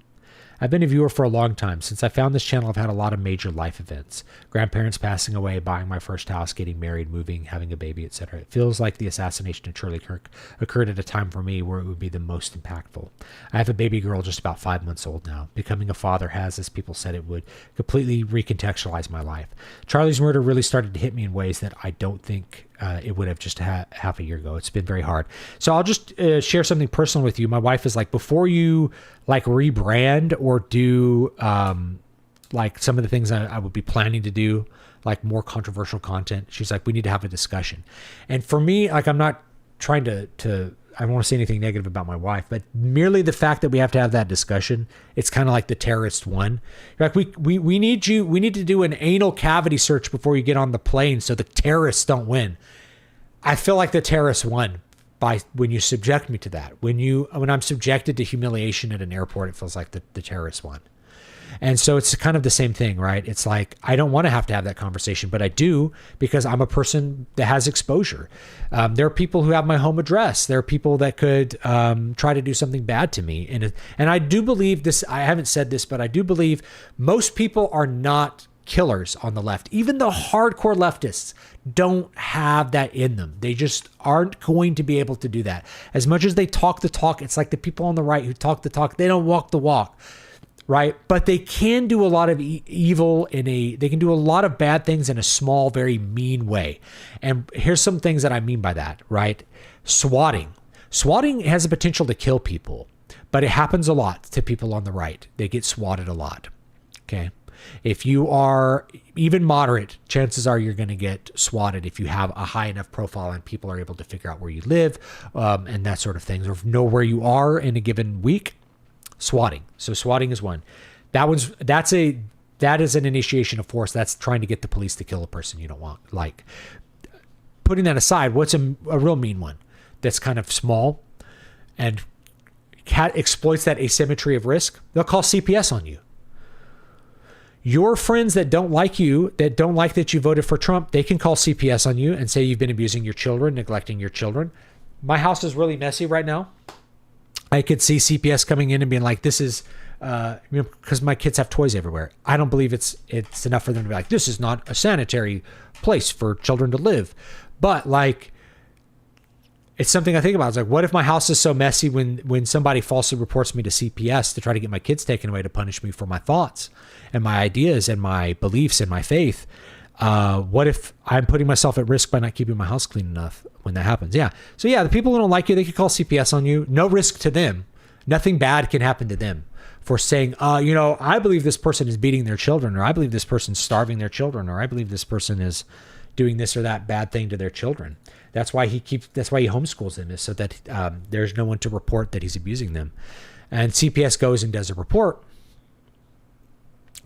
I've been a viewer for a long time. Since I found this channel, I've had a lot of major life events. Grandparents passing away, buying my first house, getting married, moving, having a baby, etc. It feels like the assassination of Charlie Kirk occurred at a time for me where it would be the most impactful. I have a baby girl just about 5 months old now. Becoming a father has, as people said it would, completely recontextualized my life. Charlie's murder really started to hit me in ways that I don't think it would have just half a year ago. It's been very hard. So I'll just share something personal with you. My wife is like, before you like rebrand or do like some of the things I would be planning to do, like more controversial content, she's like, we need to have a discussion. And for me, like, I'm not trying to I don't want to say anything negative about my wife, but merely the fact that we have to have that discussion, it's kind of like the terrorist one. Like, we need to do an anal cavity search before you get on the plane so the terrorists don't win. I feel like the terrorists won by when you subject me to that. When I'm subjected to humiliation at an airport, it feels like the terrorists won. And so it's kind of the same thing, right? It's like, I don't want to have that conversation, but I do, because I'm a person that has exposure. There are people who have my home address. There are people that could try to do something bad to me. And I do believe this, I haven't said this, but I do believe most people are not killers on the left. Even the hardcore leftists don't have that in them. They just aren't going to be able to do that. As much as they talk the talk, it's like the people on the right who talk the talk, they don't walk the walk. Right. But they can do a lot of evil they can do a lot of bad things in a small, very mean way. And here's some things that I mean by that, right? Swatting has the potential to kill people, but it happens a lot to people on the right. They get swatted a lot. Okay. If you are even moderate, chances are you're going to get swatted if you have a high enough profile and people are able to figure out where you live, and that sort of thing, or know where you are in a given week. Swatting. So swatting is one. That is an initiation of force. That's trying to get the police to kill a person you don't want. Like, putting that aside, what's a real mean one that's kind of small and exploits that asymmetry of risk? They'll call CPS on you. Your friends that don't like you, that don't like that you voted for Trump, they can call CPS on you and say you've been abusing your children, neglecting your children. My house is really messy right now. I could see CPS coming in and being like, this is, because my kids have toys everywhere. I don't believe it's enough for them to be like, this is not a sanitary place for children to live. But like, it's something I think about. It's like, what if my house is so messy when somebody falsely reports me to CPS to try to get my kids taken away to punish me for my thoughts and my ideas and my beliefs and my faith? What if I'm putting myself at risk by not keeping my house clean enough when that happens? Yeah. So yeah, the people who don't like you, they could call CPS on you. No risk to them. Nothing bad can happen to them for saying, I believe this person is beating their children, or I believe this person's starving their children, or I believe this person is doing this or that bad thing to their children. That's why he homeschools them, is so that there's no one to report that he's abusing them. And CPS goes and does a report.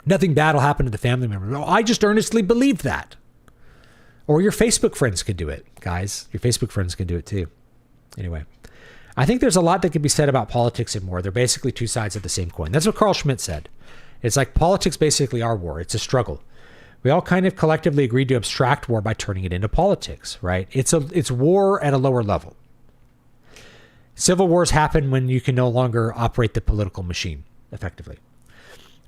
Nothing bad will happen to the family member. Oh, I just earnestly believe that. Or your Facebook friends could do it, guys. Your Facebook friends can do it too. Anyway, I think there's a lot that could be said about politics and war. They're basically two sides of the same coin. That's what Carl Schmitt said. It's like politics basically are war. It's a struggle. We all kind of collectively agreed to abstract war by turning it into politics, right? It's war at a lower level. Civil wars happen when you can no longer operate the political machine effectively.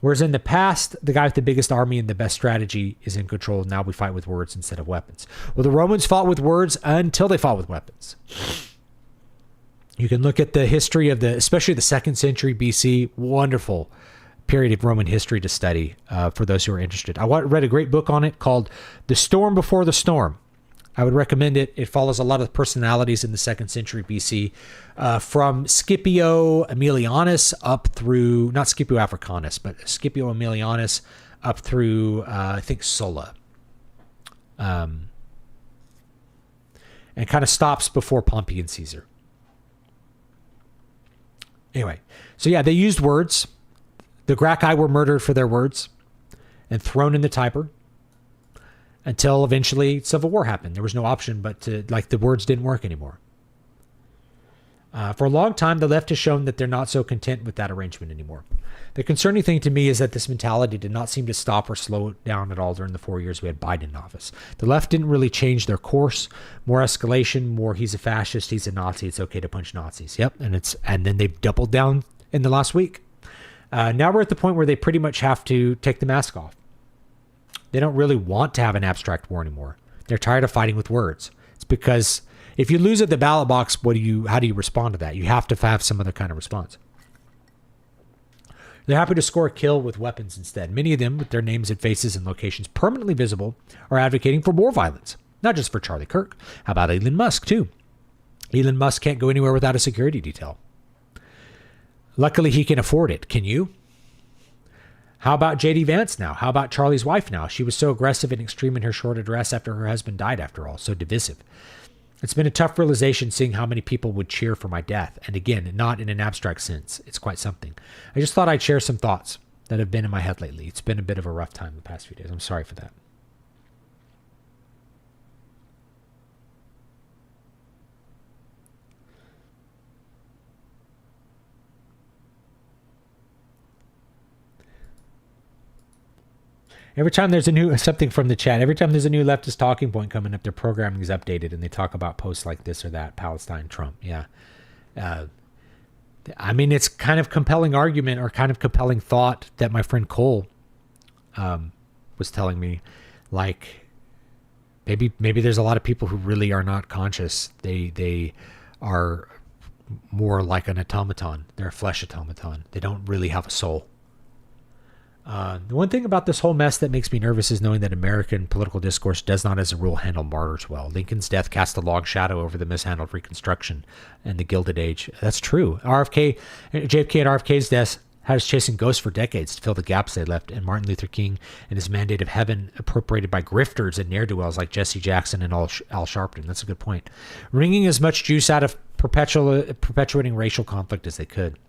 Whereas in the past, the guy with the biggest army and the best strategy is in control. Now we fight with words instead of weapons. Well, the Romans fought with words until they fought with weapons. You can look at the history of especially the 2nd century BC, wonderful period of Roman history to study for those who are interested. I read a great book on it called The Storm Before the Storm. I would recommend it. It follows a lot of the personalities in the 2nd century BC, from Scipio Aemilianus up through, not Scipio Africanus, but Scipio Aemilianus up through, I think, Sulla. And kind of stops before Pompey and Caesar. Anyway, so yeah, they used words. The Gracchi were murdered for their words and thrown in the Tiber until eventually civil war happened. There was no option but the words didn't work anymore. For a long time, the left has shown that they're not so content with that arrangement anymore. The concerning thing to me is that this mentality did not seem to stop or slow down at all during the 4 years we had Biden in office. The left didn't really change their course. More escalation, more he's a fascist, he's a Nazi, it's okay to punch Nazis. Yep, and then they've doubled down in the last week. Now we're at the point where they pretty much have to take the mask off. They don't really want to have an abstract war anymore. They're tired of fighting with words. It's because if you lose at the ballot box, how do you respond to that? You have to have some other kind of response. They're happy to score a kill with weapons instead. Many of them, with their names and faces and locations permanently visible, are advocating for more violence. Not just for Charlie Kirk. How about Elon Musk, too? Elon Musk can't go anywhere without a security detail. Luckily, he can afford it. Can you? How about J.D. Vance now? How about Charlie's wife now? She was so aggressive and extreme in her short address after her husband died, after all. So divisive. It's been a tough realization seeing how many people would cheer for my death. And again, not in an abstract sense. It's quite something. I just thought I'd share some thoughts that have been in my head lately. It's been a bit of a rough time the past few days. I'm sorry for that. Every time there's something from the chat, every time there's a new leftist talking point coming up, their programming is updated and they talk about posts like this or that, Palestine, Trump. Yeah. I mean, it's kind of compelling argument or kind of compelling thought that my friend Cole was telling me. Like, maybe there's a lot of people who really are not conscious. They are more like an automaton. They're a flesh automaton. They don't really have a soul. The one thing about this whole mess that makes me nervous is knowing that American political discourse does not, as a rule, handle martyrs well. Lincoln's death cast a long shadow over the mishandled Reconstruction and the Gilded Age. That's true. JFK and RFK's death had us chasing ghosts for decades to fill the gaps they left, and Martin Luther King and his mandate of heaven appropriated by grifters and ne'er-do-wells like Jesse Jackson and Al Sharpton. That's a good point. Wringing as much juice out of perpetuating racial conflict as they could.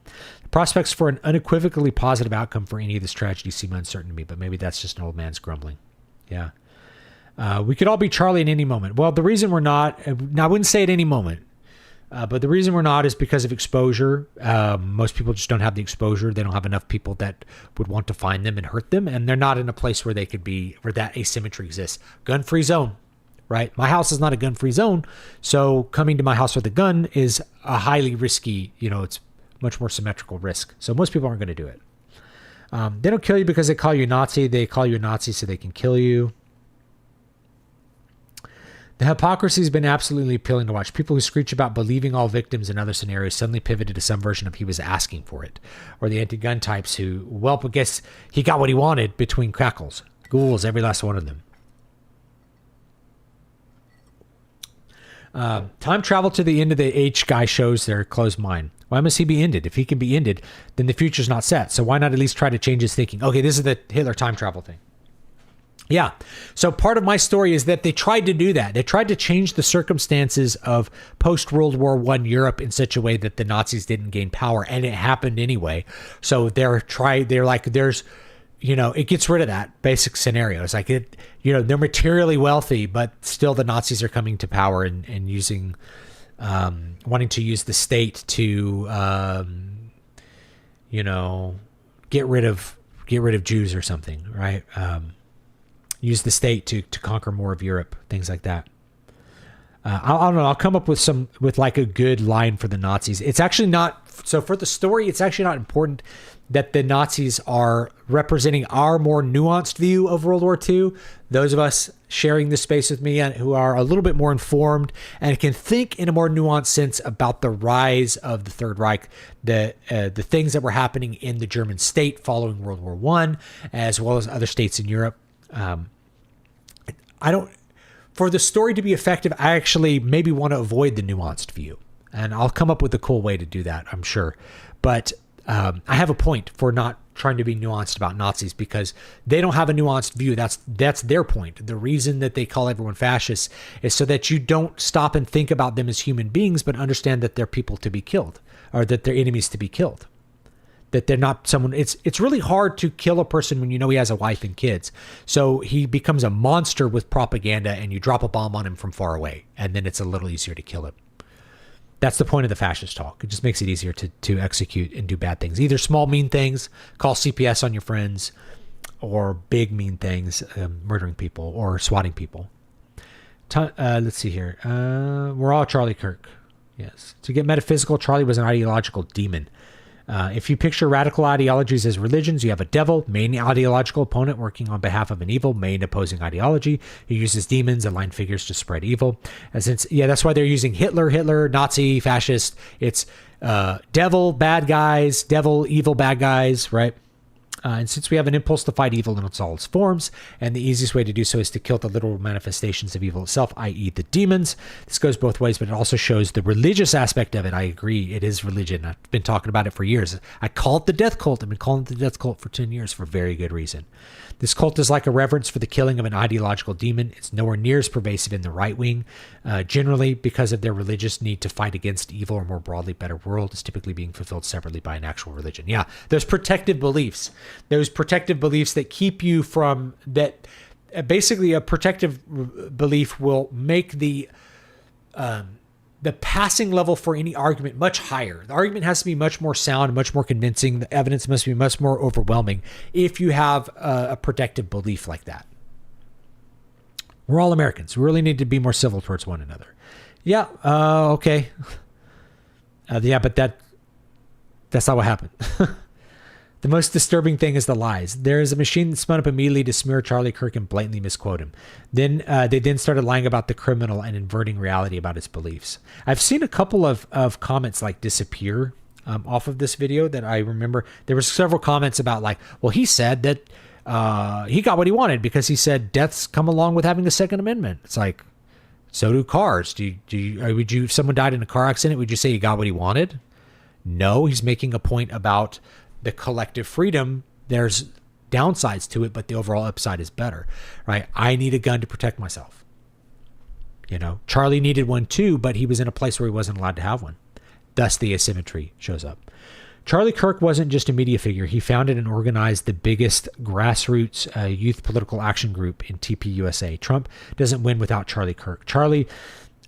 The prospects for an unequivocally positive outcome for any of this tragedy seem uncertain to me, but maybe that's just an old man's grumbling. Yeah. We could all be Charlie in any moment. Well, the reason we're not, I wouldn't say at any moment, but the reason we're not is because of exposure. Most people just don't have the exposure. They don't have enough people that would want to find them and hurt them. And they're not in a place where they could be, where that asymmetry exists. Gun-free zone, right? My house is not a gun-free zone. So coming to my house with a gun is a highly risky, it's much more symmetrical risk. So most people aren't going to do it. They don't kill you because they call you a Nazi. They call you a Nazi so they can kill you. The hypocrisy has been absolutely appealing to watch. People who screech about believing all victims in other scenarios suddenly pivoted to some version of he was asking for it. Or the anti-gun types who, well, I guess he got what he wanted between crackles. Ghouls, every last one of them. Time travel to the end of the H guy shows their closed mind. Why must he be ended? If he can be ended, then the future's not set. So why not at least try to change his thinking? Okay, this is the Hitler time travel thing. Yeah. So part of my story is that they tried to do that. They tried to change the circumstances of post-World War I Europe in such a way that the Nazis didn't gain power, and it happened anyway. So they're like, it gets rid of that basic scenario. It's like, they're materially wealthy, but still the Nazis are coming to power and using, wanting to use the state to, get rid of Jews or something, right? Use the state to conquer more of Europe, things like that. I don't know. I'll come up with like a good line for the Nazis. It's actually not. So for the story, it's actually not important that the Nazis are representing our more nuanced view of World War II. Those of us sharing this space with me and who are a little bit more informed and can think in a more nuanced sense about the rise of the Third Reich, the things that were happening in the German state following World War I, as well as other states in Europe. For the story to be effective, I actually maybe want to avoid the nuanced view, and I'll come up with a cool way to do that, I'm sure. But I have a point for not trying to be nuanced about Nazis because they don't have a nuanced view. That's their point. The reason that they call everyone fascists is so that you don't stop and think about them as human beings, but understand that they're people to be killed, or that they're enemies to be killed. That they're not someone. It's really hard to kill a person when you know he has a wife and kids. So he becomes a monster with propaganda, and you drop a bomb on him from far away, and then it's a little easier to kill him. That's the point of the fascist talk. It just makes it easier to execute and do bad things. Either small, mean things, call CPS on your friends, or big, mean things, murdering people or swatting people. Let's see here. We're all Charlie Kirk. Yes. To get metaphysical, Charlie was an ideological demon. If you picture radical ideologies as religions, you have a devil, main ideological opponent working on behalf of an evil, main opposing ideology, who uses demons, aligned figures to spread evil. That's why they're using Hitler, Nazi, fascist. It's devil, bad guys, devil, evil, bad guys, right? And since we have an impulse to fight evil in all its forms, and the easiest way to do so is to kill the literal manifestations of evil itself, i.e. the demons. This goes both ways, but it also shows the religious aspect of it. I agree. It is religion. I've been talking about it for years. I call it the death cult. I've been calling it the death cult for 10 years for very good reason. This cult is like a reverence for the killing of an ideological demon. It's nowhere near as pervasive in the right wing. Generally, because of their religious need to fight against evil, or more broadly, better world is typically being fulfilled separately by an actual religion. Yeah, those protective beliefs that keep you from that. Basically, a protective belief will make the passing level for any argument much higher. The argument has to be much more sound, much more convincing. The evidence must be much more overwhelming if you have a protective belief like that. We're all Americans. We really need to be more civil towards one another. Yeah, okay. But that's not what happened. The most disturbing thing is the lies. There is a machine that spun up immediately to smear Charlie Kirk and blatantly misquote him. Then they started lying about the criminal and inverting reality about his beliefs. I've seen a couple of comments like disappear off of this video that I remember. There were several comments about like, well, he said that he got what he wanted because he said deaths come along with having the Second Amendment. It's like, so do cars. If someone died in a car accident, would you say he got what he wanted? No, he's making a point about the collective freedom. There's downsides to it, but the overall upside is better, right? I need a gun to protect myself. Charlie needed one too, but he was in a place where he wasn't allowed to have one. Thus the asymmetry shows up. Charlie Kirk wasn't just a media figure. He founded and organized the biggest grassroots youth political action group in TPUSA. Trump doesn't win without Charlie Kirk.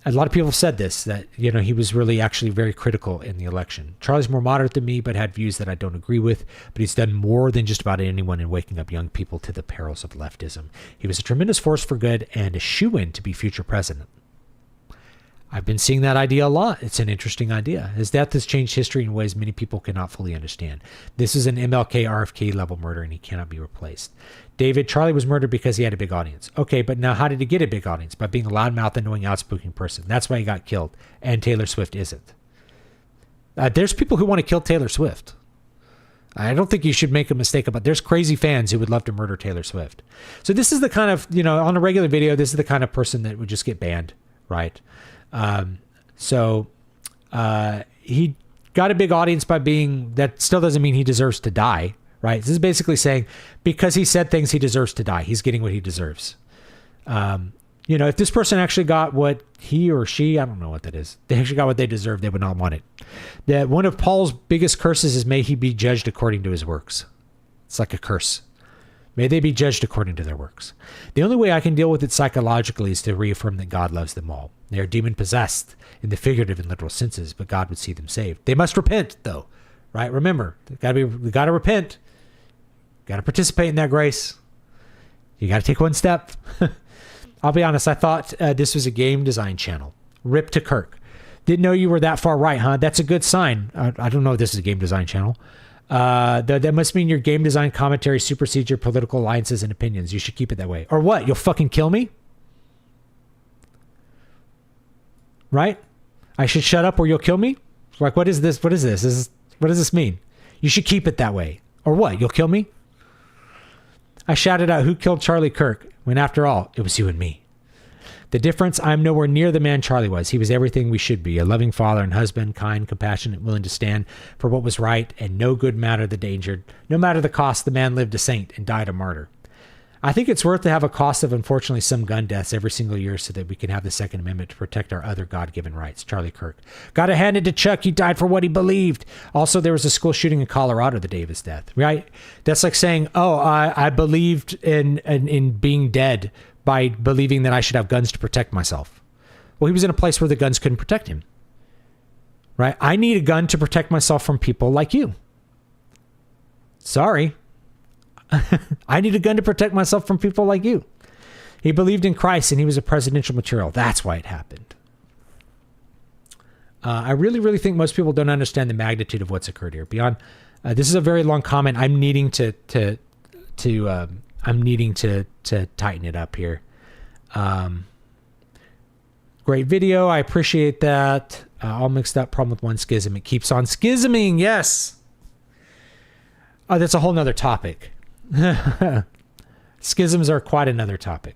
A lot of people have said this, that, he was really actually very critical in the election. Charlie's more moderate than me, but had views that I don't agree with, but he's done more than just about anyone in waking up young people to the perils of leftism. He was a tremendous force for good and a shoo-in to be future president. I've been seeing that idea a lot. It's an interesting idea. His death has changed history in ways many people cannot fully understand. This is an MLK RFK level murder and he cannot be replaced. David, Charlie was murdered because he had a big audience. Okay, but now how did he get a big audience? By being a loudmouth, annoying, outspoken person. That's why he got killed. And Taylor Swift isn't. There's people who want to kill Taylor Swift. I don't think you should make a mistake about it. There's crazy fans who would love to murder Taylor Swift. So this is the kind of, on a regular video, this is the kind of person that would just get banned, right? He got a big audience by being, that still doesn't mean he deserves to die, right? This is basically saying because he said things, he deserves to die. He's getting what he deserves. If this person actually got what he or she, I don't know what that is, they actually got what they deserve, they would not want it. That one of Paul's biggest curses is may he be judged according to his works. It's like a curse. May they be judged according to their works. The only way I can deal with it psychologically is to reaffirm that God loves them all. They are demon-possessed in the figurative and literal senses, but God would see them saved. They must repent, though, right? Remember, we got to repent. Got to participate in that grace. You got to take one step. I'll be honest, I thought this was a game design channel. Rip to Kirk. Didn't know you were that far right, huh? That's a good sign. I don't know if this is a game design channel. That must mean your game design commentary supersedes your political alliances and opinions. You should keep it that way. Or what? You'll fucking kill me? Right? I should shut up or you'll kill me? Like, what is this? What is this? What does this mean? You should keep it that way. Or what? You'll kill me? I shouted out, who killed Charlie Kirk? When after all, it was you and me. The difference, I'm nowhere near the man Charlie was. He was everything we should be, a loving father and husband, kind, compassionate, willing to stand for what was right, and no good matter the danger. No matter the cost, the man lived a saint and died a martyr. I think it's worth to have a cost of, unfortunately, some gun deaths every single year so that we can have the Second Amendment to protect our other God-given rights. Charlie Kirk. Gotta hand it to Chuck. He died for what he believed. Also, there was a school shooting in Colorado the day of his death, right? That's like saying, I believed in being dead by believing that I should have guns to protect myself. Well, he was in a place where the guns couldn't protect him. right? I need a gun to protect myself from people like you. Sorry. I need a gun to protect myself from people like you. He believed in Christ and he was a presidential material. That's why it happened. I really, really think most people don't understand the magnitude of what's occurred here. Beyond, this is a very long comment. I'm needing to tighten it up here. Great video. I appreciate that. All mixed up. Problem with one schism. It keeps on schisming. Yes. Oh, that's a whole nother topic. Schisms are quite another topic.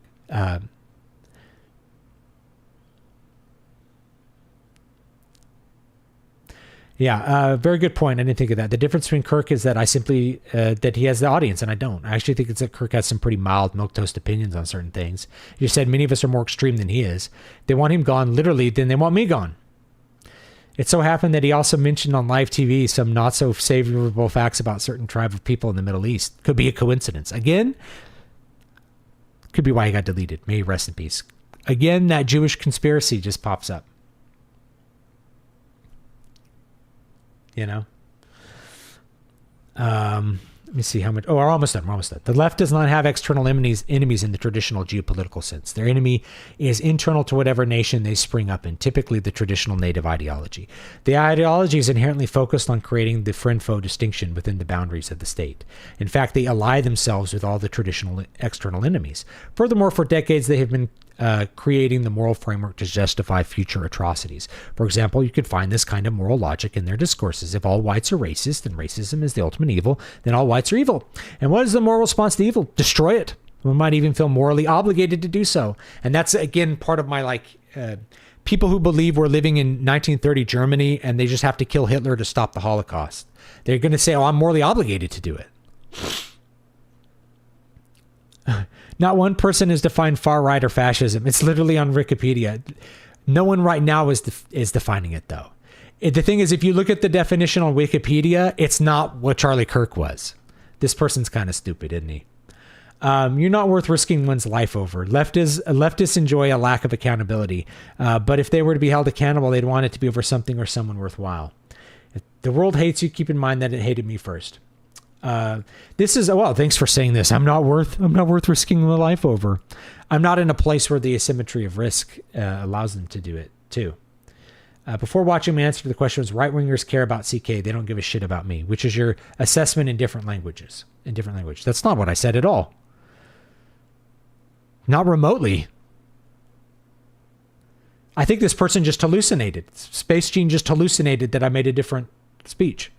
Very good point. I didn't think of that. The difference between Kirk is that I simply, that he has the audience and I don't. I actually think it's that Kirk has some pretty mild milquetoast opinions on certain things. You said many of us are more extreme than he is. They want him gone literally, then they want me gone. It so happened that he also mentioned on live TV some not so favorable facts about certain tribe of people in the Middle East. Could be a coincidence. Again, could be why he got deleted. May he rest in peace. Again, that Jewish conspiracy just pops up. You know? Let me see how much. Oh, we're almost done. The left does not have external enemies in the traditional geopolitical sense. Their enemy is internal to whatever nation they spring up in, typically the traditional native ideology. The ideology is inherently focused on creating the friend-foe distinction within the boundaries of the state. In fact, they ally themselves with all the traditional external enemies. Furthermore, for decades, they have been creating the moral framework to justify future atrocities. For example, you could find this kind of moral logic in their discourses. If all whites are racist and racism is the ultimate evil, then all whites are evil. And what is the moral response to evil? Destroy it. We might even feel morally obligated to do so. And that's, again, part of my, people who believe we're living in 1930 Germany and they just have to kill Hitler to stop the Holocaust. They're going to say, oh, I'm morally obligated to do it. Not one person has defined far right or fascism. It's literally on Wikipedia. No one right now is defining it, though. The thing is, if you look at the definition on Wikipedia, it's not what Charlie Kirk was. This person's kind of stupid, isn't he? You're not worth risking one's life over. Leftists enjoy a lack of accountability. But if they were to be held accountable, they'd want it to be over something or someone worthwhile. If the world hates you, keep in mind that it hated me first. This is, well, thanks for saying this. I'm not worth risking my life over. I'm not in a place where the asymmetry of risk allows them to do it too. Before watching my answer to the question was, right-wingers care about CK. They don't give a shit about me, which is your assessment in different languages. That's not what I said at all. Not remotely. I think this person just hallucinated. Space Gene just hallucinated that I made a different speech.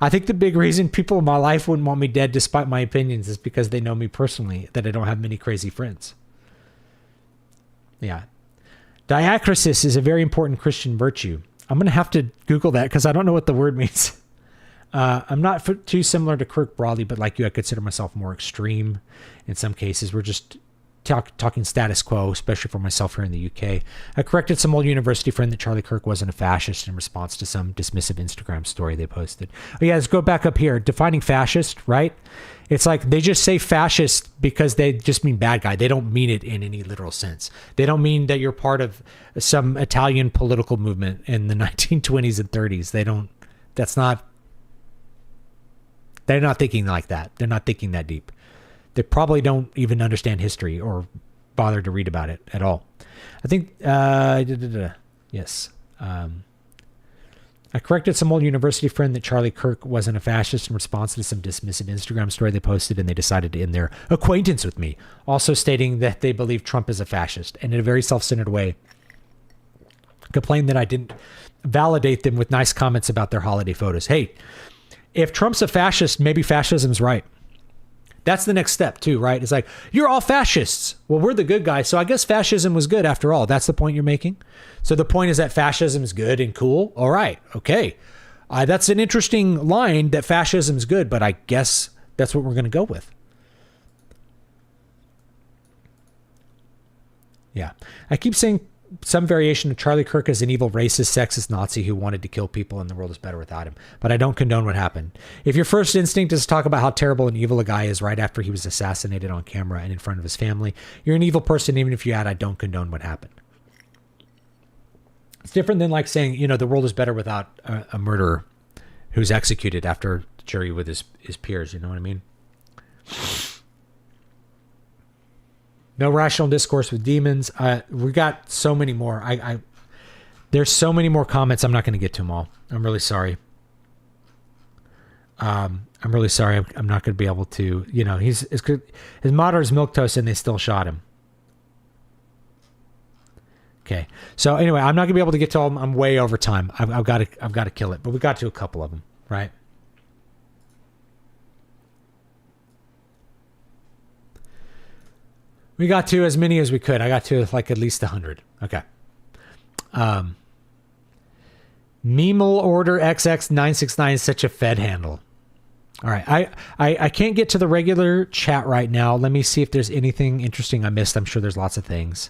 I think the big reason people in my life wouldn't want me dead despite my opinions is because they know me personally, that I don't have many crazy friends. Yeah. Diacrisis is a very important Christian virtue. I'm going to have to Google that because I don't know what the word means. I'm not too similar to Kirk broadly, but like you, I consider myself more extreme. In some cases, we're just talking status quo, especially for myself here in the UK. I corrected some old university friend that Charlie Kirk wasn't a fascist in response to some dismissive Instagram story they posted. Oh yeah, let's go back up here. Defining fascist, right? It's like they just say fascist because they just mean bad guy. They don't mean it in any literal sense. They don't mean that you're part of some Italian political movement in the 1920s and 30s. They're not thinking like that. They're not thinking that deep. They probably don't even understand history or bother to read about it at all. I think, yes. I corrected some old university friend that Charlie Kirk wasn't a fascist in response to some dismissive Instagram story they posted, and they decided to end their acquaintance with me, also stating that they believe Trump is a fascist, and in a very self-centered way, complained that I didn't validate them with nice comments about their holiday photos. Hey, if Trump's a fascist, maybe fascism's right. That's the next step too, right? It's like, you're all fascists. Well, we're the good guys. So I guess fascism was good after all. That's the point you're making. So the point is that fascism is good and cool. All right. Okay. That's an interesting line, that fascism is good, but I guess that's what we're going to go with. Yeah. I keep saying some variation of Charlie Kirk as an evil racist, sexist Nazi who wanted to kill people and the world is better without him. But I don't condone what happened. If your first instinct is to talk about how terrible and evil a guy is right after he was assassinated on camera and in front of his family, you're an evil person even if you add, I don't condone what happened. It's different than like saying, you know, the world is better without a murderer who's executed after the jury with his peers. You know what I mean? No rational discourse with demons. We got so many more. There's so many more comments. I'm not going to get to them all. I'm really sorry. I'm really sorry. I'm not going to be able to, you know, his motto is milquetoast and they still shot him. Okay. So anyway, I'm not gonna be able to get to all of them. I'm way over time. I've got to kill it, but we got to a couple of them, right? We got to as many as we could. I got to like at least 100. Okay. Memel order XX969 is such a Fed handle. All right. I can't get to the regular chat right now. Let me see if there's anything interesting I missed. I'm sure there's lots of things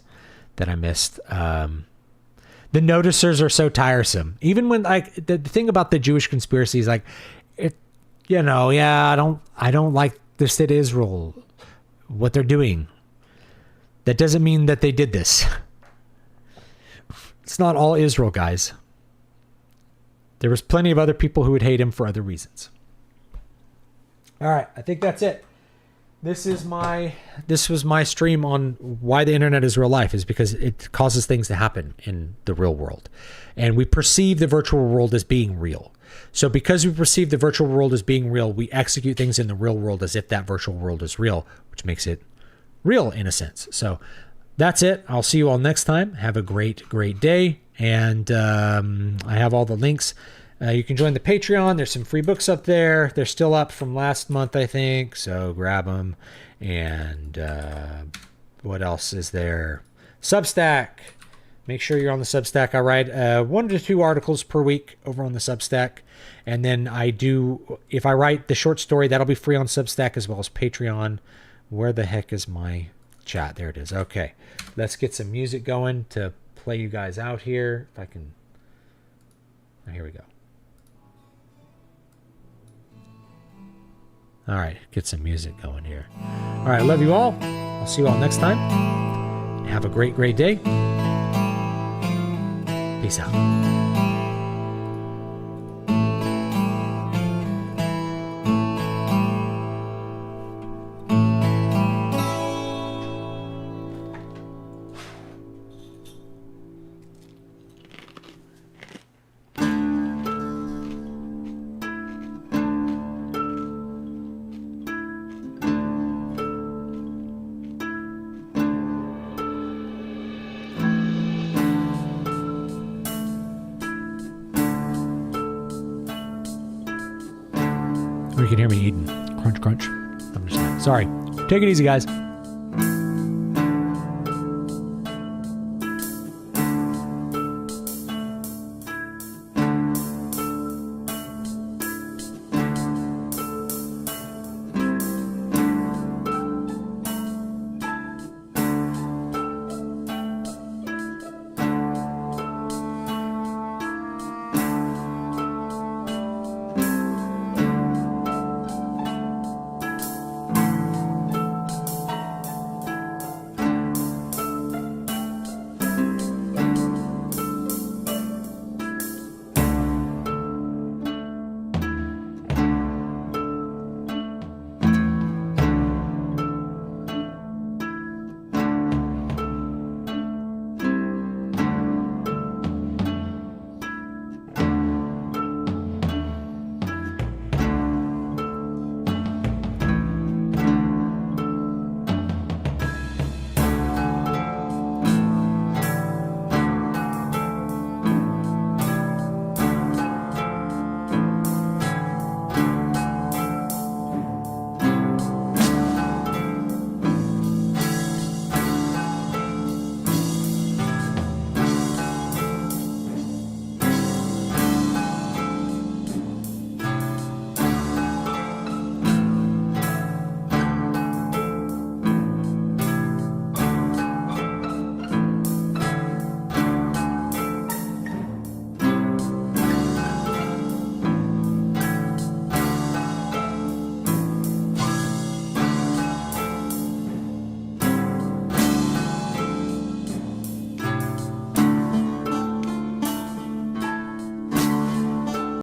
that I missed. The noticers are so tiresome. Even when the thing about the Jewish conspiracy is like, I don't like the state of Israel, what they're doing. That doesn't mean that they did this. It's not all Israel, guys. There was plenty of other people who would hate him for other reasons. All right, I think that's it. This was my stream on why the internet is real life, is because it causes things to happen in the real world. And we perceive the virtual world as being real. So because we perceive the virtual world as being real, we execute things in the real world as if that virtual world is real, which makes it real in a sense. So that's it. I'll see you all next time. Have a great, great day. And I have all the links. You can join the Patreon. There's some free books up there. They're still up from last month, I think. So grab them. And what else is there? Substack. Make sure you're on the Substack. I write 1 to 2 articles per week over on the Substack. And then if I write the short story, that'll be free on Substack as well as Patreon. Where the heck is my chat? There it is. Okay. Let's get some music going to play you guys out here. If I can. Oh, here we go. All right. Get some music going here. All right. Love you all. I'll see you all next time. Have a great, great day. Peace out. You can hear me eating. Crunch, crunch. I'm just sorry. Take it easy, guys.